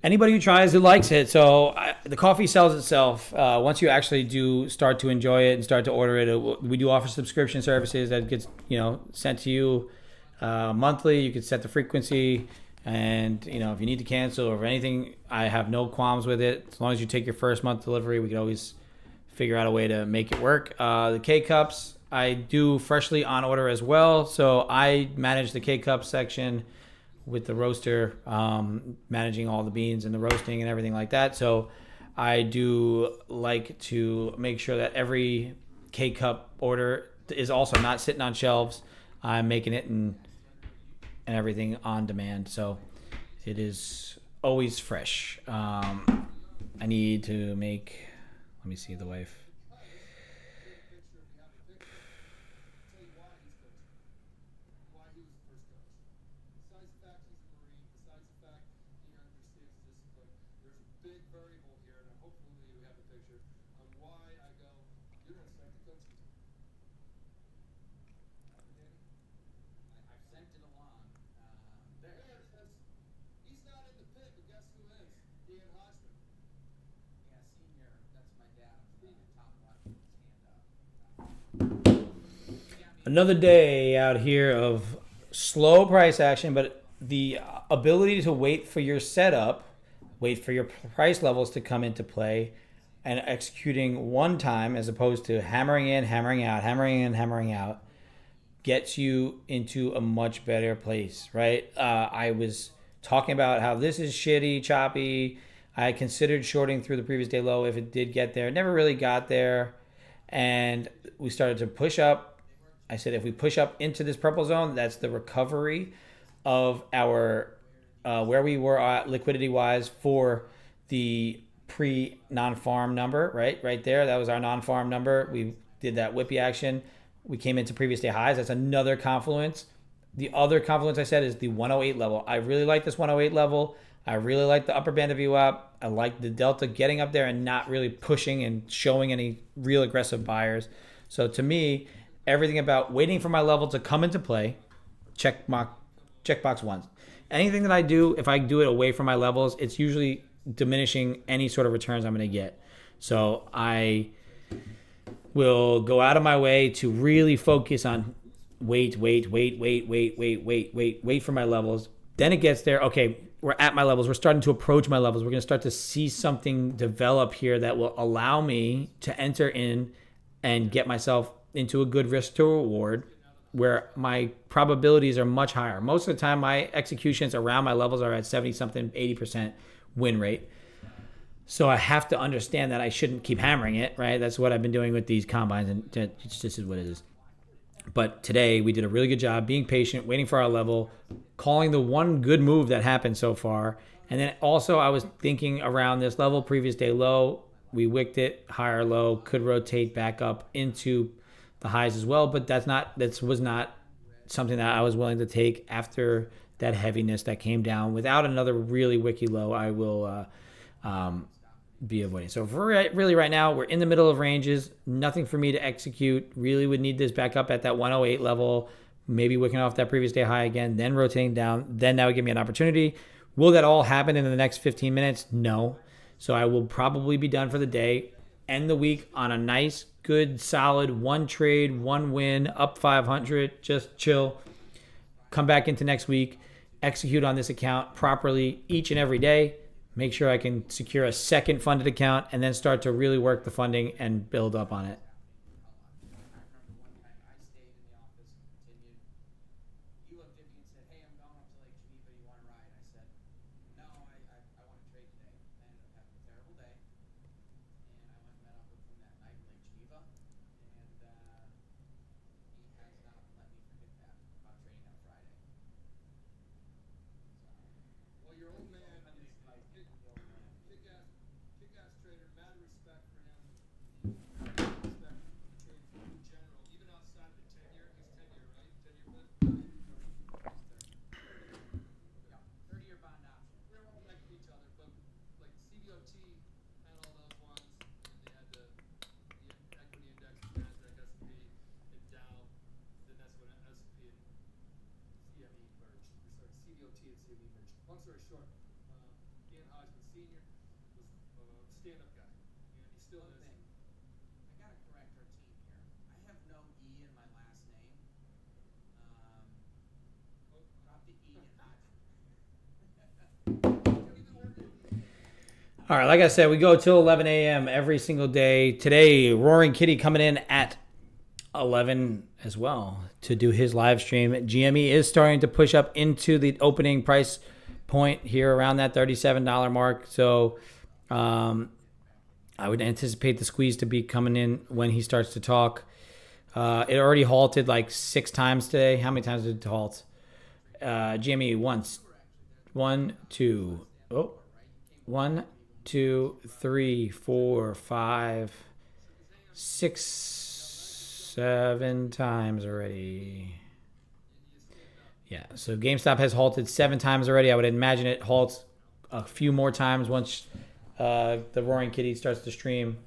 Anybody who tries it likes it. So the coffee sells itself. Once you actually do start to enjoy it and start to order it, we do offer subscription services that gets sent to you monthly. You can set the frequency, and if you need to cancel or anything, I have no qualms with it. As long as you take your first month delivery, we can always figure out a way to make it work. The K cups I do freshly on order as well, so I manage the K cup section with the roaster, managing all the beans and the roasting and everything like that. So I do like to make sure that every K cup order is also not sitting on shelves. I'm making it and everything on demand, so it is always fresh. I need to make. Let me see the wife. Another day out here of slow price action, but the ability to wait for your setup, wait for your price levels to come into play, and executing one time as opposed to hammering in, hammering out, hammering in, hammering out, gets you into a much better place, right? I was talking about how this is shitty, choppy. I considered shorting through the previous day low if it did get there. It never really got there. And we started to push up. I said if we push up into this purple zone, that's the recovery of our where we were at liquidity wise for the pre non-farm number, right there. That was our non-farm number. We did that whippy action. We came into previous day highs. That's another confluence. The other confluence I said is the 108 level. I really like this 108 level. I really like the upper band of VWAP. I like the delta getting up there and not really pushing and showing any real aggressive buyers. So to me, everything about waiting for my level to come into play, checkbox one. Anything that I do, if I do it away from my levels, it's usually diminishing any sort of returns I'm going to get. So I will go out of my way to really focus on wait for my levels. Then it gets there. Okay, we're at my levels. We're starting to approach my levels. We're going to start to see something develop here that will allow me to enter in and get myself into a good risk to reward where my probabilities are much higher. Most of the time, my executions around my levels are at 70 something, 80% win rate. So I have to understand that I shouldn't keep hammering it, right? That's what I've been doing with these combines, and this is what it is. But today we did a really good job being patient, waiting for our level, calling the one good move that happened so far. And then also I was thinking around this level, previous day low, we wicked it, higher low, could rotate back up into the highs as well. But that was not something that I was willing to take after that heaviness that came down. Without another really wicky low, I will be avoiding. So for really right now, we're in the middle of ranges. Nothing for me to execute. Really would need this back up at that 108 level, maybe wicking off that previous day high again, then rotating down. Then that would give me an opportunity. Will that all happen in the next 15 minutes? No. So I will probably be done for the day. End the week on a nice, good, solid one trade, one win, up 500. Just chill. Come back into next week. Execute on this account properly each and every day. Make sure I can secure a second funded account and then start to really work the funding and build up on it. All right, like I said, we go till 11 a.m. every single day. Today, Roaring Kitty coming in at 11 as well to do his live stream. GME is starting to push up into the opening price point here around that $37 mark. So I would anticipate the squeeze to be coming in when he starts to talk. It already halted like 6 times today. How many times did it halt? GME once. 1, 2. Oh. 1, 2, 3, 4, 5, 6, 7 times already. Yeah, so GameStop has halted 7 times already. I would imagine it halts a few more times once the Roaring Kitty starts to stream.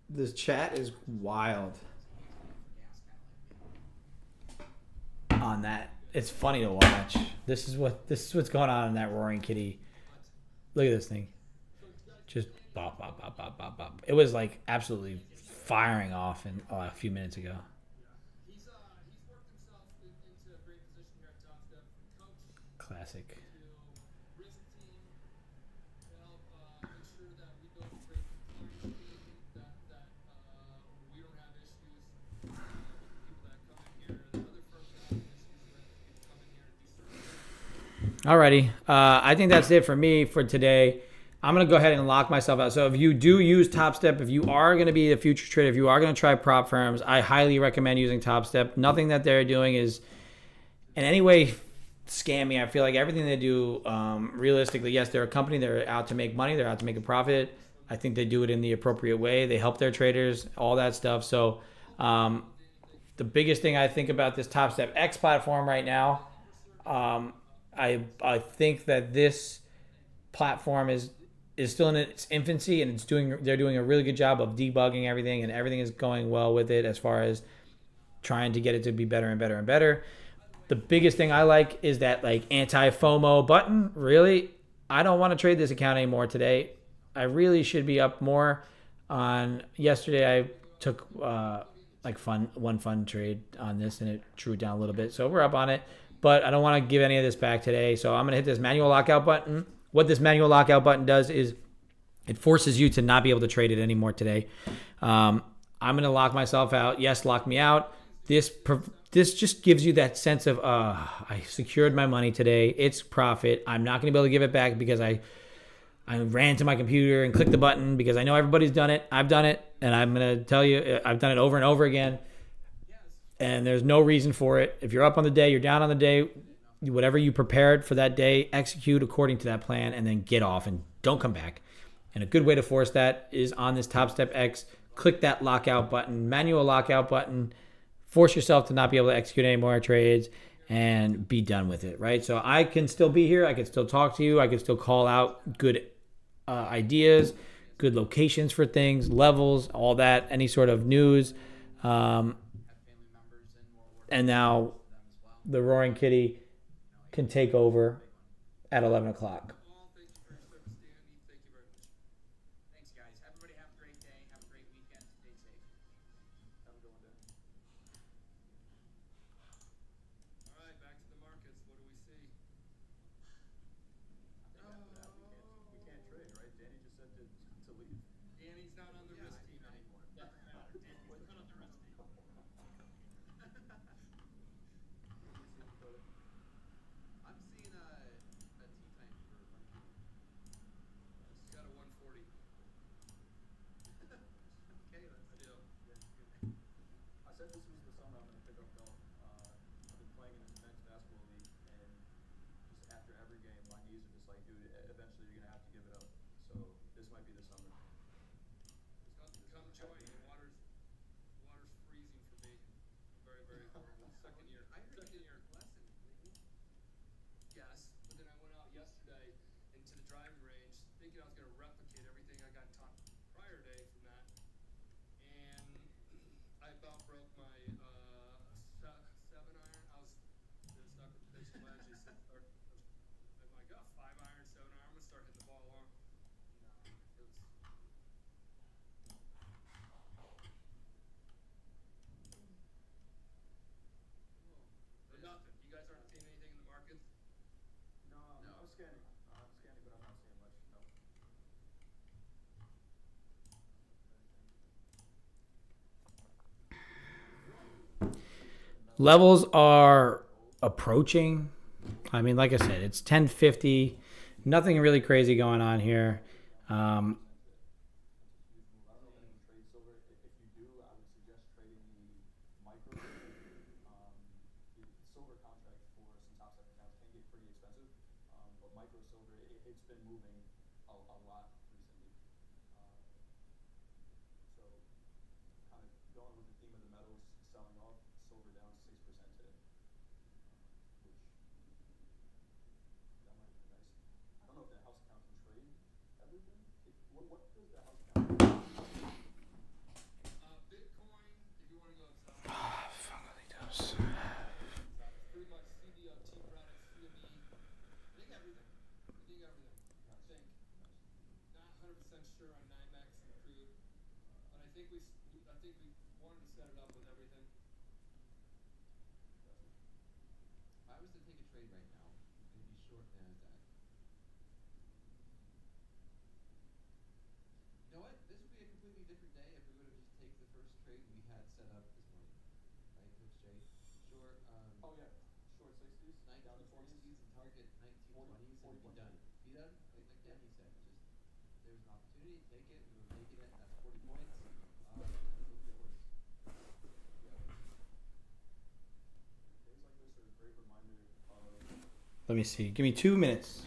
This chat is wild on that. It's funny to watch. This is what's going on in that Roaring Kitty. Look at this thing. Just bop bop bop bop bop bop. It was like absolutely firing off a few minutes ago. Classic. Alrighty. I think that's it for me for today. I'm going to go ahead and lock myself out. So if you do use Top Step, if you are going to be a future trader, if you are going to try prop firms, I highly recommend using Top Step. Nothing that they're doing is in any way scammy. I feel like everything they do, realistically, yes, they're a company. They're out to make money. They're out to make a profit. I think they do it in the appropriate way. They help their traders, all that stuff. So the biggest thing I think about this Top Step X platform right now, I think that this platform is still in its infancy, and they're doing a really good job of debugging everything, and everything is going well with it as far as trying to get it to be better and better and better. The biggest thing I like is that like anti FOMO button. Really, I don't want to trade this account anymore today. I really should be up more. On yesterday, I took one fun trade on this, and it drew it down a little bit. So we're up on it, but I don't want to give any of this back today. So I'm gonna hit this manual lockout button. What this manual lockout button does is it forces you to not be able to trade it anymore today. I'm gonna lock myself out. Yes, lock me out. This just gives you that sense of I secured my money today. It's profit. I'm not gonna be able to give it back because I ran to my computer and clicked the button because I know everybody's done it. I've done it, and I'm gonna tell you I've done it over and over again. And there's no reason for it. If you're up on the day, you're down on the day, whatever you prepared for that day, execute according to that plan, and then get off and don't come back. And a good way to force that is on this Top Step X. Click that lockout button, manual lockout button. Force yourself to not be able to execute any more trades and be done with it, right? So I can still be here. I can still talk to you. I can still call out good ideas, good locations for things, levels, all that, any sort of news. And now the Roaring Kitty can take over at 11 o'clock. Levels are approaching. I mean, like I said, it's 10:50. Nothing really crazy going on here. Um, If I was to take a trade right now, it'd be short NASDAQ. You know what? This would be a completely different day if we would have just taken the first trade we had set up this morning. Right, Coach Jay? Short 1960s and target 1920s and be done. Be done? Like Danny said, just there's an opportunity, take it. We were making it. That's 40 points. And it'll get worse. Let me see. Give me 2 minutes.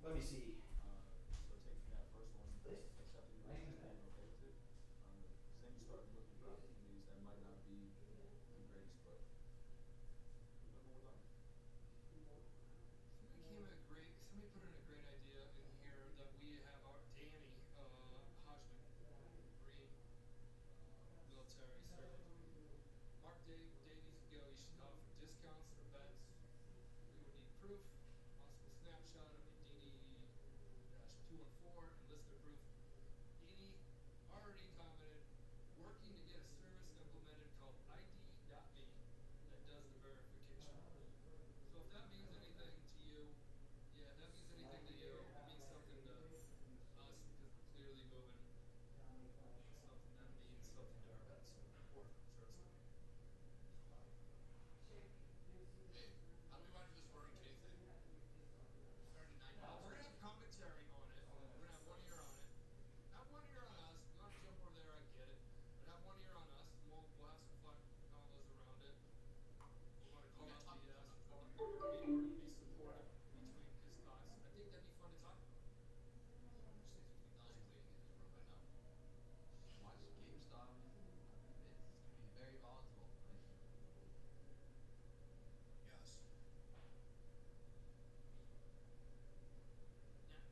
Let me see. Somebody put in a great idea in here that we have our Danny Hodgman, Marine, military servant. Mark Day needs to go. You should offer discounts for bets. We would need proof, possible snapshot of your DD-214 and list of proof. Danny already commented, working to get a service implemented called ID.me that does the verification. So if that means anything to you, yeah, if that means anything to you, it means something to us because we're clearly moving something that means something to our bets. Or starts to. Hey, how do we want to do this roaring K thing? Starting at 9. We're gonna have commentary on it. We're gonna have 1 ear on it. Have 1 ear on us. If you want to jump over there, I get it. But have 1 ear on us, and we'll have some fun combos around it. We want to call out BS, or be supportive between his thoughts. I think that'd be fun to talk about. There's 63,000 waiting in this room right now. Watch GameStop. It's going to be very volatile, right? Yes.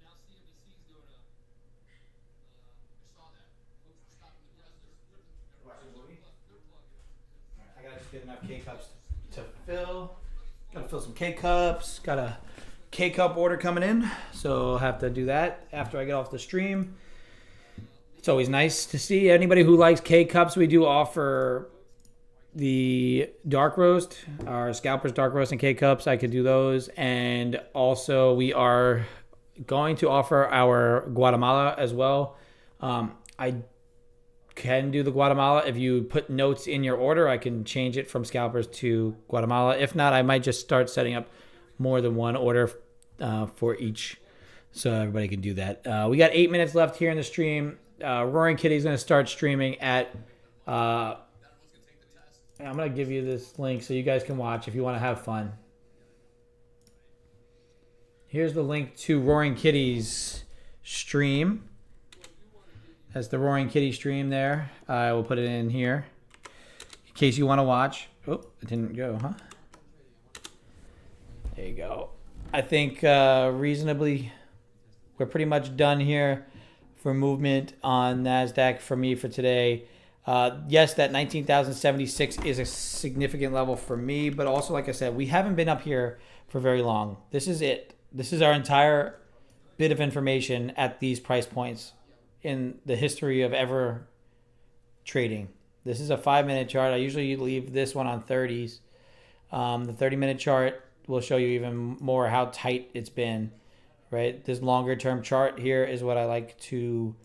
Now CNBC is doing a. I saw that. Folks are stopping the president. Watching a movie? They're plugging I gotta just get enough K cups to fill. Gotta fill some K cups. Got a K cup order coming in, so I'll have to do that after I get off the stream. It's always nice to see anybody who likes K cups. We do offer the dark roast, our scalpers dark roast and K cups. I could do those, and also we are going to offer our Guatemala as well. I can do the Guatemala. If you put notes in your order, I can change it from scalpers to Guatemala. If not, I might just start setting up more than one order for each, so everybody can do that. We got 8 minutes left here in the stream. Roaring Kitty's going to start streaming at. I'm going to give you this link so you guys can watch if you want to have fun. Here's the link to Roaring Kitty's stream. That's the Roaring Kitty stream there. I will put it in here in case you want to watch. Oh, it didn't go, huh? There you go. I think reasonably we're pretty much done here for movement on NASDAQ for me for today. Yes, that 19,076 is a significant level for me, but also, like I said, we haven't been up here for very long. This is it. This is our entire bit of information at these price points in the history of ever trading. This is a 5-minute chart. I usually leave this one on 30s. The 30-minute chart will show you even more how tight it's been, right? This longer term chart here is what I like to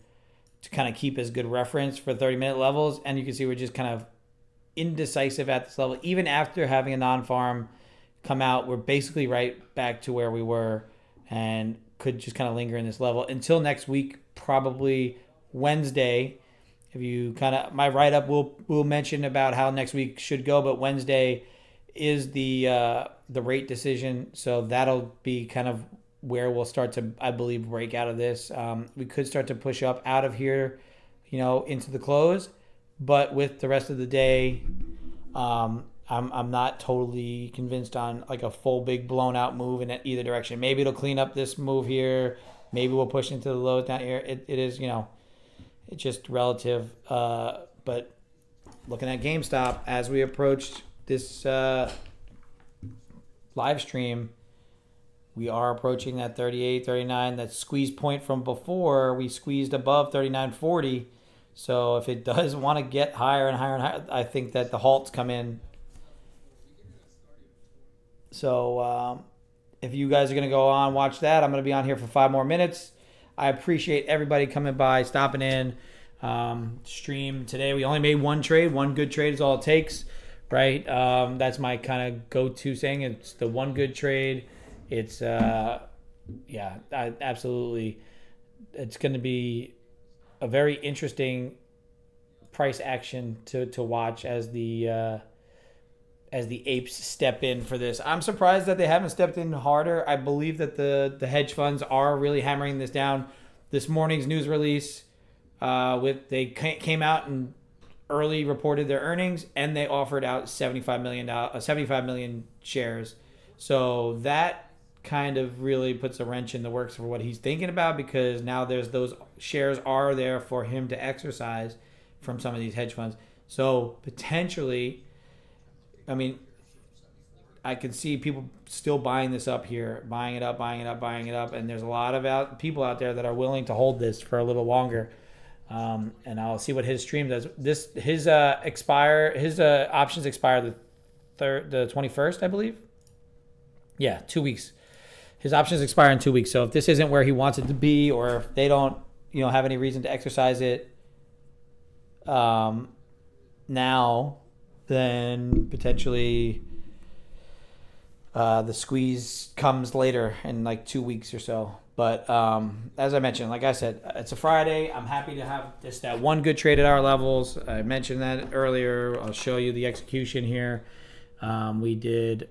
kind of keep as good reference for 30-minute levels. And you can see we're just kind of indecisive at this level. Even after having a non-farm come out, we're basically right back to where we were and could just kind of linger in this level until next week, probably Wednesday. If you kind of, my write-up will mention about how next week should go, but Wednesday is the rate decision. So that'll be kind of where we'll start to, I believe, break out of this. We could start to push up out of here, into the close, but with the rest of the day, I'm not totally convinced on like a full big blown out move in either direction. Maybe it'll clean up this move here. Maybe we'll push into the lows down here. It is, it's just relative. But looking at GameStop as we approached this live stream, we are approaching that 38, 39, that squeeze point from before. We squeezed above 39.40. So if it does want to get higher and higher and higher, I think that the halts come in. So if you guys are going to go on, watch that. I'm going to be on here for 5 more minutes. I appreciate everybody coming by, stopping in. Stream today. We only made one trade. One good trade is all it takes, right? That's my kind of go-to saying. It's the one good trade. It's, absolutely. It's going to be a very interesting price action to watch as the apes step in for this. I'm surprised that they haven't stepped in harder. I believe that the hedge funds are really hammering this down. This morning's news release, they came out and early reported their earnings, and they offered out 75 million shares. So that kind of really puts a wrench in the works for what he's thinking about, because now those shares are there for him to exercise from some of these hedge funds. So potentially, I can see people still buying this up here, buying it up, and there's a lot of people out there that are willing to hold this for a little longer. And I'll see what his stream does. His options expire the 21st, I believe. Yeah, 2 weeks. His options expire in 2 weeks. So if this isn't where he wants it to be, or if they don't, have any reason to exercise it now, then potentially the squeeze comes later in like 2 weeks or so. But as I mentioned, like I said, it's a Friday. I'm happy to have that one good trade at our levels. I mentioned that earlier. I'll show you the execution here. We did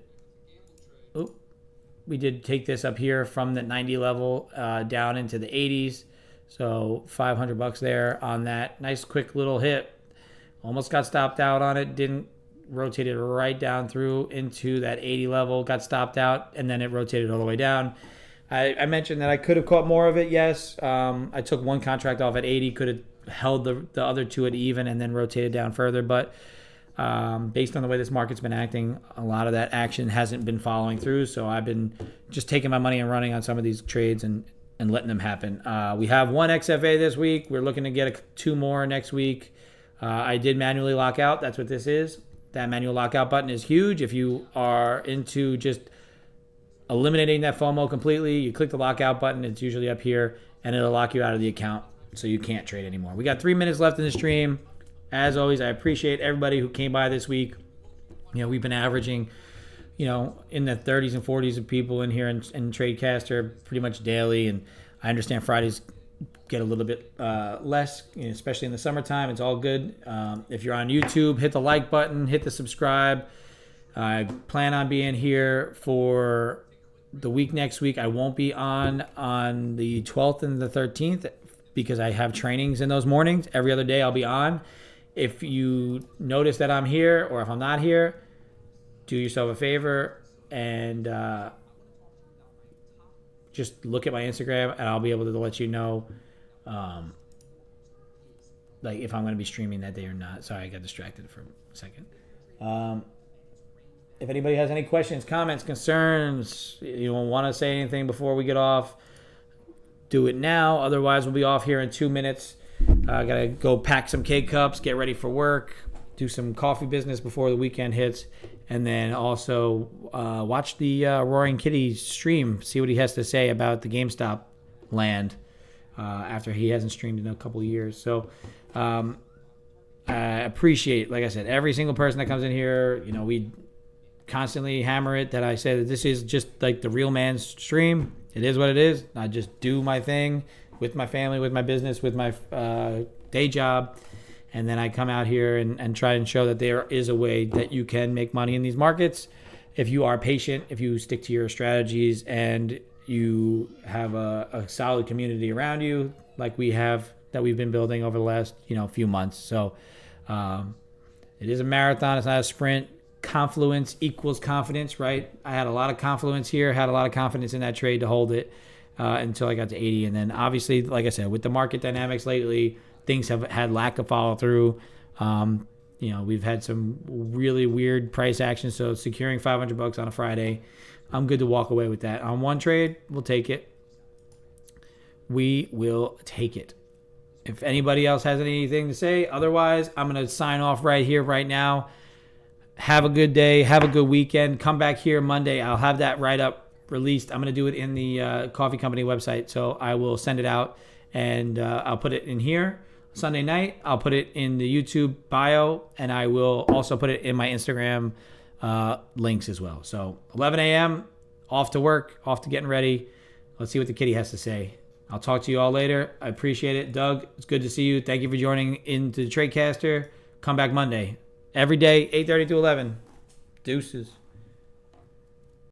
take this up here from the 90 level down into the 80s. So $500 there on that. Nice quick little hit. Almost got stopped out on it. Didn't. Rotated right down through into that 80 level. Got stopped out, and then it rotated all the way down. I mentioned that I could have caught more of it. Yes. I took one contract off at 80. Could have held the other two at even and then rotated down further. But based on the way this market's been acting, a lot of that action hasn't been following through. So I've been just taking my money and running on some of these trades and letting them happen. We have one XFA this week. We're looking to get 2 more next week. I did manually lock out. That's what this is. That manual lockout button is huge. If you are into just eliminating that FOMO completely, you click the lockout button. It's usually up here, and it'll lock you out of the account so you can't trade anymore. We got 3 minutes left in the stream. As always, I appreciate everybody who came by this week. We've been averaging, in the 30s and 40s of people in here in Tradecaster pretty much daily, and I understand Fridays get a little bit less, especially in the summertime. It's all good. If you're on YouTube, hit the like button, hit the subscribe. I plan on being here for the week next week. I won't be on the 12th and the 13th because I have trainings in those mornings. Every other day I'll be on. If you notice that I'm here or if I'm not here, do yourself a favor and just look at my Instagram, and I'll be able to let you know if I'm going to be streaming that day or not. Sorry, I got distracted for a second. If anybody has any questions, comments, concerns, you want to say anything before we get off, do it now. Otherwise, we'll be off here in 2 minutes. I got to go pack some K-Cups, get ready for work, do some coffee business before the weekend hits, and then also watch the Roaring Kitty stream, see what he has to say about the GameStop land after he hasn't streamed in a couple of years. So I appreciate, like I said, every single person that comes in here. You know, we constantly hammer it that I say that this is just like the real man's stream. It is what it is. I just do my thing with my family, with my business, with my day job. And then I come out here and try and show that there is a way that you can make money in these markets if you are patient, if you stick to your strategies, and you have a solid community around you like we have, that we've been building over the last few months. So it is a marathon. It's not a sprint. Confluence equals confidence, right? I had a lot of confluence here, had a lot of confidence in that trade to hold it until I got to 80. And then obviously, like I said, with the market dynamics lately, things have had lack of follow through. We've had some really weird price action. So securing $500 on a Friday, I'm good to walk away with that. On one trade, we'll take it. We will take it. If anybody else has anything to say, otherwise, I'm going to sign off right here, right now. Have a good day. Have a good weekend. Come back here Monday. I'll have that write-up released. I'm going to do it in the coffee company website. So I will send it out, and I'll put it in here Sunday night. I'll put it in the YouTube bio, and I will also put it in my Instagram links as well. So 11 a.m., off to work, off to getting ready. Let's see what the kitty has to say. I'll talk to you all later. I appreciate it. Doug, it's good to see you. Thank you for joining into the Tradecaster. Come back Monday. Every day, 8:30 to 11. Deuces.